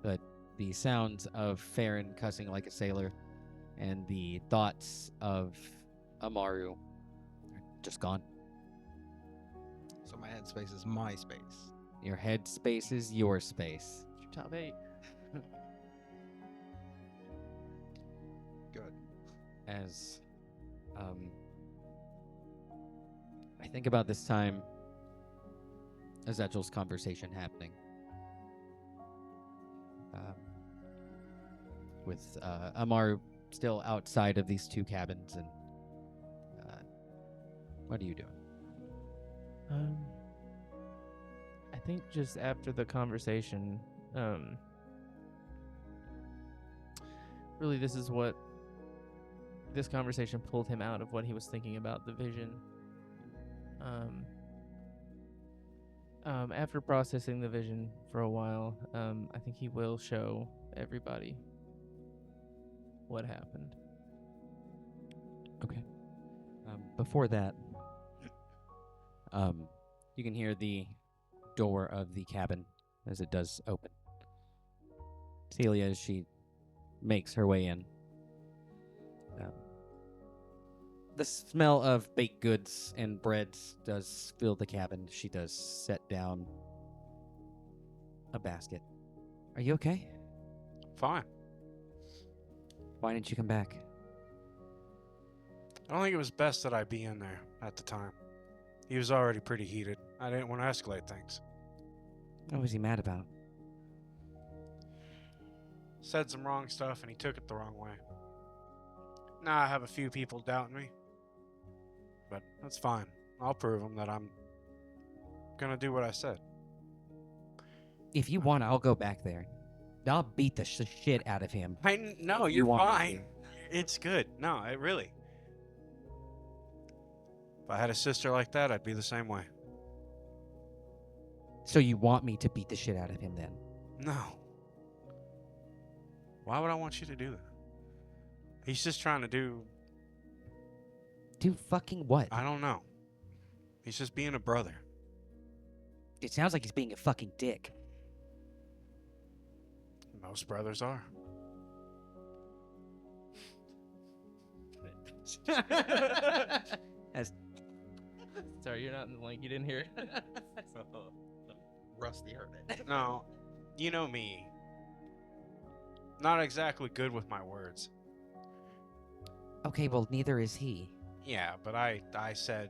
but the sounds of Farron cussing like a sailor and the thoughts of Amaru are just gone. So my headspace is my space. Your head space is your space. it's your top 8. Good. As I think about this time, Ezechal's conversation happening with Amaru still outside of these two cabins, and what are you doing? I think just after the conversation, really this conversation pulled him out of what he was thinking about the vision. After processing the vision for a while, I think he will show everybody what happened. Okay. Before that, you can hear the door of the cabin as it does open. Celia, as she makes her way in, the smell of baked goods and breads does fill the cabin. She does set down a basket. Are you okay? Fine. Why didn't you come back? I don't think it was best that I be in there at the time. He was already pretty heated. I didn't want to escalate things. What was he mad about? Said some wrong stuff and he took it the wrong way. Now I have a few people doubting me. But that's fine. I'll prove them that I'm gonna do what I said. If you want, I'll go back there. I'll beat the shit out of him. No, You you're want me fine. It's good. No, it really. If I had a sister like that, I'd be the same way. So you want me to beat the shit out of him then? No. Why would I want you to do that? He's just trying to do Do fucking what? I don't know. He's just being a brother. It sounds like he's being a fucking dick. Most brothers are. Sorry, you're not in the link. You didn't hear it. Rusty heard it. No, you know me. Not exactly good with my words. Okay, well, neither is he. Yeah, but I said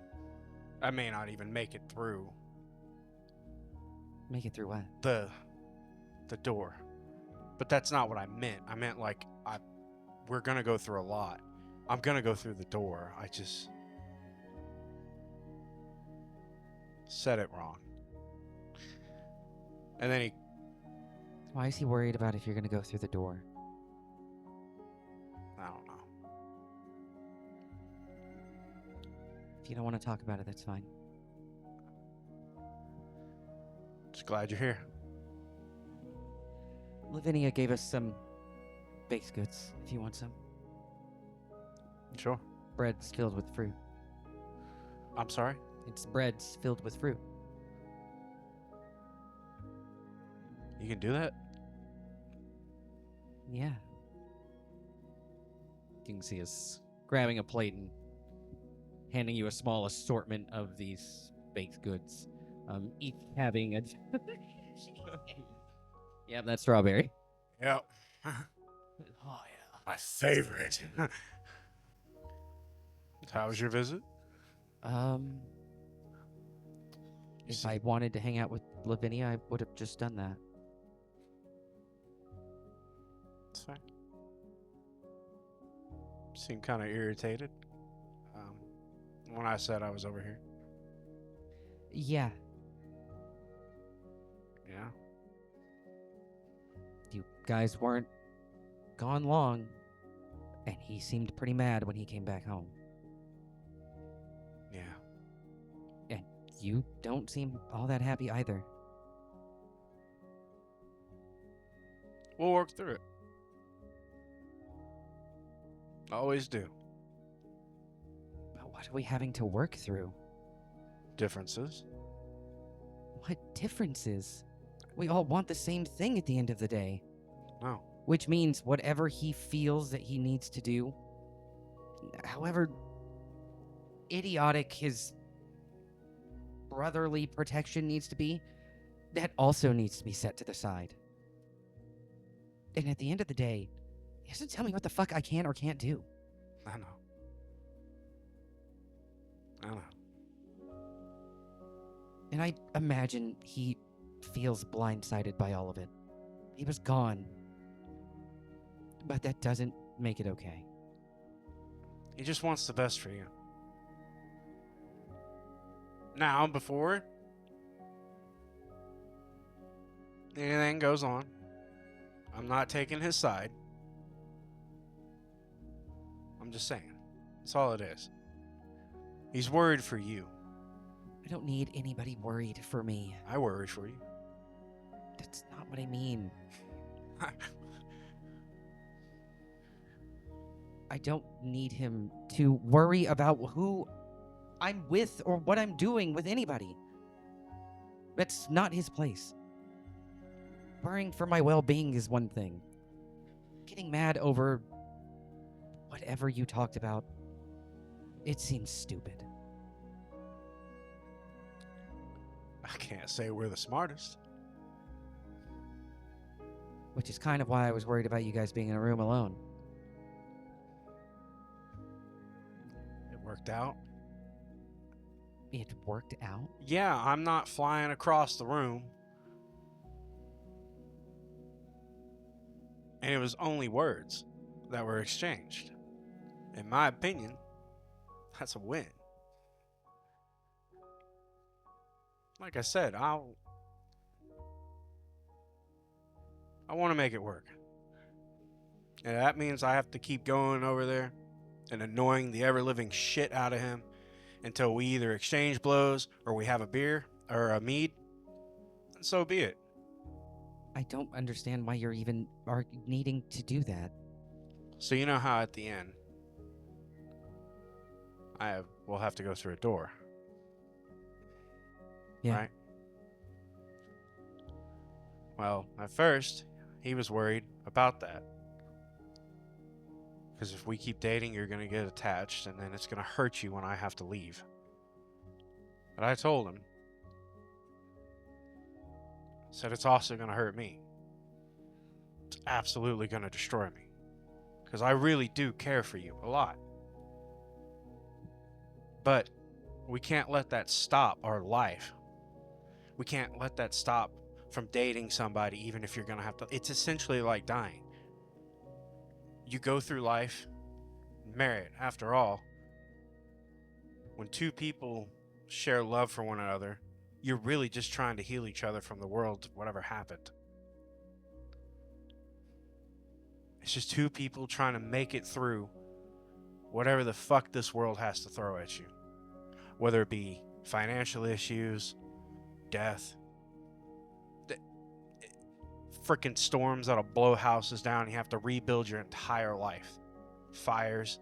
I may not even make it through Make it through what? the door. But that's not what I meant. I meant like we're gonna go through a lot. I'm gonna go through the door. I just said it wrong. And then he Why is he worried about if you're gonna go through the door? I don't know. If you don't want to talk about it, that's fine. Just glad you're here. Lavinia gave us some baked goods, if you want some. Sure. Bread's filled with fruit. I'm sorry. It's bread's filled with fruit. You can do that? Yeah. You can see us grabbing a plate and handing you a small assortment of these baked goods. Each having a... Yep, that's strawberry. Yep. Oh yeah. My favorite. How was your visit? If I wanted to hang out with Lavinia, I would have just done that. It's fine. Seemed kind of irritated when I said I was over here. Yeah, Yeah. you guys weren't gone long, and he seemed pretty mad when he came back home. Yeah. And you don't seem all that happy either. We'll work through it. Always do. But what are we having to work through? Differences. What differences? We all want the same thing at the end of the day. No. Which means whatever he feels that he needs to do, however idiotic his brotherly protection needs to be, that also needs to be set to the side. And at the end of the day, he doesn't tell me what the fuck I can or can't do. I know. I know. And I imagine he feels blindsided by all of it. He was gone. But that doesn't make it okay. He just wants the best for you. Now, before anything goes on, I'm not taking his side. I'm just saying. That's all it is. He's worried for you. I don't need anybody worried for me. I worry for you. That's not what I mean. I don't need him to worry about who I'm with or what I'm doing with anybody. That's not his place. Worrying for my well-being is one thing. Getting mad over whatever you talked about, it seems stupid. I can't say we're the smartest. Which is kind of why I was worried about you guys being in a room alone. It worked out. It worked out? Yeah, I'm not flying across the room. And it was only words that were exchanged. In my opinion, that's a win. Like I said, I want to make it work. And that means I have to keep going over there and annoying the ever-living shit out of him until we either exchange blows or we have a beer or a mead. And so be it. I don't understand why you're even needing to do that. So you know how at the end, we'll have to go through a door. Yeah. Right? Well, at first, he was worried about that. Because if we keep dating, you're going to get attached, and then it's going to hurt you when I have to leave. But I told him, said it's also going to hurt me. It's absolutely going to destroy me. Because I really do care for you a lot. But we can't let that stop our life. We can't let that stop from dating somebody, even if you're going to have to. It's essentially like dying. You go through life married. After all, when two people share love for one another, you're really just trying to heal each other from the world, whatever happened. It's just two people trying to make it through whatever the fuck this world has to throw at you. Whether it be financial issues, death, freaking storms that'll blow houses down and you have to rebuild your entire life. Fires.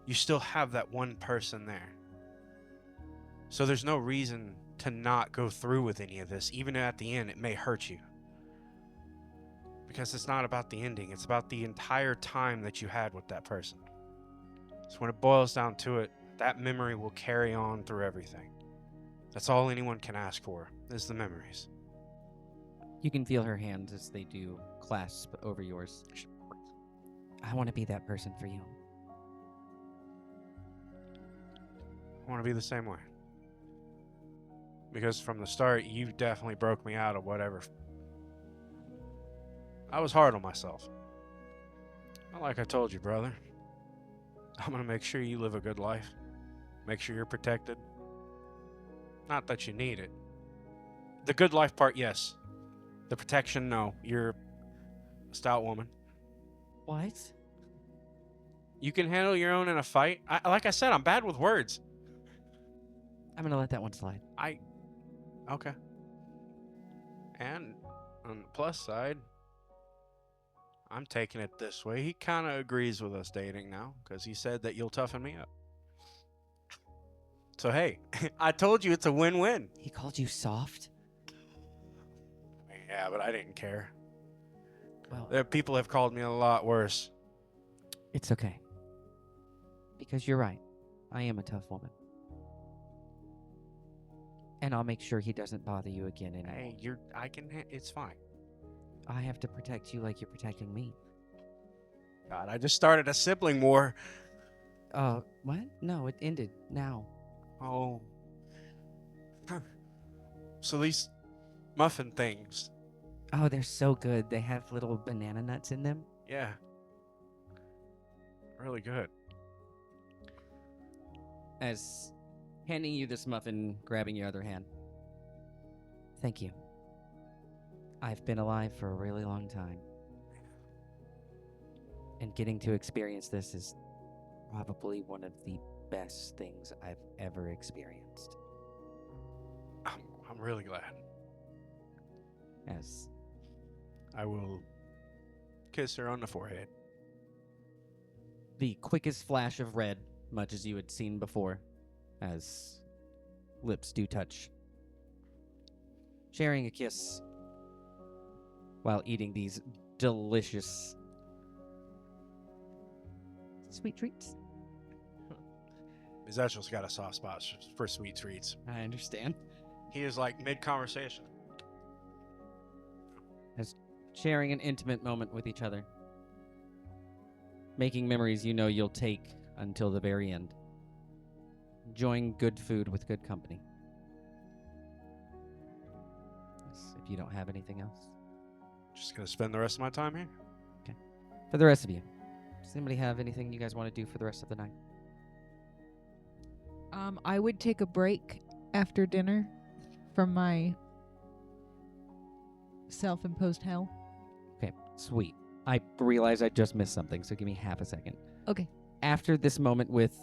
You still have that one person there. So there's no reason to not go through with any of this. Even at the end, it may hurt you. Because it's not about the ending. It's about the entire time that you had with that person. So when it boils down to it, that memory will carry on through everything. That's all anyone can ask for, is the memories. You can feel her hands as they do clasp over yours. I want to be that person for you. I want to be the same way. Because from the start, you definitely broke me out of whatever. I was hard on myself. Not like I told you, brother. I'm going to make sure you live a good life. Make sure you're protected. Not that you need it. The good life part, yes. The protection, no. You're a stout woman. What? You can handle your own in a fight. Like I said, I'm bad with words. I'm gonna let that one slide. Okay. And on the plus side, I'm taking it this way. He kind of agrees with us dating now because he said that you'll toughen me up. So, hey, I told you it's a win-win. He called you soft? Yeah, but I didn't care. Well, People have called me a lot worse. it's okay. Because you're right. I am a tough woman. And I'll make sure he doesn't bother you again anymore. Hey, it's fine. I have to protect you like you're protecting me. God, I just started a sibling war. What? No, it ended now. Oh. So these muffin things. Oh, they're so good. They have little banana nuts in them. Yeah. Really good. As handing you this muffin, grabbing your other hand. Thank you. I've been alive for a really long time. And getting to experience this is probably one of the best things I've ever experienced. I'm really glad. As I will kiss her on the forehead. the quickest flash of red, much as you had seen before, as lips do touch. Sharing a kiss while eating these delicious sweet treats. Ezechal's got a soft spot for sweet treats. I understand. He is like mid-conversation. As sharing an intimate moment with each other. Making memories you know you'll take until the very end. Enjoying good food with good company. Yes, if you don't have anything else. Just gonna spend the rest of my time here. For the rest of you, does anybody have anything you guys want to do for the rest of the night? I would take a break after dinner from my self-imposed hell. Okay, sweet. I realize I just missed something, so give me half a second. Okay. After this moment with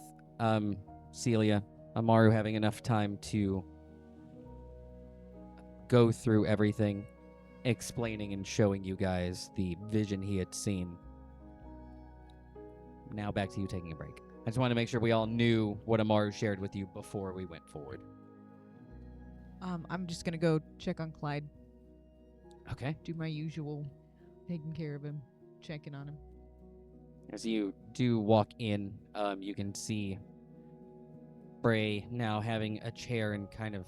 Celia, Amaru having enough time to go through everything, explaining and showing you guys the vision he had seen. Now back to you taking a break. I just want to make sure we all knew what Amaru shared with you before we went forward. I'm just gonna go check on Clyde. Okay. Do my usual, taking care of him, checking on him. As you do walk in, you can see Bray now having a chair and kind of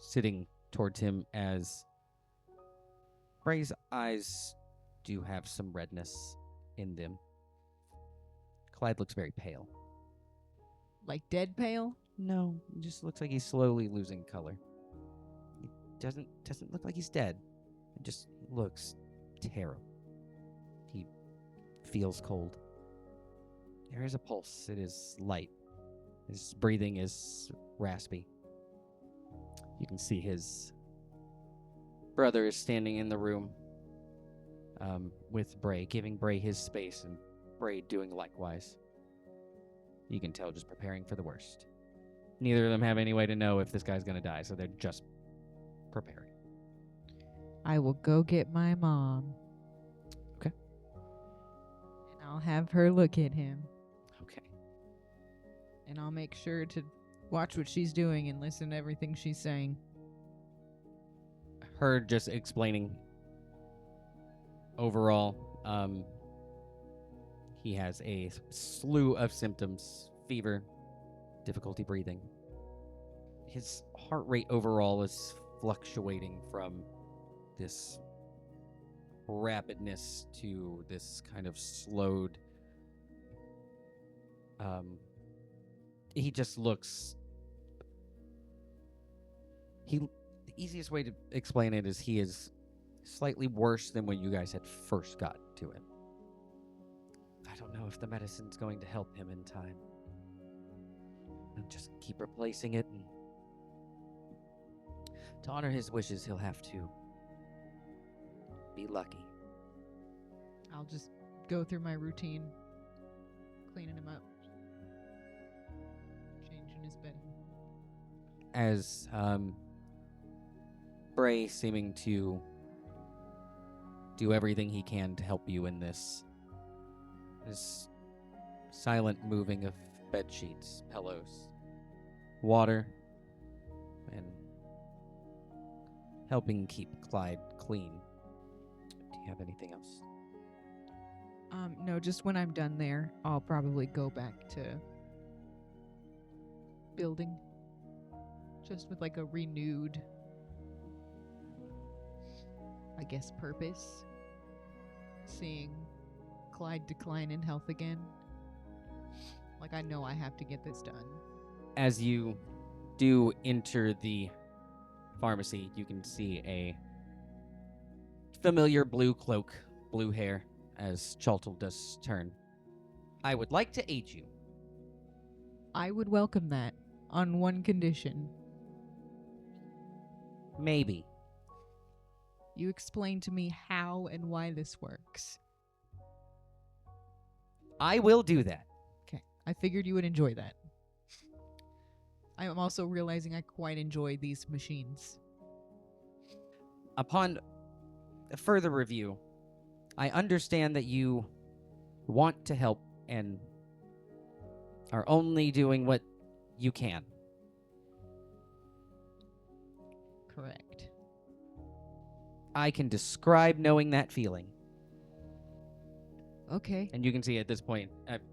sitting towards him as Bray's eyes do have some redness in them. Clyde looks very pale. Like dead pale? No, it just looks like he's slowly losing color. It doesn't look like he's dead. It just looks terrible. He feels cold. There is a pulse. It is light. His breathing is raspy. You can see his brother is standing in the room with Bray, giving Bray his space, and Bray doing likewise. You can tell just preparing for the worst. Neither of them have any way to know if this guy's going to die, so they're just preparing. I will go get my mom. Okay. And I'll have her look at him. Okay. And I'll make sure to watch what she's doing and listen to everything she's saying. Her just explaining overall, he has a slew of symptoms: fever, difficulty breathing. His heart rate overall is fluctuating from this rapidness to this kind of slowed. He just looks. The easiest way to explain it is he is slightly worse than when you guys had first got to him. I don't know if the medicine's going to help him in time. And just keep replacing it, and to honor his wishes, he'll have to be lucky. I'll just go through my routine, cleaning him up, changing his bedding. As Bray seeming to do everything he can to help you in this silent moving of bed sheets, pillows, water, and helping keep Clyde clean. Do you have anything else? No, just when I'm done there, I'll probably go back to building. Just with like a renewed, I guess, purpose. Seeing Clyde decline in health again. Like, I know I have to get this done. As you do enter the pharmacy, you can see a familiar blue cloak, blue hair, as Chaltel does turn. I would like to aid you. I would welcome that, on one condition. Maybe. You explain to me how and why this works. I will do that. Okay, I figured you would enjoy that. I am also realizing I quite enjoy these machines. Upon a further review, I understand that you want to help and are only doing what you can. Correct. I can describe knowing that feeling. Okay. And you can see at this point,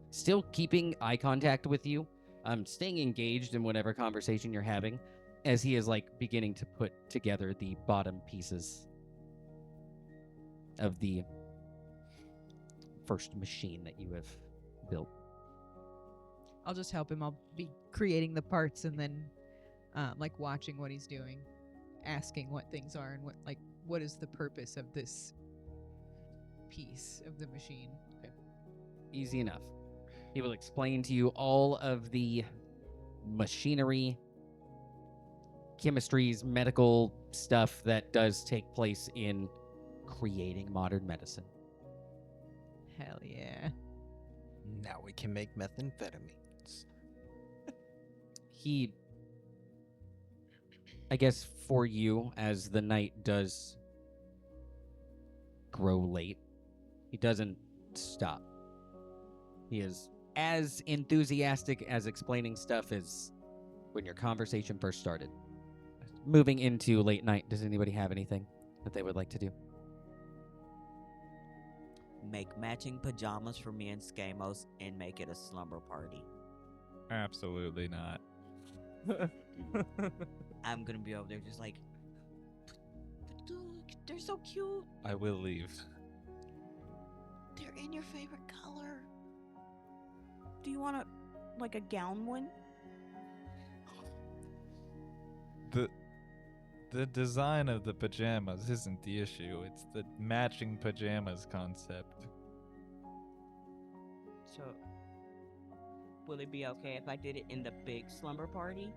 still keeping eye contact with you, staying engaged in whatever conversation you're having, as he is like beginning to put together the bottom pieces of the first machine that you have built. I'll just help him. I'll be creating the parts and then like watching what he's doing, asking what things are and what is the purpose of this piece of the machine. Easy enough. He will explain to you all of the machinery, chemistries, medical stuff that does take place in creating modern medicine. Hell yeah. Now we can make methamphetamines. He, I guess for you, as the night does grow late, he doesn't stop. He is as enthusiastic as explaining stuff as when your conversation first started. Moving into late night, does anybody have anything that they would like to do? Make matching pajamas for me and Skamos and make it a slumber party. Absolutely not. I'm gonna be over there just like, but look, they're so cute. I will leave. They're in your favorite color. Do you want like a gown one? The design of the pajamas isn't the issue. It's the matching pajamas concept. So, will it be okay if I did it in the big slumber party?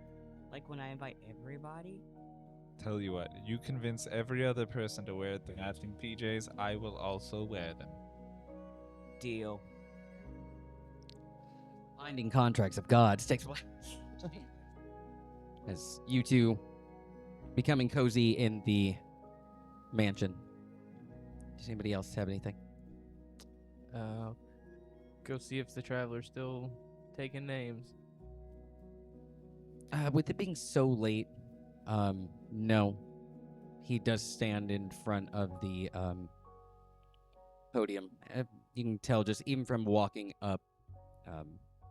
Like when I invite everybody? Tell you what, you convince every other person to wear the matching PJs, I will also wear them. Deal. Binding contracts of gods takes place. As you two becoming cozy in the mansion. Does anybody else have anything? Go see if the traveler's still taking names. With it being so late, no. He does stand in front of the podium. You can tell just even from walking up,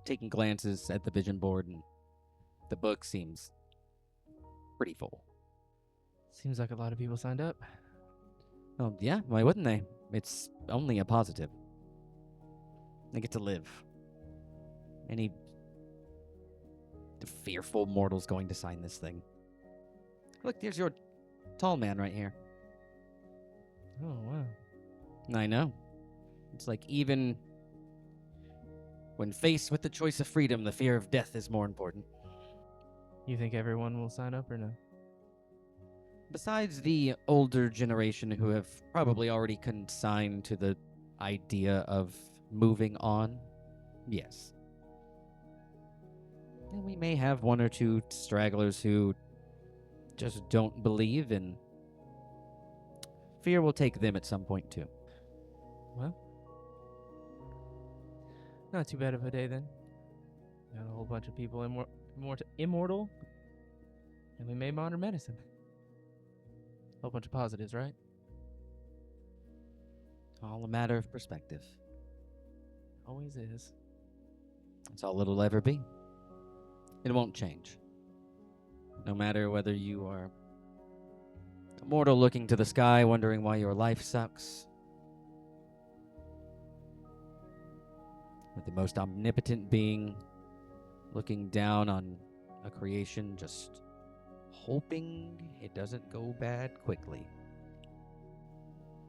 taking glances at the vision board, and the book seems pretty full. Seems like a lot of people signed up. Oh, yeah, why wouldn't they? It's only a positive. They get to live. Any fearful mortal's going to sign this thing. Look, there's your tall man right here. Oh, wow. I know. It's like even when faced with the choice of freedom, the fear of death is more important. You think everyone will sign up or no? Besides the older generation who have probably already consigned to the idea of moving on, yes. And we may have one or two stragglers who just don't believe, and fear will take them at some point too. Well, not too bad of a day then. Got a whole bunch of people immortal, and we made modern medicine. A whole bunch of positives, right? All a matter of perspective. Always is. That's all it'll ever be. It won't change. No matter whether you are a mortal looking to the sky wondering why your life sucks, or the most omnipotent being looking down on a creation just hoping it doesn't go bad quickly.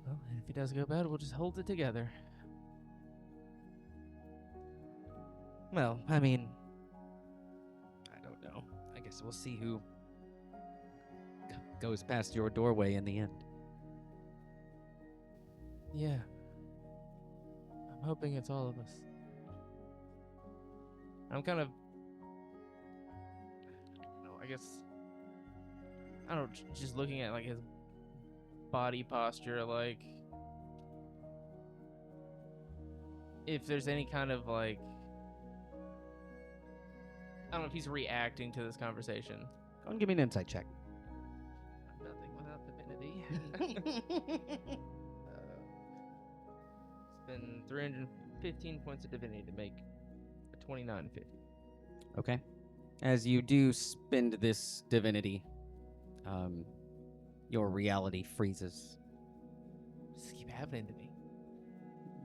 Well, and if it does go bad, we'll just hold it together. Well, I mean, I don't know. I guess we'll see who goes past your doorway in the end. Yeah. I'm hoping it's all of us. I'm kind of... I guess... I don't know, just looking at, like, his body posture, like... If there's any kind of, like... I don't know if he's reacting to this conversation. Go and give me an insight check. Nothing without divinity. Spend 315 points of divinity to make a 29.50. Okay. As you do spend this divinity, your reality freezes. Just keep happening to me.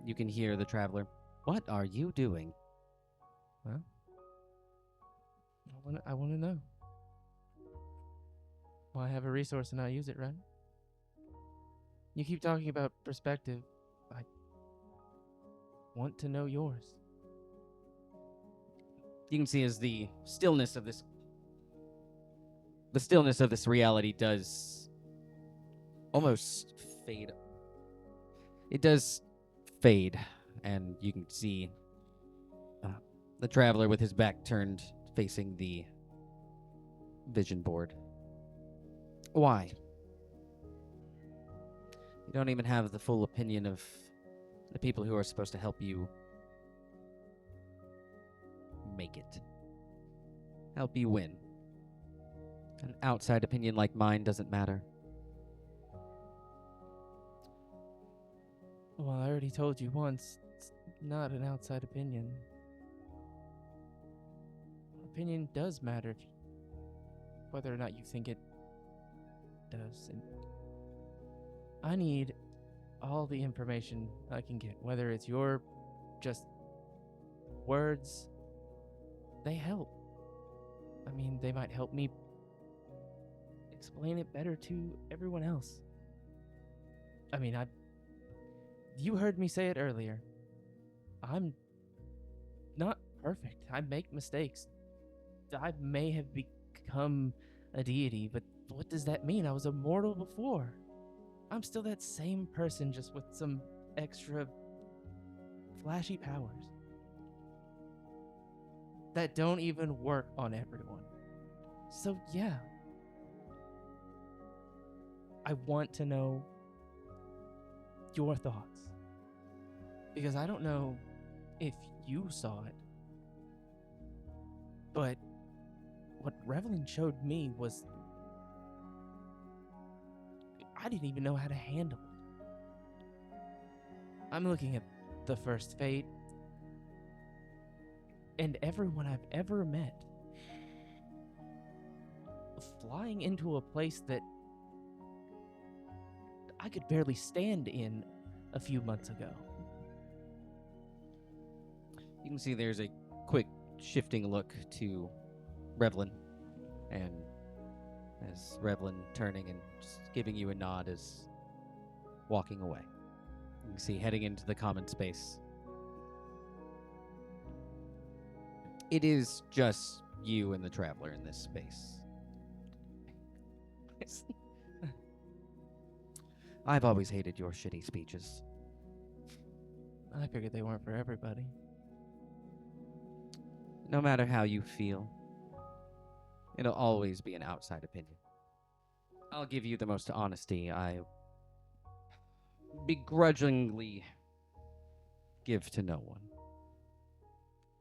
You can hear the traveler. What are you doing? Well, I want to know. Well, I have a resource and I use it, right? You keep talking about perspective. I want to know yours. You can see as the stillness of this reality does almost fade. It does fade, and you can see the traveler with his back turned, facing the vision board. Why? You don't even have the full opinion of the people who are supposed to help you make it. Help you win. An outside opinion like mine doesn't matter. Well, I already told you once, it's not an outside opinion. Opinion does matter, whether or not you think it does. And I need all the information I can get, whether it's your just words. They help. I mean, they might help me explain it better to everyone else. I mean, you heard me say it earlier. I'm not perfect. I make mistakes. I may have become a deity, but what does that mean? I was immortal before. I'm still that same person, just with some extra flashy powers that don't even work on everyone. So yeah, I want to know your thoughts, because I don't know if you saw it, but what Revelin showed me was I didn't even know how to handle it. I'm looking at the first fate, and everyone I've ever met flying into a place that I could barely stand in a few months ago. You can see there's a quick shifting look to Revlin, and as Revlin turning and just giving you a nod is walking away. You can see heading into the common space. It is just you and the traveler in this space. I've always hated your shitty speeches. I figured they weren't for everybody. No matter how you feel, it'll always be an outside opinion. I'll give you the most honesty I begrudgingly give to no one.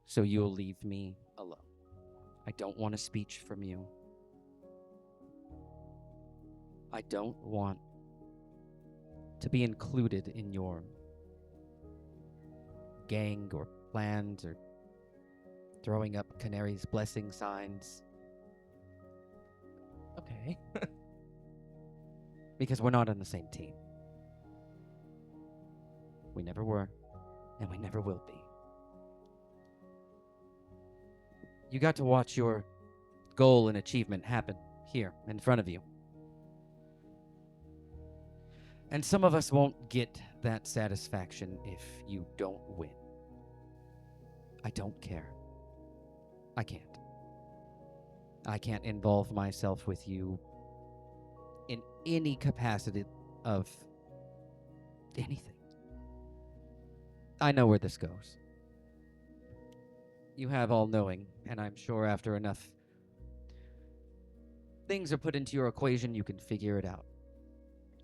So you'll leave me alone. I don't want a speech from you. I don't want to be included in your gang or plans or throwing up Canary's blessing signs. Okay. Because we're not on the same team. We never were, and we never will be. You got to watch your goal and achievement happen here in front of you. And some of us won't get that satisfaction if you don't win. I don't care. I can't. I can't involve myself with you in any capacity of anything. I know where this goes. You have all-knowing, and I'm sure after enough things are put into your equation, you can figure it out.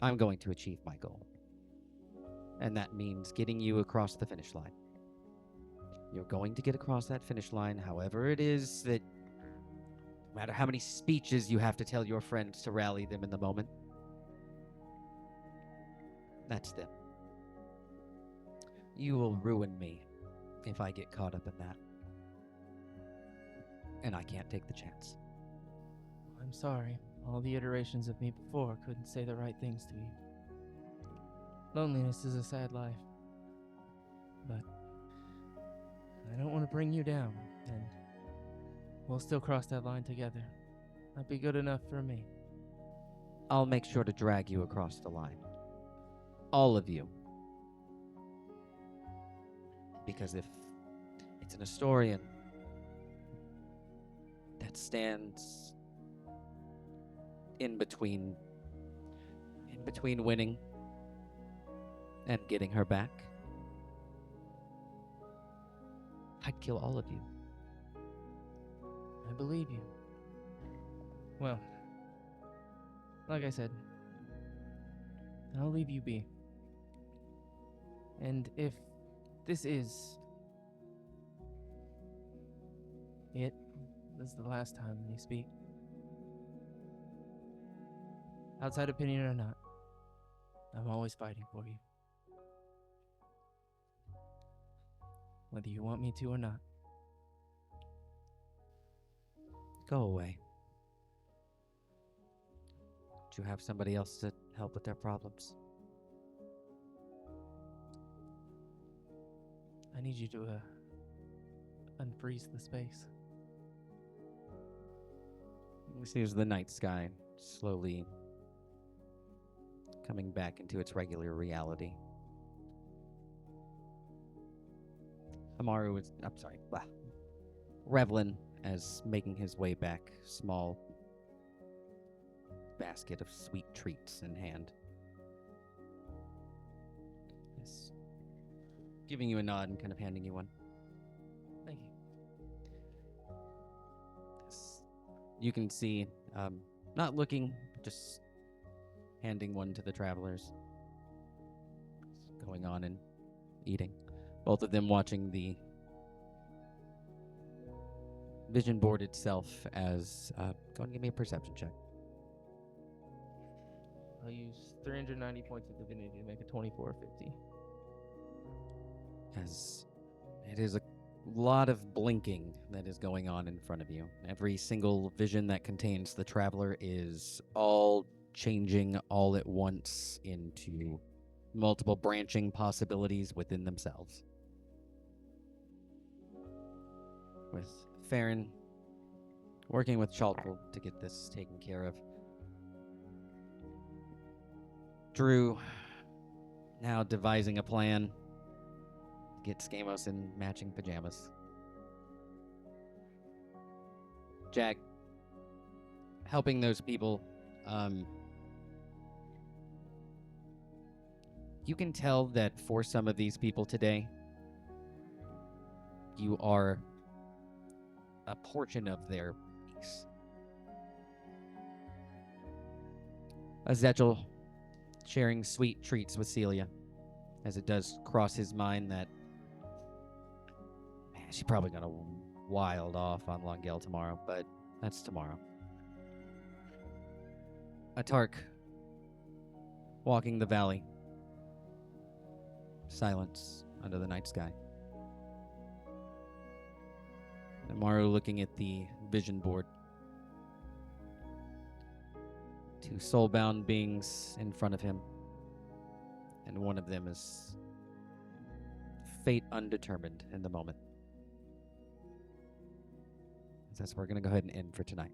I'm going to achieve my goal. And that means getting you across the finish line. You're going to get across that finish line, however it is that, no matter how many speeches you have to tell your friends to rally them in the moment, that's them. You will ruin me if I get caught up in that. And I can't take the chance. I'm sorry. All the iterations of me before couldn't say the right things to you. Loneliness is a sad life. But I don't want to bring you down, and we'll still cross that line together. That'd be good enough for me. I'll make sure to drag you across the line. All of you. Because if it's an historian that stands in between winning and getting her back, I'd kill all of you. I believe you. Well, like I said, I'll leave you be. And if this is This is the last time you speak. Outside opinion or not, I'm always fighting for you. Whether you want me to or not. Go away. Do you have somebody else to help with their problems? I need you to unfreeze the space. You see as the night sky slowly coming back into its regular reality. Amaru is, I'm sorry, Revlin, as making his way back, small basket of sweet treats in hand. Yes. Giving you a nod and kind of handing you one. Thank you. Yes. You can see, not looking, just handing one to the travelers. Going on and eating. Both of them watching the vision board itself as, go and give me a perception check. I'll use 390 points of divinity to make a 2450. As it is a lot of blinking that is going on in front of you. Every single vision that contains the traveler is all changing all at once into multiple branching possibilities within themselves. With Farron working with Chalkle to get this taken care of. Drew now devising a plan to get Skamos in matching pajamas. Jack helping those people. You can tell that for some of these people today, you are a portion of their peace. Ezechal sharing sweet treats with Celia, as it does cross his mind that, man, she probably gonna wild off on Longale tomorrow, but that's tomorrow. Atark walking the valley. Silence under the night sky. Amaru looking at the vision board. Two soulbound beings in front of him. And one of them is fate undetermined in the moment. That's where we're going to go ahead and end for tonight.